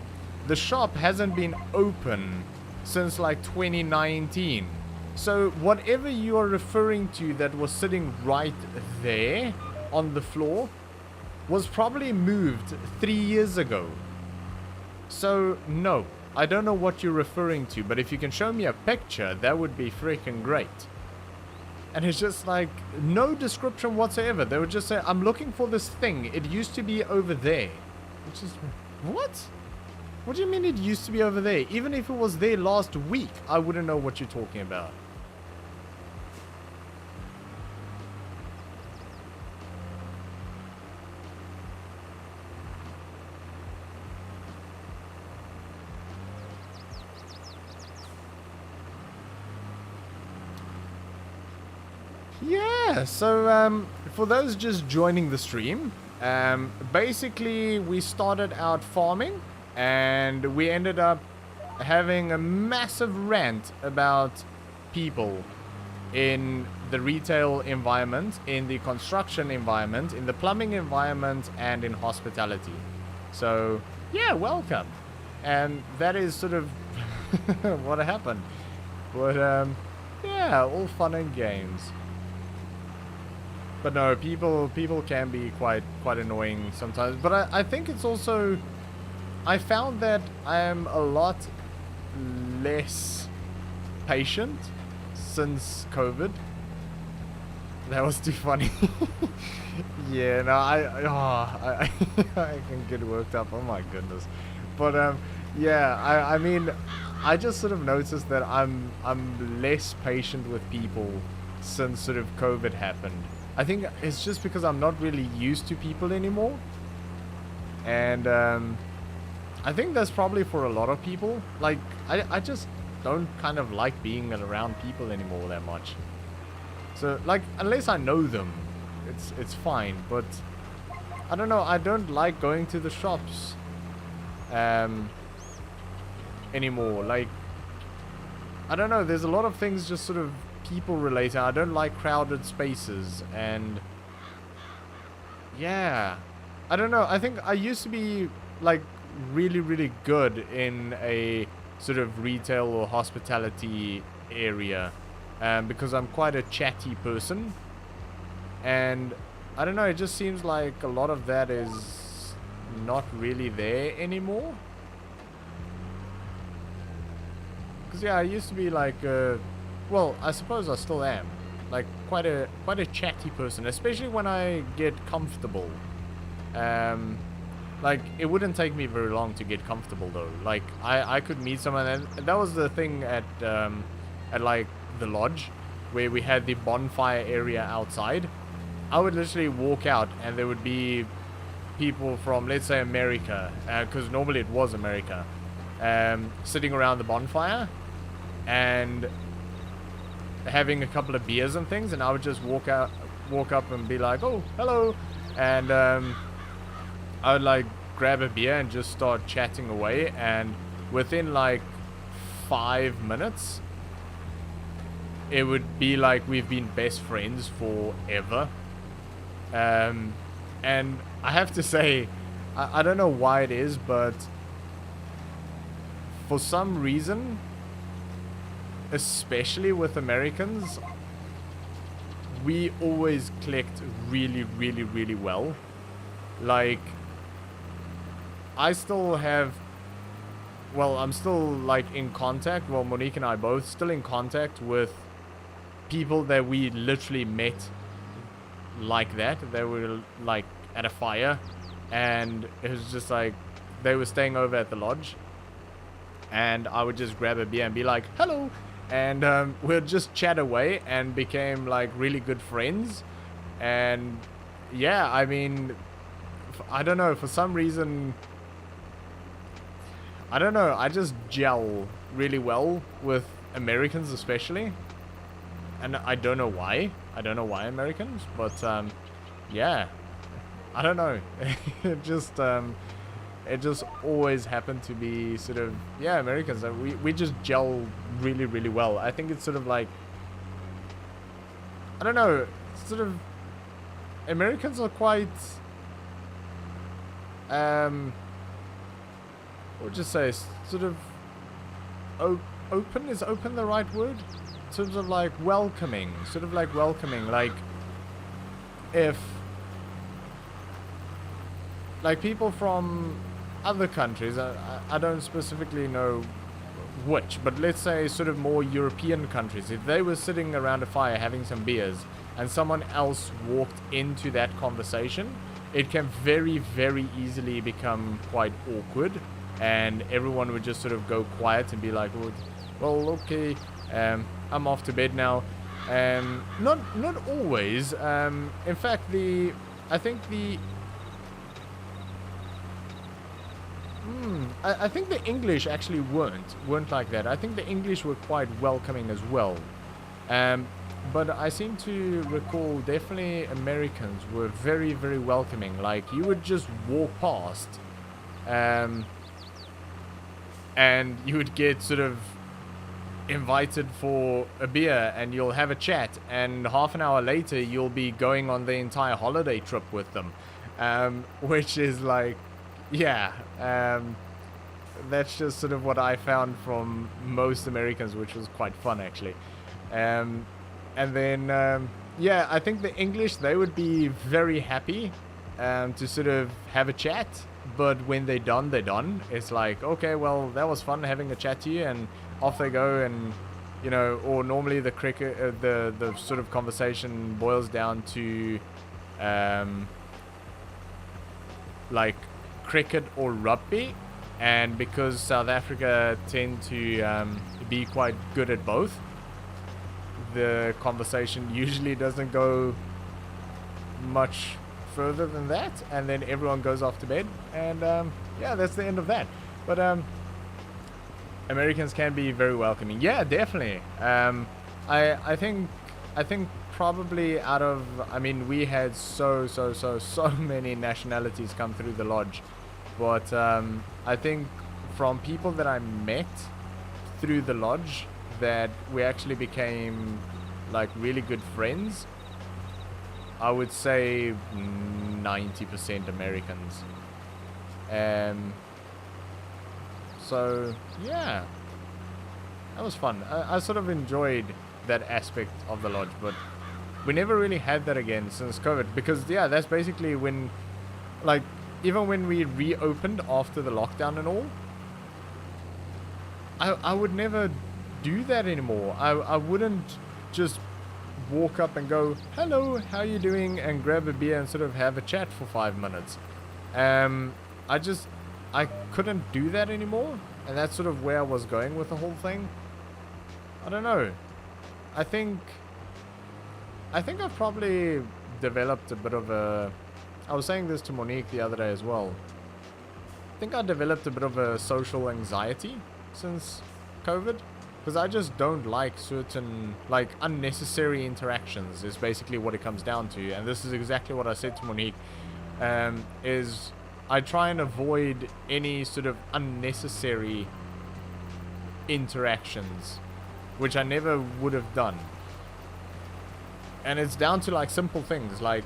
the shop hasn't been open since like 2019. So whatever you are referring to that was sitting right there on the floor was probably moved 3 years ago. So no, I don't know what you're referring to, but if you can show me a picture, that would be freaking great. And it's just like, no description whatsoever. They would just say, I'm looking for this thing. It used to be over there. Which is, what? What do you mean it used to be over there? Even if it was there last week, I wouldn't know what you're talking about. Yeah, so for those just joining the stream, basically we started out farming and we ended up having a massive rant about people in the retail environment, in the construction environment, in the plumbing environment, and in hospitality. So yeah, welcome. And that is sort of what happened. But yeah, all fun and games. But no, people can be quite annoying sometimes. But I think it's also, I found that I am a lot less patient since COVID. That was too funny. Yeah, no, I can get worked up. Oh my goodness. But yeah, I mean, I just sort of noticed that I'm less patient with people since sort of COVID happened. I think it's just because I'm not really used to people anymore. And I think that's probably for a lot of people. Like, I just don't kind of like being around people anymore that much. So, like, unless I know them, it's fine. But I don't know, I don't like going to the shops anymore. Like, I don't know, there's a lot of things just sort of people related. I don't like crowded spaces, and yeah, I don't know, I think I used to be like really good in a sort of retail or hospitality area, because I'm quite a chatty person, and I don't know, it just seems like a lot of that is not really there anymore. Because yeah, I used to be like, well, I suppose I still am, like quite a chatty person, especially when I get comfortable. Like, it wouldn't take me very long to get comfortable though. Like, I could meet someone, and that was the thing at like the lodge, where we had the bonfire area outside. I would literally walk out, and there would be people from, let's say, America, because normally it was America, sitting around the bonfire and having a couple of beers and things, and I would just walk up and be like, oh, hello, and I would like grab a beer and just start chatting away, and within like 5 minutes it would be like we've been best friends forever. And I have to say, I don't know why it is, but for some reason, especially with Americans, we always clicked really, really, really well. Like, I still have, well, I'm still like in contact, well, Monique and I both still in contact with people that we literally met like that. They were like at a fire, and it was just like they were staying over at the lodge, and I would just grab a beer and be like, hello, and we'd just chat away and became like really good friends. And yeah, I mean, I don't know, for some reason, I don't know, I just gel really well with Americans especially, and I don't know why. I don't know why Americans, but yeah, I don't know. It just always happened to be sort of, yeah, Americans. We just gel really, really well. I think it's sort of like, I don't know, sort of, Americans are quite, what would you say, sort of, open? Is open the right word? In terms of like welcoming, sort of like welcoming, like if like people from other countries, I don't specifically know which, but let's say sort of more European countries, if they were sitting around a fire having some beers and someone else walked into that conversation, it can very, very easily become quite awkward, and everyone would just sort of go quiet and be like, well, okay, I'm off to bed now. Not always. In fact, I think the English actually weren't like that. I think the English were quite welcoming as well. But I seem to recall definitely Americans were very, very welcoming. Like, you would just walk past, and you would get sort of invited for a beer, and you'll have a chat, and half an hour later you'll be going on the entire holiday trip with them, which is like, yeah, that's just sort of what I found from most Americans, which was quite fun actually. And then yeah, I think the English, they would be very happy to sort of have a chat, but when they're done, they're done. It's like, okay, well, that was fun having a chat to you, and off they go. And you know, or normally the cricket, the sort of conversation boils down to like cricket or rugby, and because South Africa tend to be quite good at both, the conversation usually doesn't go much further than that, and then everyone goes off to bed, and yeah, that's the end of that. But Americans can be very welcoming. Yeah, definitely. I think probably out of, I mean, we had so many nationalities come through the lodge, but I think from people that I met through the lodge, that we actually became like really good friends, I would say 90% Americans. So yeah, That was fun. I sort of enjoyed that aspect of the lodge, but we never really had that again since COVID. Because yeah, that's basically when, like, even when we reopened after the lockdown and all, I would never do that anymore. I wouldn't just walk up and go, hello, how you doing, and grab a beer and sort of have a chat for 5 minutes. I couldn't do that anymore, and that's sort of where I was going with the whole thing. I don't know. I think I've probably developed a bit of a... I was saying this to Monique the other day as well. I think I developed a bit of a social anxiety since COVID, because I just don't like certain, like, unnecessary interactions is basically what it comes down to. And this is exactly what I said to Monique, is I try and avoid any sort of unnecessary interactions, which I never would have done. And it's down to like simple things, like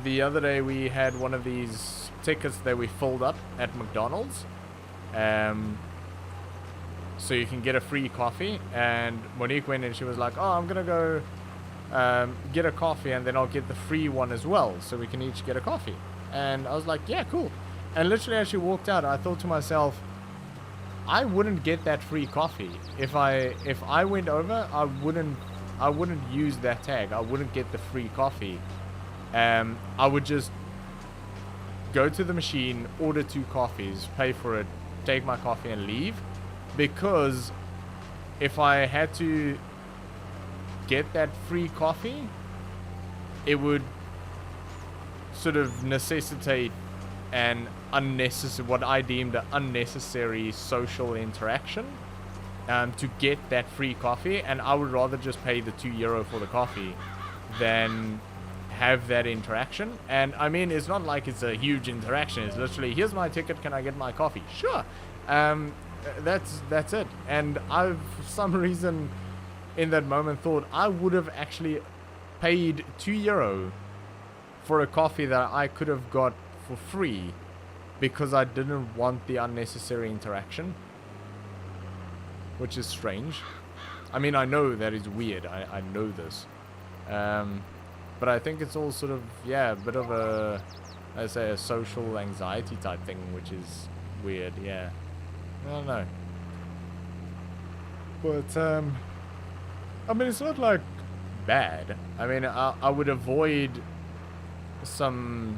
the other day we had one of these tickets that we filled up at McDonald's, so you can get a free coffee, and Monique went and she was like, oh, I'm gonna go get a coffee and then I'll get the free one as well, so we can each get a coffee. And I was like, yeah, cool. And literally as she walked out, I thought to myself, I wouldn't get that free coffee if I went over. I wouldn't use that tag. I wouldn't get the free coffee. I would just go to the machine, order 2 coffees, pay for it, take my coffee and leave. Because if I had to get that free coffee, it would sort of necessitate an unnecessary, what I deemed an unnecessary social interaction to get that free coffee, and I would rather just pay the €2 for the coffee than have that interaction. And I mean, it's not like it's a huge interaction. It's literally, here's my ticket, can I get my coffee? Sure. That's it. And I, for some reason, in that moment thought I would have actually paid €2 for a coffee that I could have got for free, because I didn't want the unnecessary interaction, which is strange. I mean, I know that is weird. I know this. But I think it's all sort of, yeah, a bit of a, let's say, a social anxiety type thing, which is weird, yeah. I don't know. But, I mean, it's not, like, bad. I mean, I would avoid some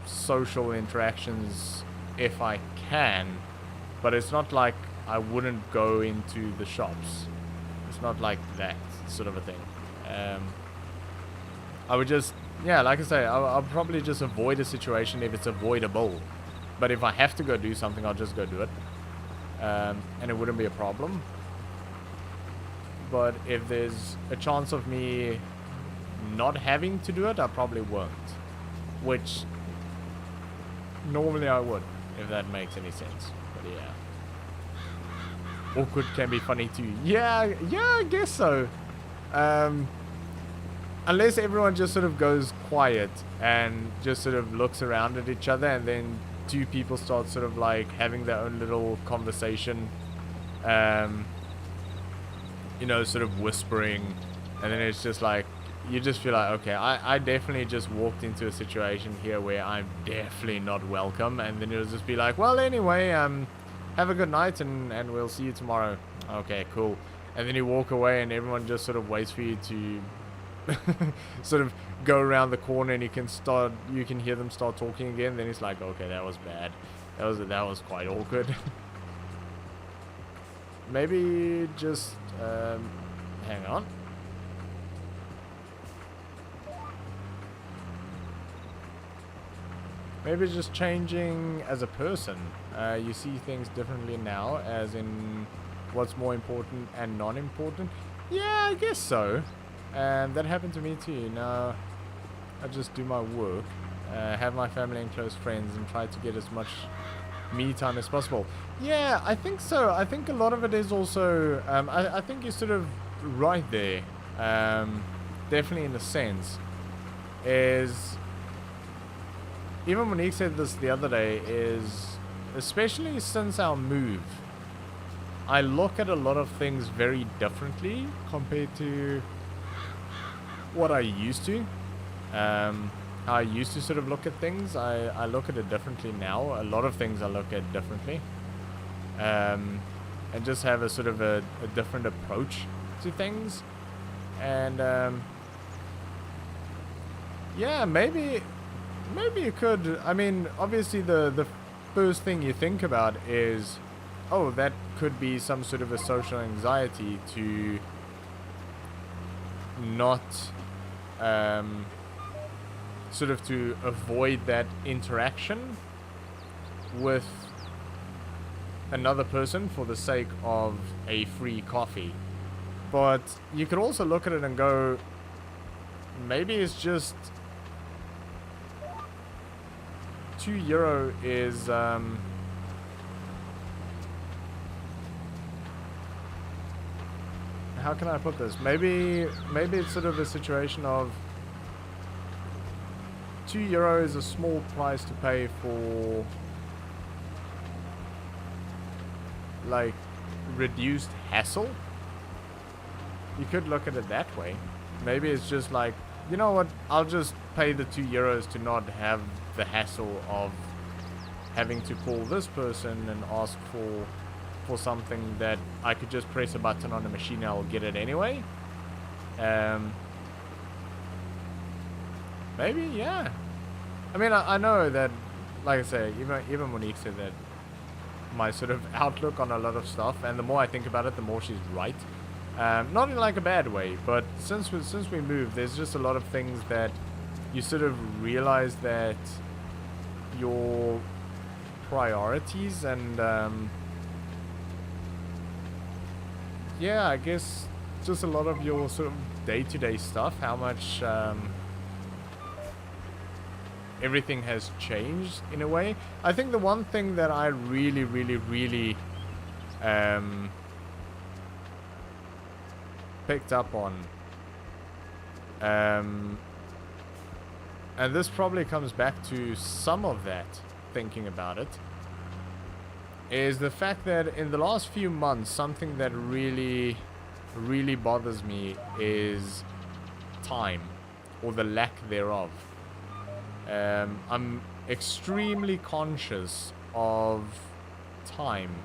social interactions if I can, but it's not like I wouldn't go into the shops. It's not like that sort of a thing. I would just, yeah, like I say, I'll probably just avoid a situation if it's avoidable. But if I have to go do something, I'll just go do it. And it wouldn't be a problem. But if there's a chance of me not having to do it, I probably won't. Which normally I would, if that makes any sense. But yeah. Awkward can be funny too. Yeah, I guess so. Unless everyone just sort of goes quiet and just sort of looks around at each other, and then 2 people start sort of like having their own little conversation, you know, sort of whispering, and then it's just like, you just feel like, okay, I definitely just walked into a situation here where I'm definitely not welcome, and then it'll just be like, well, anyway, have a good night, and we'll see you tomorrow. Okay, cool. And then you walk away, and everyone just sort of waits for you to sort of go around the corner, and you can hear them start talking again. Then it's like, okay, that was bad. That was quite awkward. Maybe just hang on. Maybe just changing as a person. You see things differently now, as in what's more important and non-important. Yeah, I guess so. And that happened to me too. Now I just do my work, have my family and close friends, and try to get as much me time as possible. Yeah, I think so. I think a lot of it is also, I think you're sort of right there. Definitely in a sense. Is, even Monique said this the other day, is especially since our move, I look at a lot of things very differently compared to what I used to. How I used to sort of look at things, I look at it differently now. A lot of things I look at differently. And just have a sort of a different approach to things. And yeah, maybe you could. I mean, obviously the first thing you think about is, oh, that could be some sort of a social anxiety to not sort of to avoid that interaction with another person for the sake of a free coffee. But you could also look at it and go, maybe it's just €2 is how can I put this? Maybe it's sort of a situation of €2 is a small price to pay for like reduced hassle. You could look at it that way. Maybe it's just like, you know what, I'll just pay the €2 to not have the hassle of having to call this person and ask for something that I could just press a button on a machine and I'll get it anyway. Maybe, yeah. I mean, I know that, like I say, even Monique said that my sort of outlook on a lot of stuff, and the more I think about it, the more she's right. Not in like a bad way, but since we moved, there's just a lot of things that you sort of realize that your priorities and yeah, I guess just a lot of your sort of day-to-day stuff, how much everything has changed in a way. I think the one thing that I really picked up on, and this probably comes back to some of that, thinking about it, is the fact that in the last few months, something that really bothers me is time, or the lack thereof. I'm extremely conscious of time.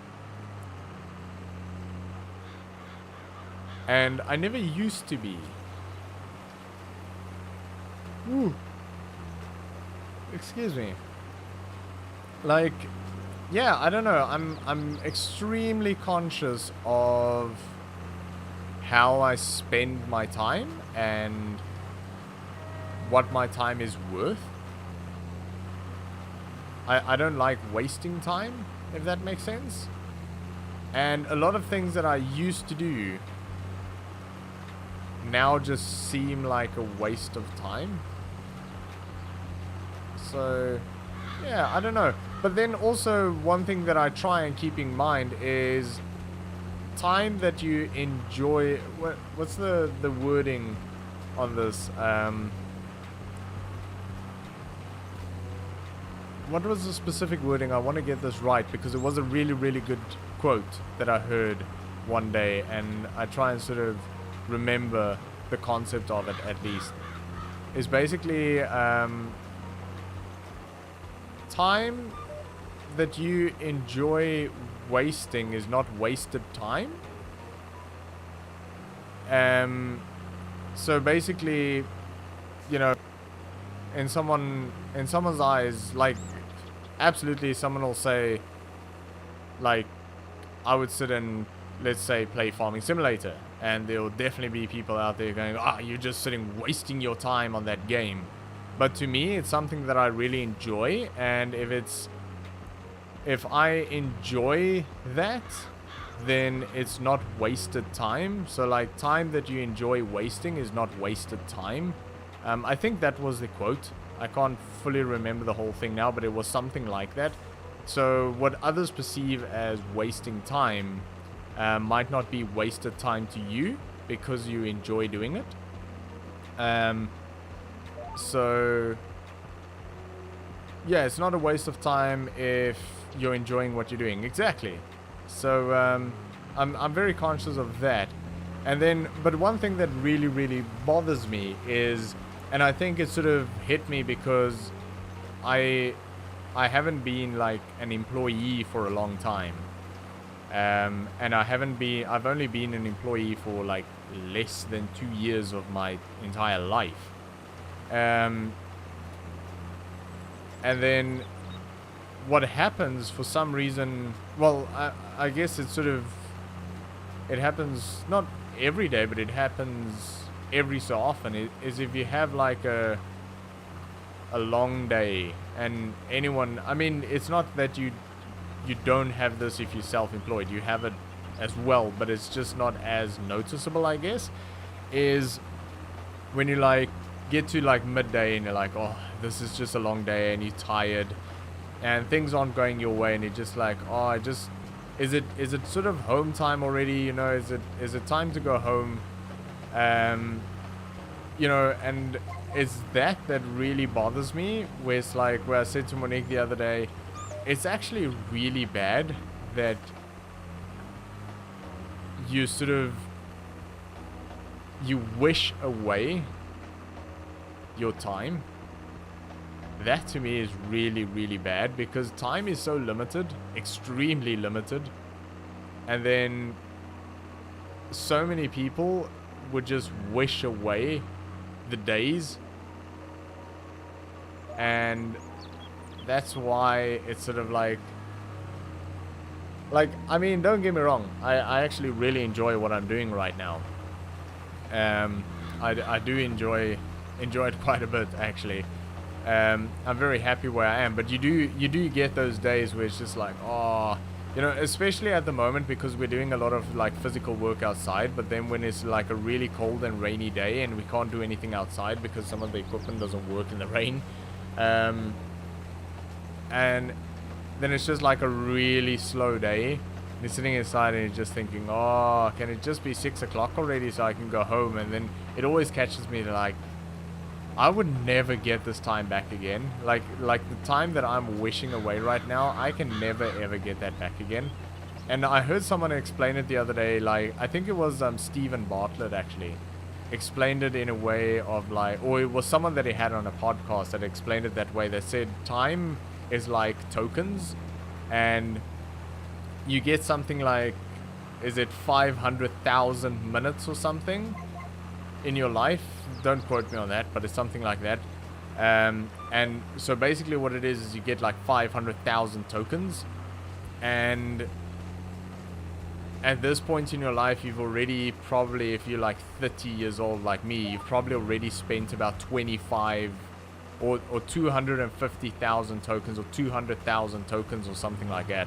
And I never used to be. Ooh. Excuse me. Like, yeah, I don't know. I'm extremely conscious of how I spend my time and what my time is worth. I don't like wasting time, if that makes sense. And a lot of things that I used to do now just seem like a waste of time. So, yeah, I don't know. But then also one thing that I try and keep in mind is time that you enjoy. What's the wording on this? What was the specific wording? I want to get this right because it was a really good quote that I heard one day, and I try and sort of remember the concept of it at least. Is basically time that you enjoy wasting is not wasted time. So basically, you know, in someone's eyes, like, absolutely someone will say, like, I would sit and, let's say, play Farming Simulator, and there will definitely be people out there going, you're just sitting wasting your time on that game. But to me, it's something that I really enjoy, and if I enjoy that, then it's not wasted time. So, like, time that you enjoy wasting is not wasted time. I think that was the quote. I can't fully remember the whole thing now, but it was something like that. So what others perceive as wasting time might not be wasted time to you because you enjoy doing it. So yeah, it's not a waste of time if you're enjoying what you're doing. Exactly. So I'm very conscious of that. And then, but one thing that really bothers me is, and I think it sort of hit me because I haven't been like an employee for a long time. And I've only been an employee for like less than 2 years of my entire life. And then what happens for some reason, well, I guess it happens not every day, but it happens every so often, is if you have like a long day, and anyone, I mean, it's not that you don't have this if you're self-employed, you have it as well, but it's just not as noticeable, I guess, is when you like get to like midday and you're like, oh, this is just a long day, and you're tired and things aren't going your way, and you're just like, oh, is it sort of home time already, you know, is it time to go home, you know, and it's that really bothers me, where it's like, where I said to Monique the other day, it's actually really bad that you wish away your time. That to me is really bad, because time is so limited, extremely limited, and then so many people would just wish away the days, and that's why it's sort of like, I mean, don't get me wrong, I actually really enjoy what I'm doing right now. I do enjoy it quite a bit, actually. I'm very happy where I am, but you do get those days where it's just like, oh, you know, especially at the moment, because we're doing a lot of like physical work outside, but then when it's like a really cold and rainy day and we can't do anything outside because some of the equipment doesn't work in the rain, and then it's just like a really slow day. You're sitting inside and you're just thinking, oh, can it just be 6 o'clock already so I can go home? And then it always catches me to like, I would never get this time back again. Like the time that I'm wishing away right now, I can never ever get that back again. And I heard someone explain it the other day, like, I think it was Stephen Bartlett actually explained it in a way of like, or it was someone that he had on a podcast that explained it that way. They said time is like tokens, and you get something like, is it 500,000 minutes or something in your life? Don't quote me on that, but it's something like that. And so basically what it is you get like 500,000 tokens, and at this point in your life, you've already probably, if you're like 30 years old like me, you've probably already spent about 25 or 250,000 tokens or 200,000 tokens or something like that.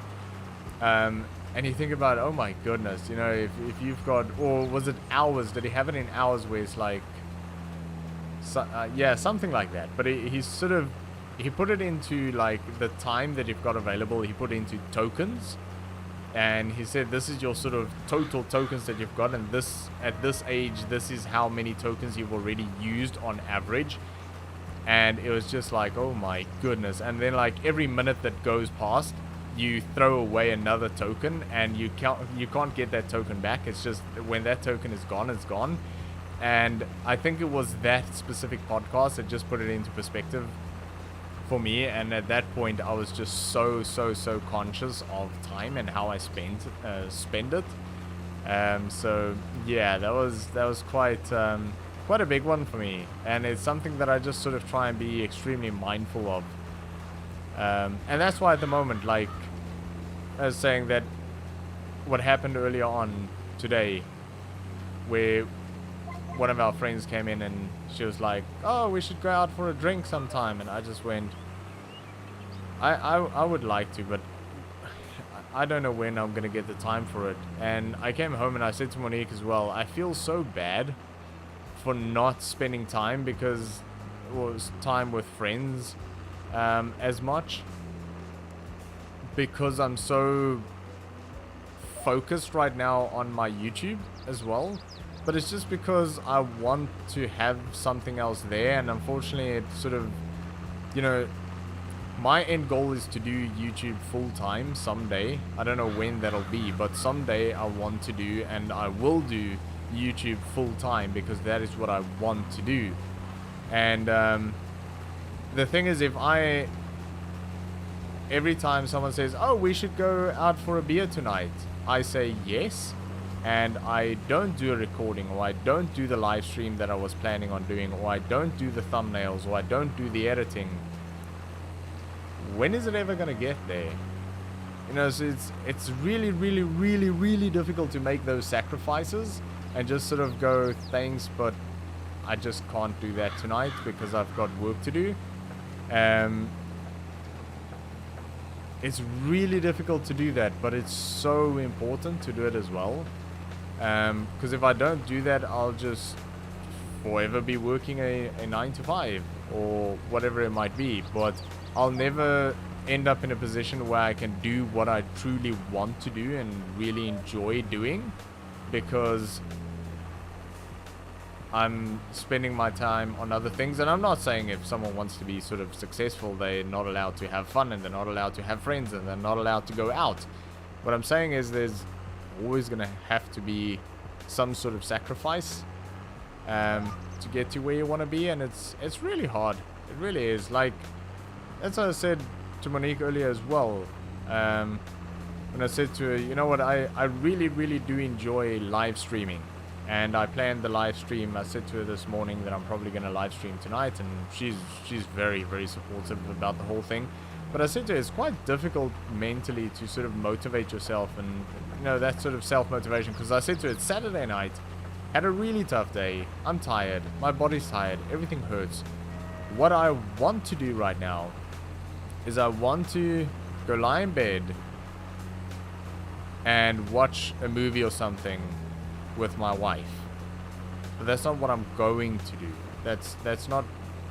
And you think about, oh my goodness, you know, if you've got, or was it hours? Did he have it in hours where it's like, yeah, something like that. But he put it into like the time that you've got available. He put it into tokens, and he said this is your sort of total tokens that you've got, and this, at this age, this is how many tokens you've already used on average. And it was just like, oh my goodness. And then like every minute that goes past, you throw away another token, and you can't get that token back. It's just, when that token is gone, it's gone. And I think it was that specific podcast that just put it into perspective for me. And at that point, I was just so conscious of time and how I spend it. So yeah, that was quite a big one for me, and it's something that I just sort of try and be extremely mindful of. And that's why at the moment, like I was saying, that what happened earlier on today, where one of our friends came in and she was like, oh, we should go out for a drink sometime, and I just went, I would like to, but I don't know when I'm gonna get the time for it. And I came home and I said to Monique as well, I feel so bad for not spending time, because it was time with friends as much, because I'm so focused right now on my YouTube as well. But it's just because I want to have something else there, and unfortunately it sort of, you know, my end goal is to do YouTube full time someday. I don't know when that'll be, but someday I want to do, and I will do YouTube full time because that is what I want to do. And the thing is, every time someone says, oh, we should go out for a beer tonight, I say yes, and I don't do a recording, or I don't do the live stream that I was planning on doing, or I don't do the thumbnails, or I don't do the editing. When is it ever gonna get there? You know, so it's really, really, really, really difficult to make those sacrifices and just sort of go, thanks, but I just can't do that tonight because I've got work to do. It's really difficult to do that, but it's so important to do it as well. Because if I don't do that, I'll just forever be working a 9 to 5 or whatever it might be. But I'll never end up in a position where I can do what I truly want to do and really enjoy doing, because I'm spending my time on other things. And I'm not saying if someone wants to be sort of successful, they're not allowed to have fun, and they're not allowed to have friends, and they're not allowed to go out. What I'm saying is there's always going to have to be some sort of sacrifice to get to where you want to be, and it's really hard. It really is. Like, that's what I said to Monique earlier as well. When I said to her, you know what, I really, really do enjoy live streaming. And I planned the live stream. I said to her this morning that I'm probably going to live stream tonight, and she's very, very supportive about the whole thing. But I said to her, it's quite difficult mentally to sort of motivate yourself, and you know, that sort of self-motivation. Because I said to her, it's Saturday night, had a really tough day, I'm tired, my body's tired, everything hurts. What I want to do right now is I want to go lie in bed and watch a movie or something with my wife. But that's not what I'm going to do. That's not...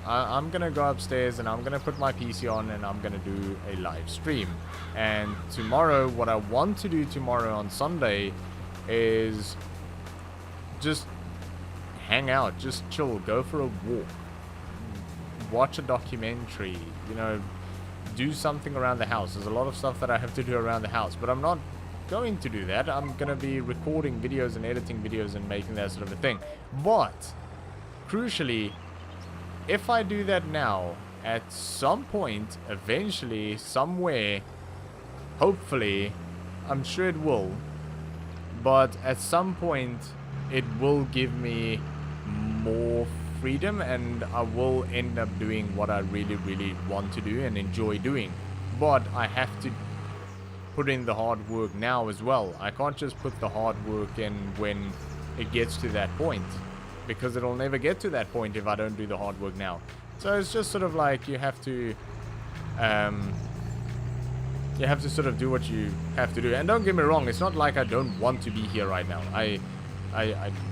I'm gonna go upstairs and I'm gonna put my PC on and I'm gonna do a live stream. And tomorrow, what I want to do tomorrow on Sunday is just hang out, just chill, go for a walk, watch a documentary, you know, do something around the house. There's a lot of stuff that I have to do around the house, but I'm not going to do that. I'm gonna be recording videos and editing videos and making that sort of a thing. But crucially, if I do that now, at some point, eventually, somewhere, hopefully, I'm sure it will, but at some point it will give me more freedom, and I will end up doing what I really, really want to do and enjoy doing. But I have to put in the hard work now as well. I can't just put the hard work in when it gets to that point, because it'll never get to that point if I don't do the hard work now. So it's just sort of like you have to sort of do what you have to do. And don't get me wrong, it's not like I don't want to be here right now. I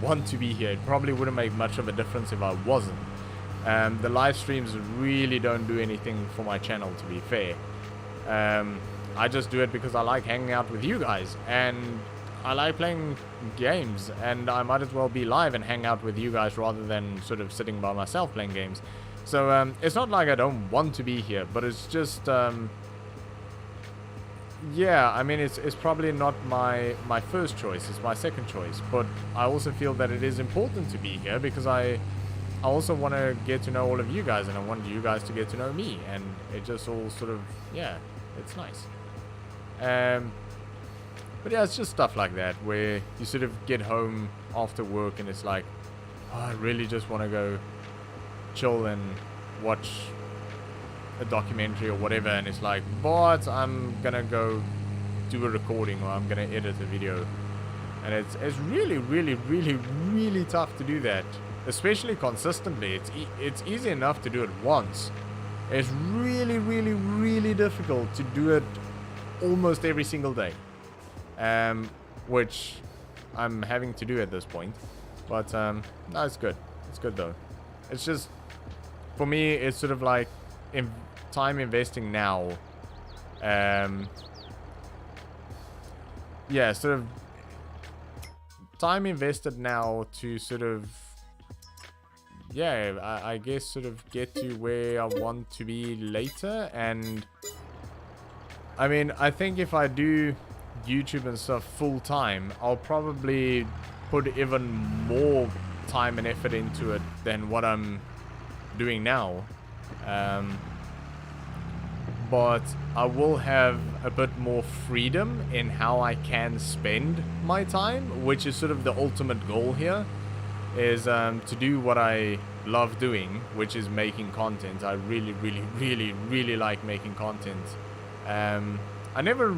want to be here. It probably wouldn't make much of a difference if I wasn't. The live streams really don't do anything for my channel, to be fair. I just do it because I like hanging out with you guys, and I like playing games, and I might as well be live and hang out with you guys rather than sort of sitting by myself playing games. So it's not like I don't want to be here, but it's just yeah, I mean, it's probably not my first choice, it's my second choice, but I also feel that it is important to be here because I also want to get to know all of you guys, and I want you guys to get to know me, and it just all sort of, yeah, it's nice. But yeah, it's just stuff like that where you sort of get home after work and it's like, oh, I really just want to go chill and watch a documentary or whatever, and it's like, but I'm gonna go do a recording, or I'm gonna edit a video, and it's really, really, really, really tough to do that, especially consistently. It's easy enough to do it once. It's really, really, really difficult to do it almost every single day, which I'm having to do at this point. But no, it's good. It's good though. It's just, for me, it's sort of like time investing now. Yeah, sort of time invested now to sort of yeah, I guess sort of get to where I want to be later. And I mean, I think if I do YouTube and stuff full time, I'll probably put even more time and effort into it than what I'm doing now. But I will have a bit more freedom in how I can spend my time, which is sort of the ultimate goal here, is to do what I love doing, which is making content. I really, really, really, really like making content. I never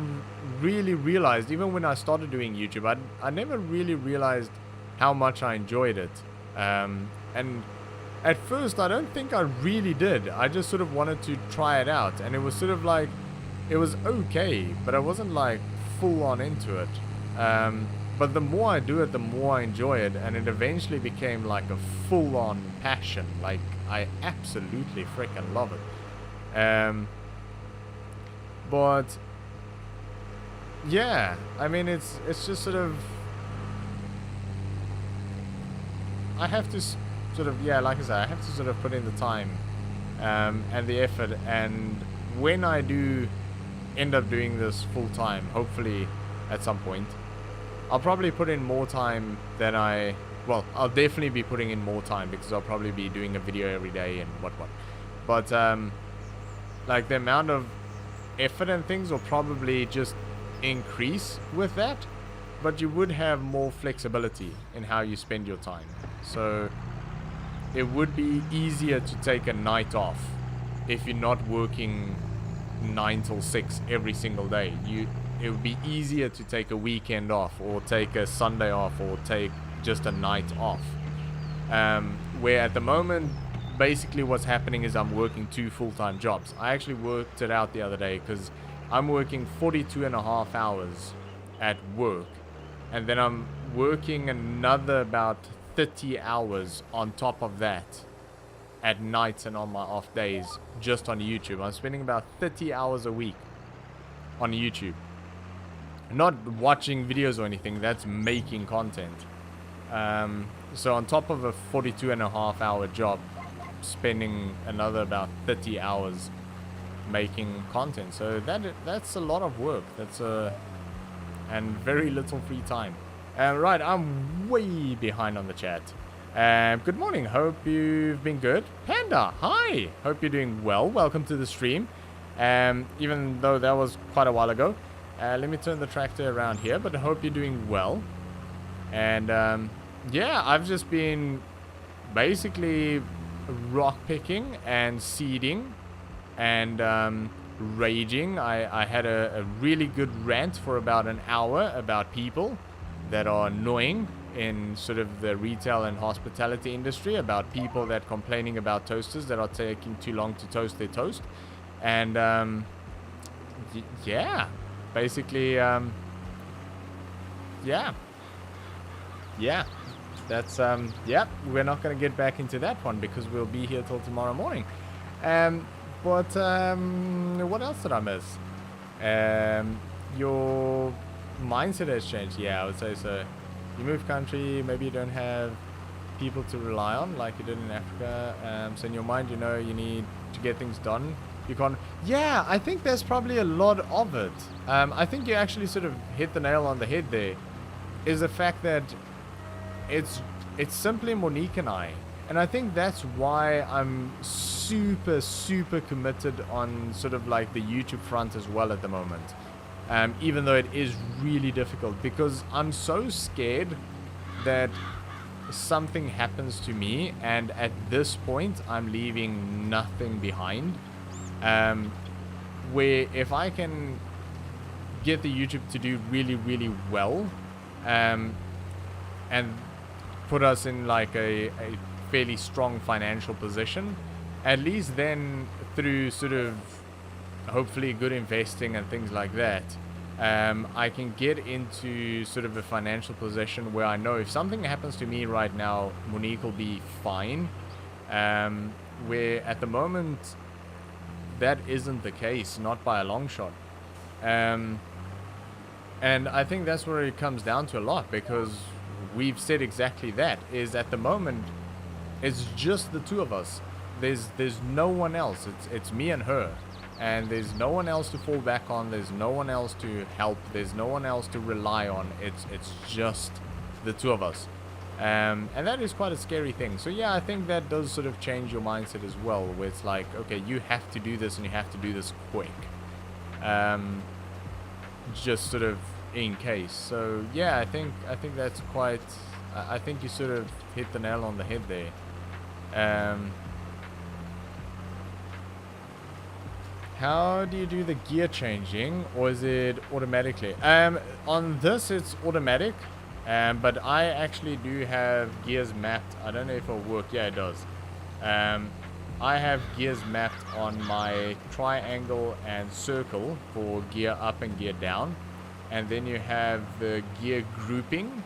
really realized, even when I started doing YouTube, I never really realized how much I enjoyed it. And at first, I don't think I really did. I just sort of wanted to try it out. And it was sort of like, it was okay, but I wasn't like full on into it. But the more I do it, the more I enjoy it. And it eventually became like a full on passion. Like, I absolutely freaking love it. But yeah, I mean, it's just sort of, I have to sort of, yeah, like I said, I have to sort of put in the time and the effort. And when I do end up doing this full time, hopefully at some point, I'll probably put in more time than well, I'll definitely be putting in more time, because I'll probably be doing a video every day and what. But like the amount of effort and things will probably just increase with that, but you would have more flexibility in how you spend your time. So it would be easier to take a night off if you're not working 9 till 6 every single day. It would be easier to take a weekend off, or take a Sunday off, or take just a night off. Where at the moment, basically what's happening is I'm working 2 full-time jobs. I actually worked it out the other day, because I'm working 42.5 hours at work, and then I'm working another about 30 hours on top of that at nights and on my off days just on YouTube. I'm spending about 30 hours a week on YouTube. Not watching videos or anything, that's making content. So on top of a 42.5 hour job, spending another about 30 hours making content. So that's a lot of work. And very little free time. Right, I'm way behind on the chat. Good morning, hope you've been good. Panda, hi, hope you're doing well. Welcome to the stream. Even though that was quite a while ago. Let me turn the tractor around here, but I hope you're doing well. And yeah, I've just been basically rock picking and seeding and raging. I had a really good rant for about an hour about people that are annoying in sort of the retail and hospitality industry, about people that complaining about toasters that are taking too long to toast their toast. And yeah, basically yeah, that's yeah, we're not going to get back into that one because we'll be here till tomorrow morning. But what else did I miss? Your mindset has changed. Yeah, I would say so. You move country, maybe you don't have people to rely on like you did in Africa. So in your mind, you know, you need to get things done. You can't. Yeah, I think there's probably a lot of it. I think you actually sort of hit the nail on the head there. Is the fact that it's simply Monique and I. And I think that's why I'm super committed on sort of like the YouTube front as well at the moment. Even though it is really difficult, because I'm so scared that something happens to me, and at this point I'm leaving nothing behind. Where if I can get the YouTube to do really well, and put us in like a fairly strong financial position, at least then through sort of hopefully good investing and things like that, I can get into sort of a financial position where I know if something happens to me right now, Monique will be fine. Where at the moment that isn't the case, not by a long shot. And I think that's where it comes down to a lot, because we've said exactly that, is at the moment it's just the two of us. There's no one else. It's me and her, and there's no one else to fall back on. There's no one else to help. There's no one else to rely on. It's just the two of us, and that is quite a scary thing. So yeah, I think that does sort of change your mindset as well, where it's like, okay, you have to do this and you have to do this quick, just sort of in case. So yeah, I think that's quite. I think you sort of hit the nail on the head there. How do you do the gear changing, or is it automatically? On this it's automatic, but I actually do have gears mapped. I don't know if it'll work. Yeah, it does. I have gears mapped on my triangle and circle for gear up and gear down, and then you have the gear grouping,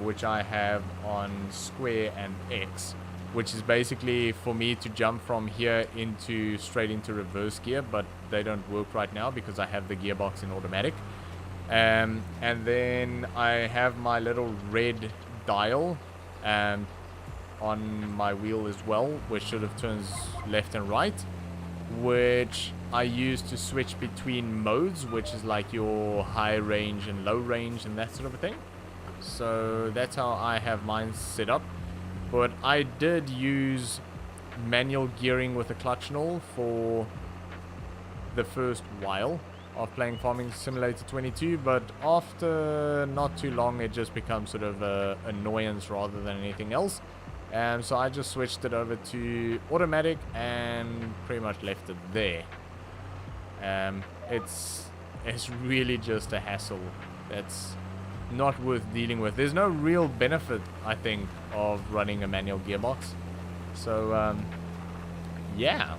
which I have on square and X, which is basically for me to jump from here into straight into reverse gear, but they don't work right now because I have the gearbox in automatic. And then I have my little red dial on my wheel as well, which sort of turns left and right, which I use to switch between modes, which is like your high range and low range and that sort of a thing. So that's how I have mine set up. But I did use manual gearing with a clutch and all for the first while of playing Farming Simulator 22, but after not too long it just becomes sort of an annoyance rather than anything else. So I just switched it over to automatic and pretty much left it there. It's really just a hassle. That's not worth dealing with. There's no real benefit, I think, of running a manual gearbox. So yeah,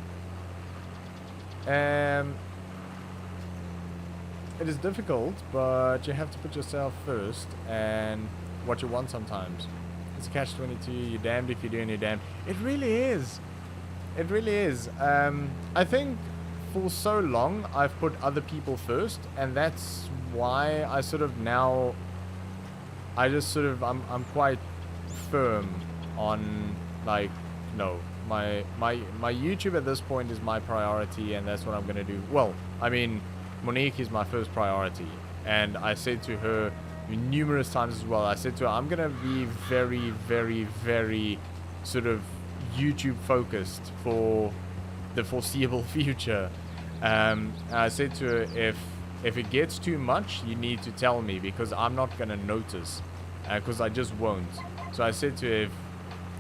it is difficult, but you have to put yourself first and what you want sometimes. It's a catch-22. You're damned if you do and you're damned. It really is. It really is. I think for so long I've put other people first, and that's why I sort of now I'm quite firm on, like, no, my YouTube at this point is my priority, and that's what I'm gonna do. Well, I mean, Monique is my first priority, and I said to her numerous times as well, I said to her, I'm gonna be very, very, very sort of YouTube focused for the foreseeable future. I said to her, if it gets too much, you need to tell me, because I'm not gonna notice, because I just won't. So I said to her,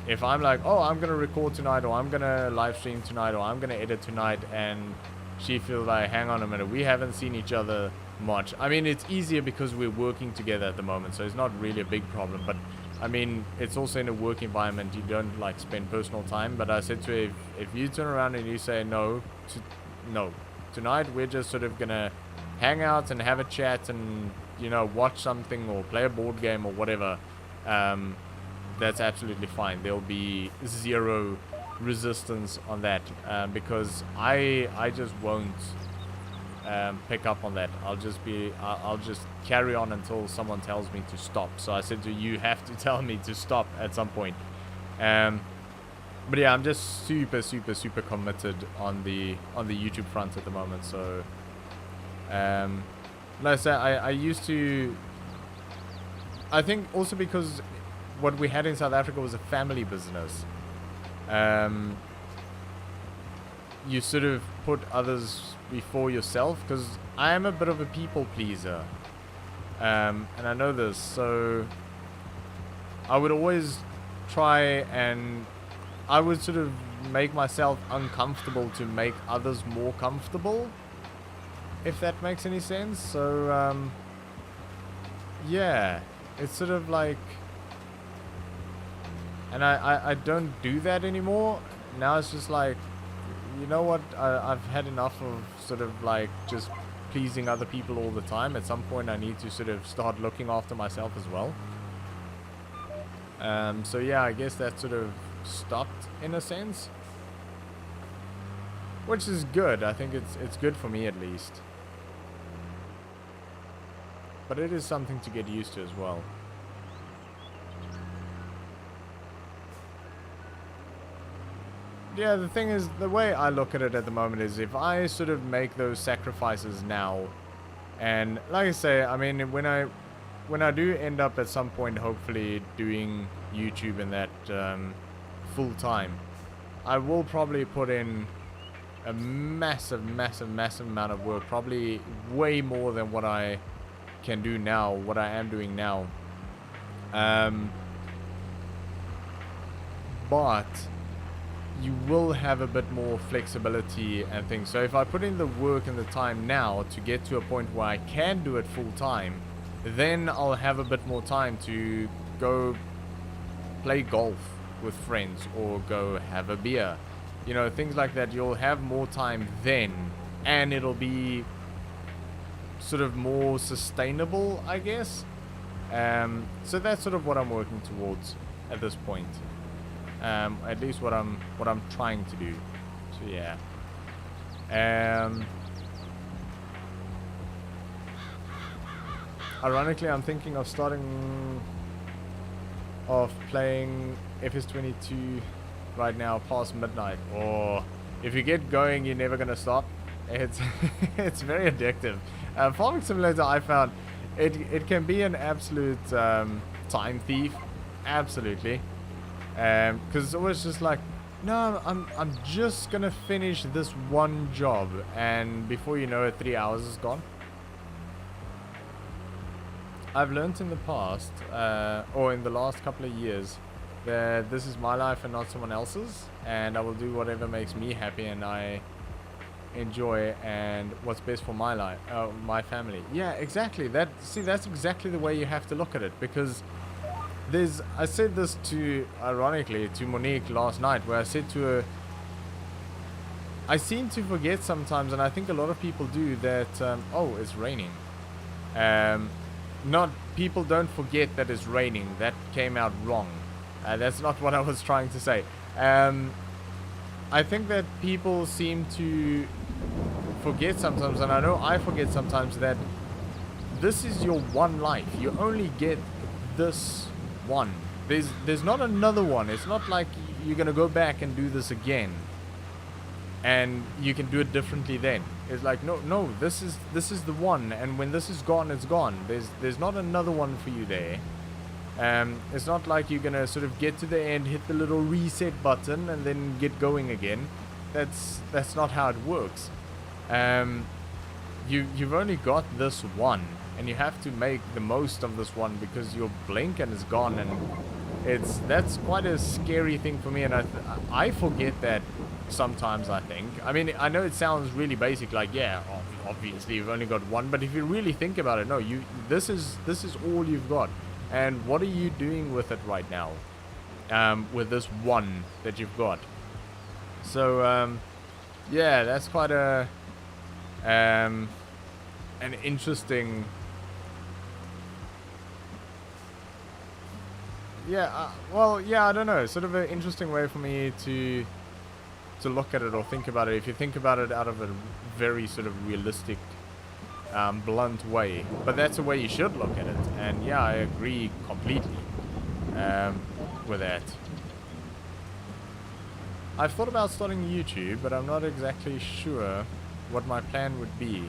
if I'm like, oh, I'm gonna record tonight, or I'm gonna live stream tonight, or I'm gonna edit tonight, and she feels like, hang on a minute, we haven't seen each other much. I mean, it's easier because we're working together at the moment, so it's not really a big problem, but I mean, it's also in a work environment, you don't like spend personal time. But I said to her, if you turn around and you say no, tonight we're just sort of gonna hang out and have a chat and, you know, watch something or play a board game or whatever, that's absolutely fine. There'll be zero resistance on that, because I just won't pick up on that. I'll just carry on until someone tells me to stop. So I said to you have to tell me to stop at some point. But yeah, I'm just super committed on the YouTube front at the moment. So like I said, I used to, I think also because what we had in South Africa was a family business. You sort of put others before yourself, because I am a bit of a people pleaser, and I know this, so I would always try and I would sort of make myself uncomfortable to make others more comfortable, if that makes any sense. So yeah, it's sort of like, and I don't do that anymore. Now it's just like, you know what, I've had enough of sort of like just pleasing other people all the time. At some point I need to sort of start looking after myself as well. So yeah, I guess that sort of stopped in a sense, which is good. I think it's good for me at least, but it is something to get used to as well. yeah, the thing is, the way I look at it at the moment is if I sort of make those sacrifices now, and like I say, I mean, when I do end up at some point, hopefully doing YouTube and that full time, I will probably put in a massive, massive, massive amount of work, probably way more than what I can do now, what I am doing now. But you will have a bit more flexibility and things. So if I put in the work and the time now to get to a point where I can do it full time, then I'll have a bit more time to go play golf with friends or go have a beer. You know, things like that. You'll have more time then, and it'll be sort of more sustainable, I guess. So that's sort of what I'm working towards at this point. At least what I'm trying to do. So yeah. Ironically, I'm thinking of starting off playing FS22 right now past midnight. Or if you get going, you're never gonna stop. It's it's very addictive. Farming Simulator, I found it can be an absolute time thief. Absolutely. Because it's always just like, no, I'm just gonna finish this one job, and before you know it, 3 hours is gone. I've learned in the past, or in the last couple of years, that this is my life and not someone else's, and I will do whatever makes me happy and I enjoy, and what's best for my life, my family. Yeah, exactly. That's exactly the way you have to look at it, because I said this ironically to Monique last night, where I said to her, I seem to forget sometimes, and I think a lot of people do, that, oh, it's raining. People don't forget that it's raining. That came out wrong. That's not what I was trying to say. I think that people seem to forget sometimes, and I know I forget sometimes, that this is your one life. You only get this one. There's not another one. It's not like you're gonna go back and do this again and you can do it differently then. It's like, no, this is the one, and when this is gone, it's gone. There's not another one for you there. It's not like you're gonna sort of get to the end, hit the little reset button, and then get going again. That's not how it works. You've only got this one, and you have to make the most of this one, because you'll blink and it's gone, and that's quite a scary thing for me, and I forget that sometimes, I think. I mean, I know it sounds really basic, like, yeah, obviously you've only got one, but if you really think about it, no, this is all you've got. And what are you doing with it right now? With this one that you've got. So, yeah, that's quite an interesting... Yeah, well, yeah, I don't know. Sort of an interesting way for me to look at it or think about it. If you think about it out of a very sort of realistic, blunt way. But that's the way you should look at it. And yeah, I agree completely with that. I've thought about starting YouTube, but I'm not exactly sure what my plan would be.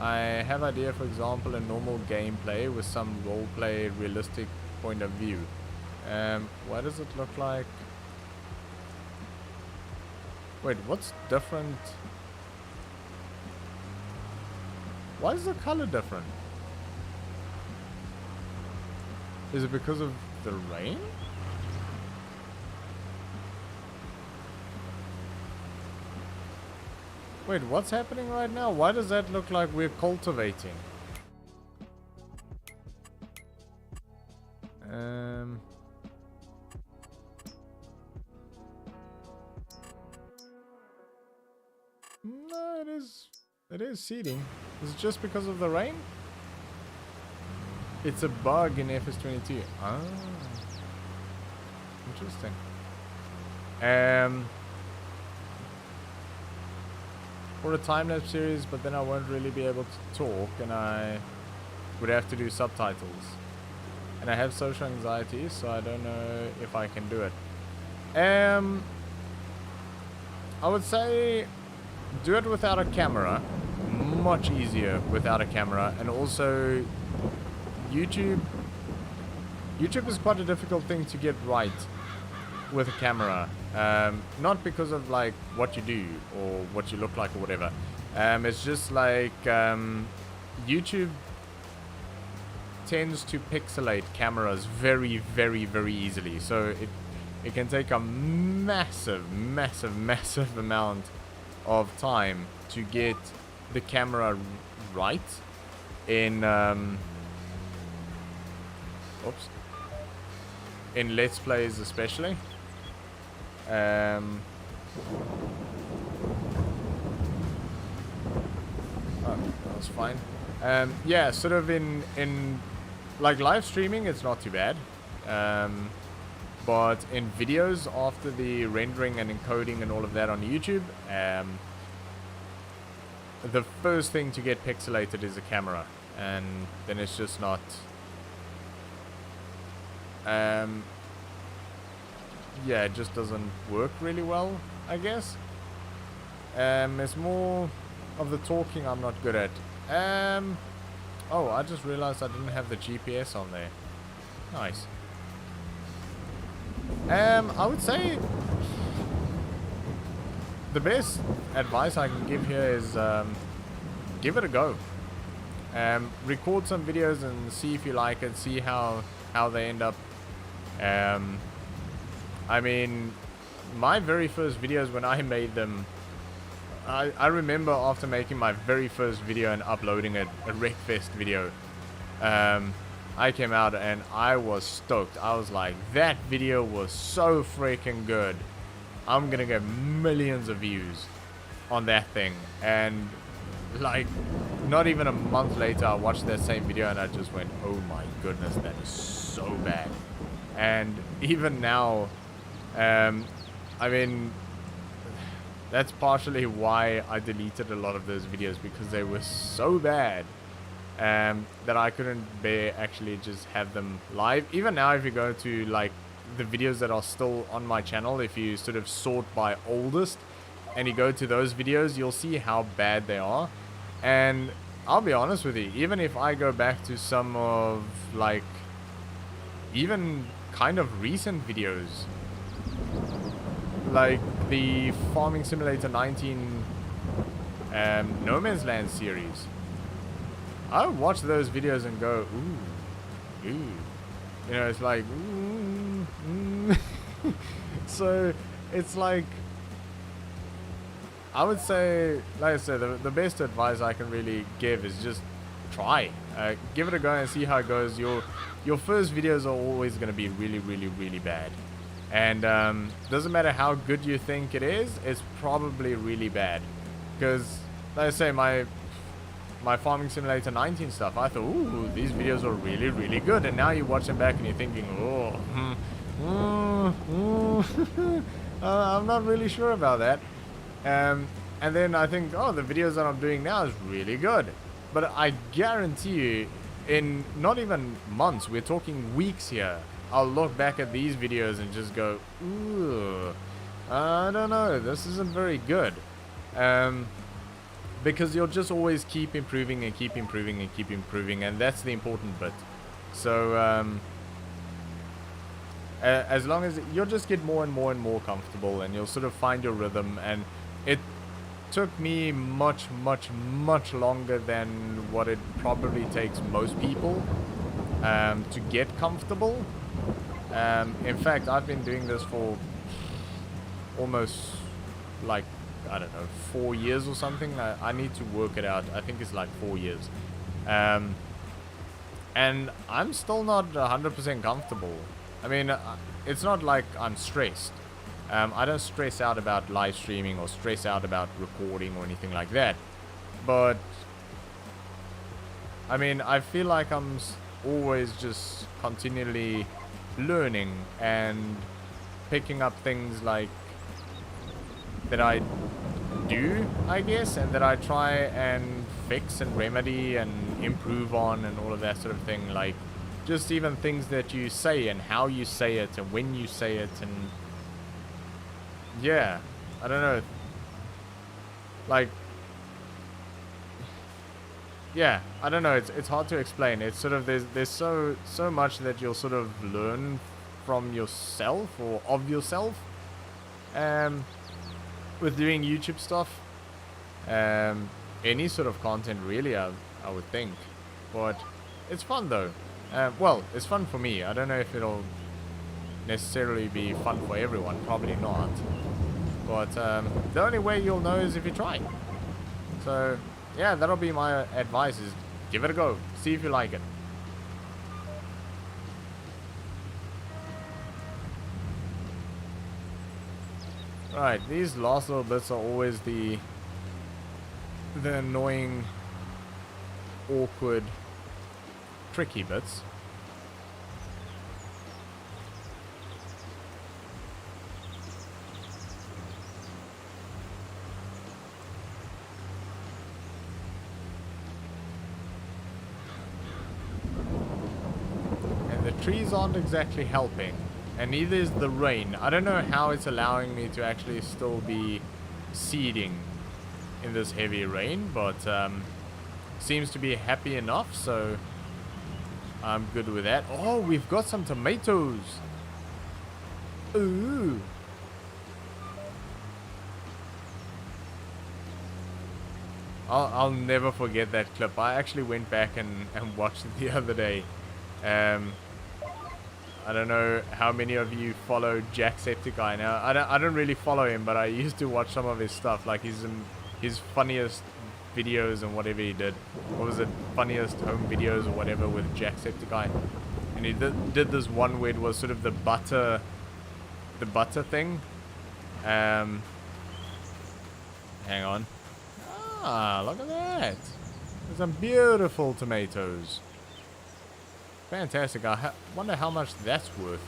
I have idea, for example, a normal gameplay with some roleplay realistic point of view. What does it look like? Wait, what's different? Why is the color different? Is it because of the rain? Wait, what's happening right now? Why does that look like we're cultivating? No, it is seeding. Is it just because of the rain? It's a bug in FS22. Ah, interesting. For a time-lapse series, but then I won't really be able to talk, and I would have to do subtitles. And I have social anxiety, so I don't know if I can do it. I would say do it without a camera. Much easier without a camera. And also YouTube is quite a difficult thing to get right with a camera. Not because of like what you do or what you look like or whatever. It's just like YouTube tends to pixelate cameras very, very, very easily. So it can take a massive amount of time to get the camera right in in Let's Plays especially. Oh, that was fine. Yeah, sort of in like live streaming, it's not too bad. But in videos, after the rendering and encoding and all of that on YouTube, the first thing to get pixelated is a camera, and then it's just not. Yeah, it just doesn't work really well, I guess. It's more of the talking I'm not good at. Oh, I just realized I didn't have the GPS on there. Nice. I would say the best advice I can give here is give it a go. Record some videos and see if you like it, see how they end up. I mean, my very first videos when I made them, I remember after making my very first video and uploading it, a Wreckfest video, I came out and I was stoked. I was like, that video was so freaking good. I'm gonna get millions of views on that thing. And like, not even a month later, I watched that same video and I just went, oh my goodness, that is so bad. And even now, I mean, that's partially why I deleted a lot of those videos, because they were so bad that I couldn't bear actually just have them live. Even now, if you go to like the videos that are still on my channel, if you sort of sort by oldest and you go to those videos, you'll see how bad they are. And I'll be honest with you, even if I go back to some of like even kind of recent videos, like the Farming Simulator 19 No Man's Land series, I would watch those videos and go, ooh, you know, it's like, ooh. So it's like, I would say, like I said, the best advice I can really give is just try. Give it a go and see how it goes. Your first videos are always going to be really, really, really bad. And doesn't matter how good you think it is, it's probably really bad. Because, like I say, my Farming Simulator 19 stuff, I thought, ooh, these videos are really, really good. And now you watch them back and you're thinking, I'm not really sure about that. And then I think, oh, the videos that I'm doing now is really good. But I guarantee you, in not even months, we're talking weeks here, I'll look back at these videos and just go, ooh, I don't know, this isn't very good. Because you'll just always keep improving and keep improving and keep improving, and that's the important bit. So, as long as you'll just get more and more and more comfortable, and you'll sort of find your rhythm. And it took me much longer than what it probably takes most people to get comfortable. In fact, I've been doing this for almost like, I don't know, 4 years or something. I need to work it out. I think it's like 4 years. And I'm still not 100% comfortable. I mean, it's not like I'm stressed. I don't stress out about live streaming or stress out about recording or anything like that. But, I mean, I feel like I'm always just continually learning and picking up things like that I do, I guess, and that I try and fix and remedy and improve on and all of that sort of thing. Like, just even things that you say and how you say it and when you say it. And yeah, I don't know, like, yeah, I don't know. It's hard to explain. It's sort of there's so much that you'll sort of learn from yourself or of yourself, um, with doing YouTube stuff, any sort of content really. I would think, but it's fun though. Well, it's fun for me. I don't know if it'll necessarily be fun for everyone. Probably not. But the only way you'll know is if you try. So yeah, that'll be my advice: is give it a go. See if you like it. Right, these last little bits are always the annoying, awkward, tricky bits. And the trees aren't exactly helping. And neither is the rain. I don't know how it's allowing me to actually still be seeding in this heavy rain, but seems to be happy enough, so I'm good with that. Oh, we've got some tomatoes. Ooh. I'll never forget that clip. I actually went back and watched it the other day. I don't know how many of you follow Jacksepticeye now. I don't really follow him, but I used to watch some of his stuff, like his funniest videos and whatever he did. What was it? Funniest home videos or whatever with Jacksepticeye. And he did this one where it was sort of the butter thing. Hang on. Ah, look at that. There's some beautiful tomatoes. Fantastic. I wonder how much that's worth.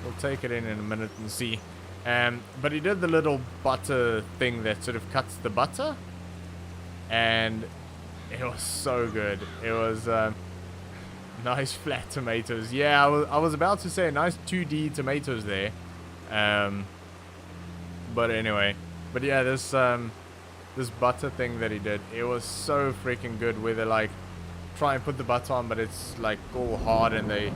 We'll take it in a minute and see. But he did the little butter thing that sort of cuts the butter. And it was so good. It was nice flat tomatoes. Yeah, I was about to say nice 2D tomatoes there. But anyway. But yeah, this butter thing that he did, it was so freaking good, where they like try and put the butter on, but it's like all hard, and they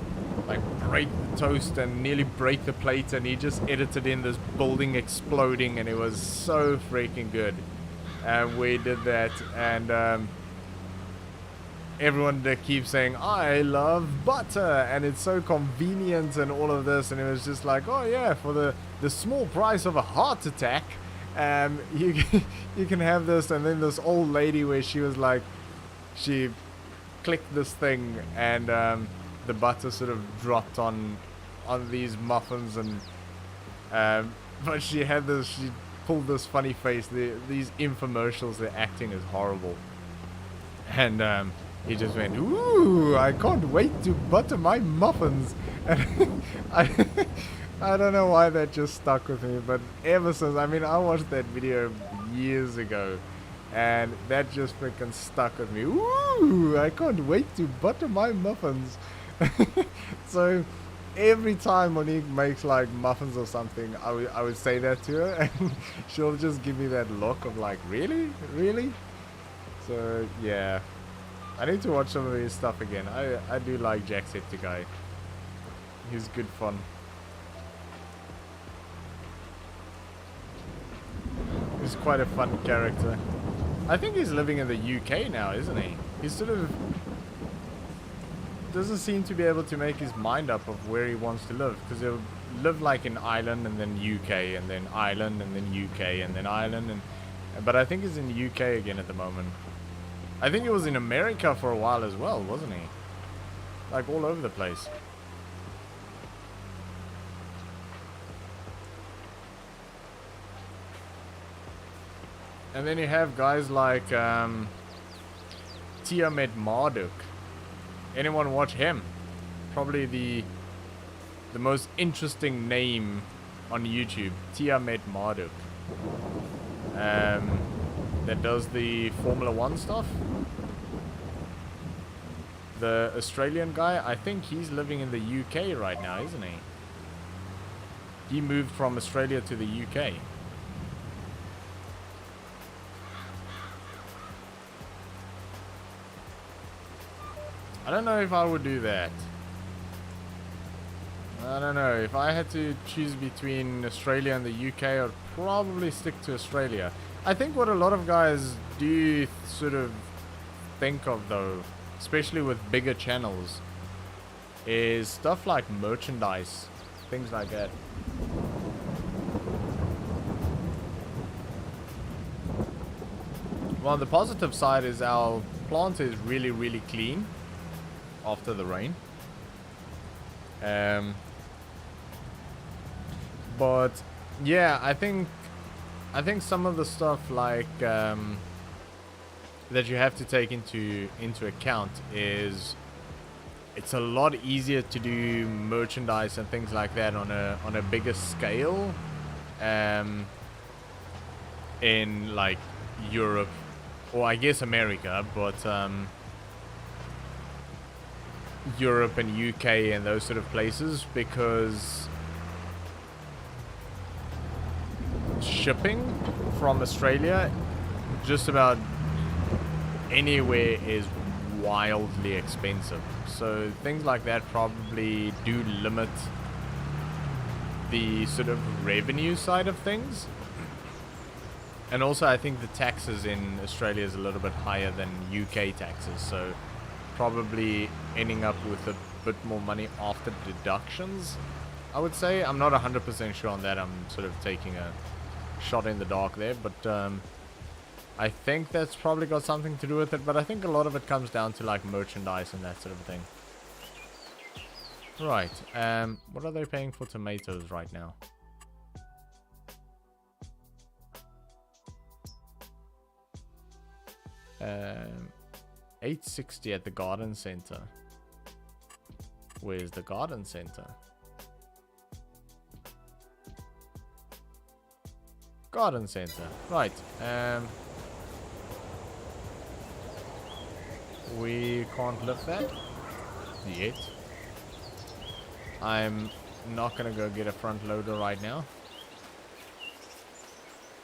like break the toast and nearly break the plate, and he just edited in this building exploding, and it was so freaking good. And we did that, and everyone that keeps saying I love butter and it's so convenient and all of this, and it was just like, oh yeah, for the small price of a heart attack, you can have this. And then this old lady, where she was like, she clicked this thing, and the butter sort of dropped on these muffins, and but she pulled this funny face. These infomercials, their acting is horrible. And he just went, ooh, I can't wait to butter my muffins. And I don't know why that just stuck with me, but ever since, I mean, I watched that video years ago, and that just freaking stuck with me. Ooh, I can't wait to butter my muffins. So every time when he makes like muffins or something, I would say that to her, and she'll just give me that look of like, really? Really? So yeah, I need to watch some of his stuff again. I do like Jacksepticeye. He's good fun. He's quite a fun character. I think he's living in the UK now, isn't he? He's sort of doesn't seem to be able to make his mind up of where he wants to live, because he'll live like in Ireland and then UK and then Ireland and then UK and then Ireland, but I think he's in the UK again at the moment. I think he was in America for a while as well, wasn't he? Like all over the place. And then you have guys like Tiamat Marduk. Anyone watch him? Probably the most interesting name on YouTube. Tiamat Marduk. That does the Formula 1 stuff. The Australian guy, I think he's living in the UK right now, isn't he? He moved from Australia to the UK. I don't know if I would do that. I don't know. If I had to choose between Australia and the UK, I'd probably stick to Australia. I think what a lot of guys do sort of think of, though, especially with bigger channels, is stuff like merchandise, things like that. Well, the positive side is our plant is really, really clean after the rain. But yeah, I think some of the stuff like that you have to take into account is it's a lot easier to do merchandise and things like that on a bigger scale in like Europe, or I guess America, but Europe and UK and those sort of places, because shipping from Australia just about anywhere is wildly expensive. So things like that probably do limit the sort of revenue side of things. And also I think the taxes in Australia is a little bit higher than UK taxes, so probably ending up with a bit more money after deductions, I would say. I'm not 100% sure on that. I'm sort of taking a shot in the dark there, but I think that's probably got something to do with it. But I think a lot of it comes down to like merchandise and that sort of thing. Right, what are they paying for tomatoes right now? $8.60 at the garden center. Where's the garden center? Garden center. Right. We can't lift that yet. I'm not gonna go get a front loader right now.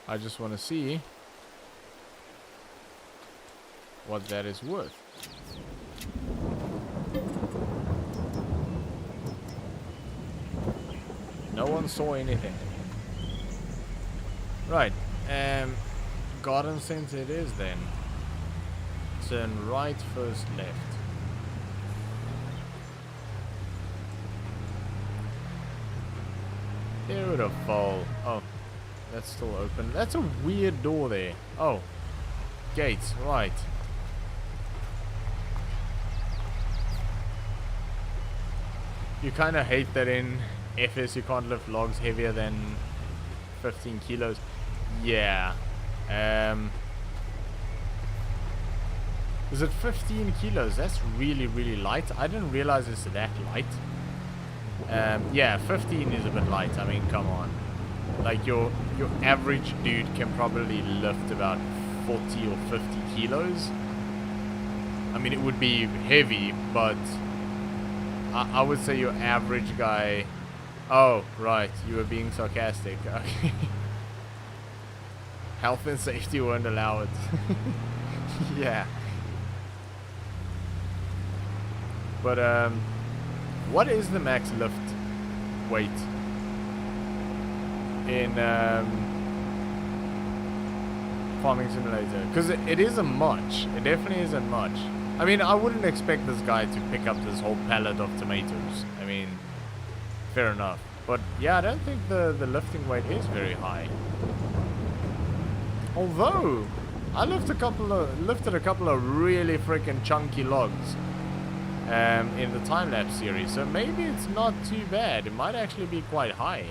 I just want to see what that is worth. No one saw anything. Right, garden center it is then. Turn right, first left. Beautiful. Oh, that's still open. That's a weird door there. Oh, gates, right. You kind of hate that in FS you can't lift logs heavier than 15 kilos. Yeah. Is it 15 kilos? That's really, really light. I didn't realize it's that light. Yeah, 15 is a bit light. I mean, come on. Like your average dude can probably lift about 40 or 50 kilos. I mean, it would be heavy, but I would say your average guy... Oh, right. You were being sarcastic. Okay. Health and safety won't allow it. Yeah. But, what is the max lift weight in Farming Simulator? Because it isn't much. It definitely isn't much. I mean, I wouldn't expect this guy to pick up this whole pallet of tomatoes. I mean, fair enough. But yeah, I don't think the lifting weight is very high. Although, I lifted a couple of really freaking chunky logs in the time-lapse series, so maybe it's not too bad. It might actually be quite high.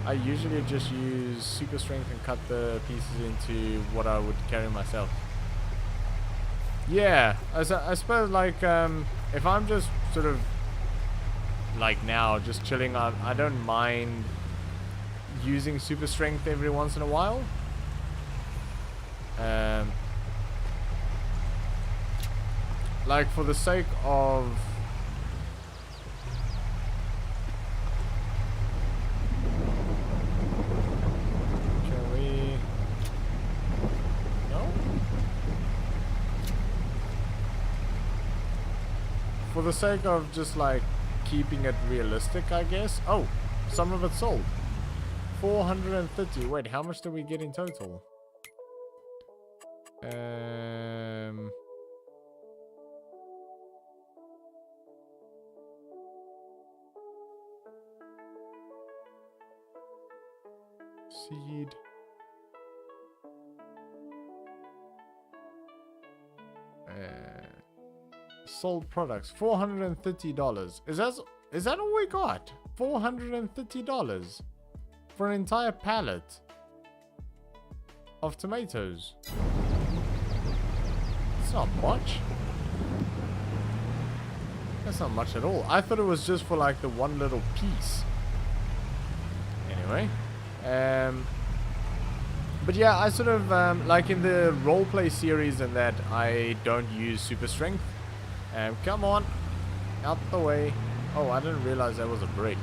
I usually just use super strength and cut the pieces into what I would carry myself. Yeah, I suppose like if I'm just sort of like now just chilling, I don't mind using super strength every once in a while. Like for the sake of for the sake of just like keeping it realistic, I guess. Oh, some of it sold. 430. Wait, how much did we get in total? Seed. Sold products. $430. Is that all we got? $430 for an entire pallet of tomatoes. It's not much. That's not much at all. I thought it was just for like the one little piece. Anyway. But yeah, I sort of, like in the roleplay series and that, I don't use super strength. Come on. Out the way. Oh, I didn't realize that was a bridge.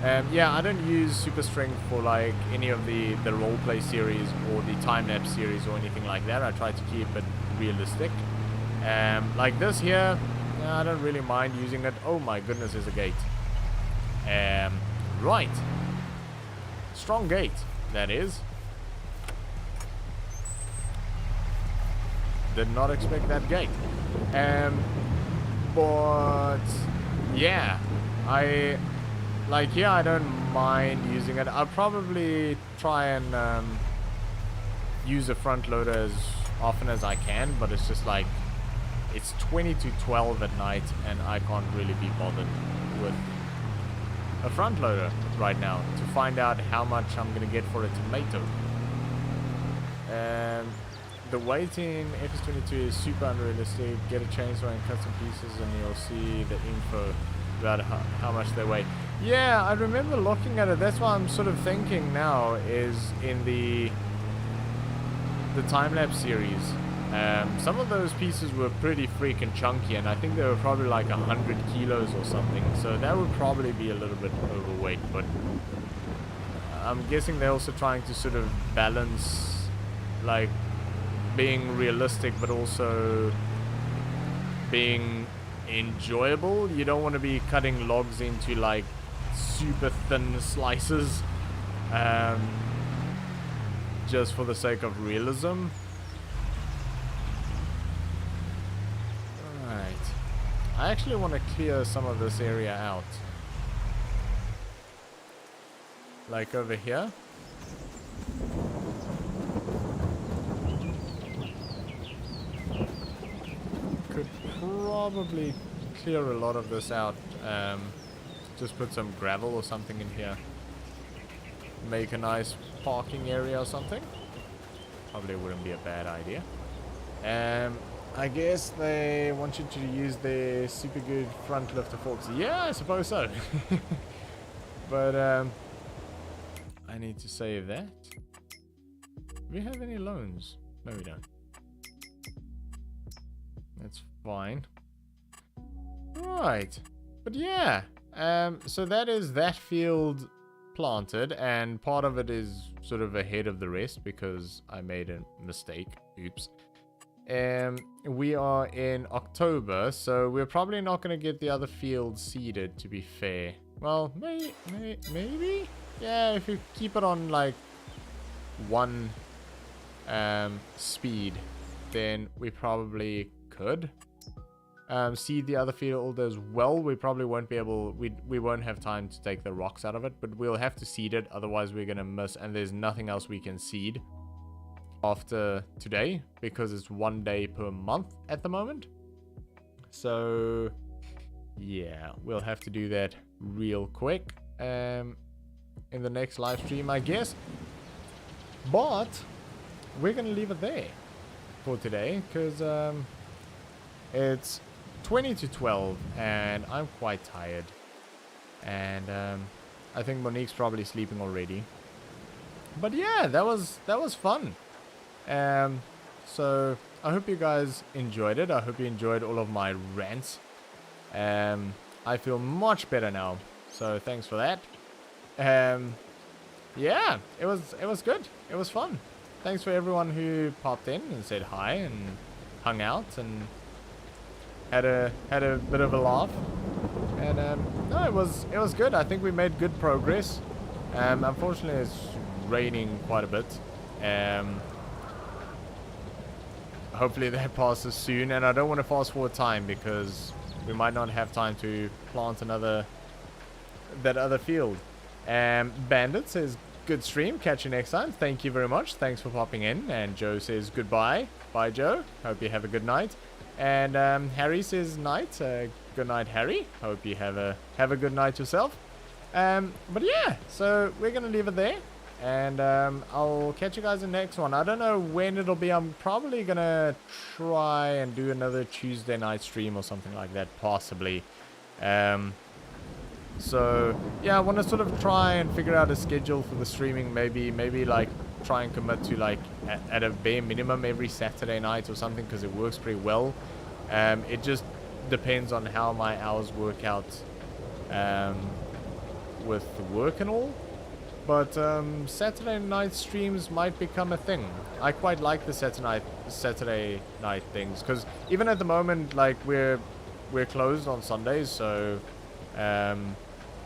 Yeah, I don't use super strength for like any of the roleplay series or the time-lapse series or anything like that. I try to keep it realistic. Like this here, I don't really mind using it. Oh my goodness, there's a gate. Right. Strong gate, that is. Did not expect that gate. But yeah, I don't mind using it. I'll probably try and use a front loader as often as I can, but it's just like it's 20 to 12 at night and I can't really be bothered with a front loader right now to find out how much I'm gonna get for a tomato. The weight in FS22 is super unrealistic. Get a chainsaw and cut some pieces and you'll see the info about how much they weigh. Yeah, I remember looking at it. That's why I'm sort of thinking now is in the time-lapse series. Some of those pieces were pretty freaking chunky and I think they were probably like 100 kilos or something. So that would probably be a little bit overweight, but I'm guessing they're also trying to sort of balance like being realistic but also being enjoyable. You don't want to be cutting logs into like super thin slices just for the sake of realism. Alright, I actually want to clear some of this area out, like over here. Could probably clear a lot of this out. Just put some gravel or something in here. Make a nice parking area or something. Probably wouldn't be a bad idea. I guess they want you to use their super good front lifter forks. Yeah, I suppose so. But I need to save that. Do we have any loans? No, we don't. That's fine. Right. But yeah. So that is that field planted, and part of it is sort of ahead of the rest because I made a mistake. Oops. We are in October, so we're probably not going to get the other field seeded, to be fair. Well, maybe? Yeah, if you keep it on like one speed, then we probably could seed the other field as well. We probably won't be able, we won't have time to take the rocks out of it, but we'll have to seed it, otherwise we're gonna miss, and there's nothing else we can seed after today because it's 1 day per month at the moment. So yeah, we'll have to do that real quick in the next live stream, I guess. But we're gonna leave it there for today because it's 20 to 12 and I'm quite tired, and I think Monique's probably sleeping already. But yeah, that was fun. So I hope you guys enjoyed it. I hope you enjoyed all of my rants. I feel much better now, so thanks for that. Yeah, it was good. It was fun. Thanks for everyone who popped in and said hi and hung out and had a bit of a laugh, and no, it was good. I think we made good progress. Unfortunately, it's raining quite a bit. Hopefully that passes soon, and I don't want to fast forward time because we might not have time to plant that other field. Bandit says good stream, catch you next time. Thank you very much, thanks for popping in. And Joe says goodbye. Bye Joe, hope you have a good night. And Harry says night. Good night Harry, hope you have a good night yourself. But yeah, so we're gonna leave it there, and I'll catch you guys in the next one. I don't know when it'll be. I'm probably gonna try and do another Tuesday night stream or something like that, possibly. So yeah, I want to sort of try and figure out a schedule for the streaming. Maybe like try and commit to like at a bare minimum every Saturday night or something, because it works pretty well. It just depends on how my hours work out with work and all. But Saturday night streams might become a thing. I quite like the Saturday night things, because even at the moment, like we're closed on Sundays, so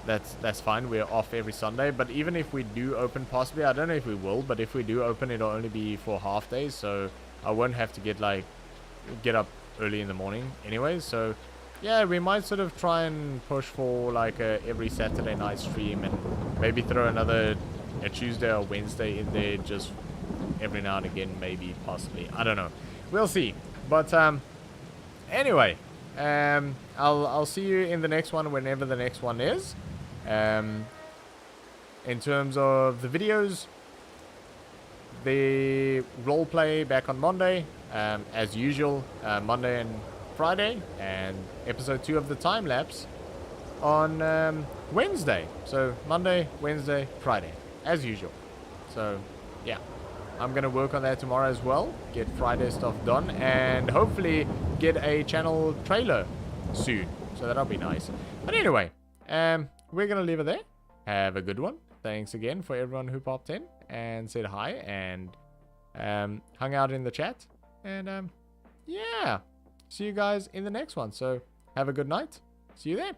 that's fine. We're off every Sunday. But even if we do open, possibly, I don't know if we will, but if we do open, it'll only be for half days, so I won't have to get up early in the morning anyway. So yeah, we might sort of try and push for like every Saturday night stream, and maybe throw a Tuesday or Wednesday in there just every now and again, maybe, possibly. I don't know. We'll see. But anyway, I'll see you in the next one, whenever the next one is. In terms of the videos, the roleplay back on Monday, as usual, Monday and Friday, and episode 2 of the time lapse on Wednesday. So Monday, Wednesday, Friday, as usual. So yeah, I'm gonna work on that tomorrow as well, get Friday stuff done, and hopefully get a channel trailer soon, so that'll be nice. But anyway, we're gonna leave it there. Have a good one. Thanks again for everyone who popped in and said hi and hung out in the chat. And yeah, see you guys in the next one. So have a good night. See you there.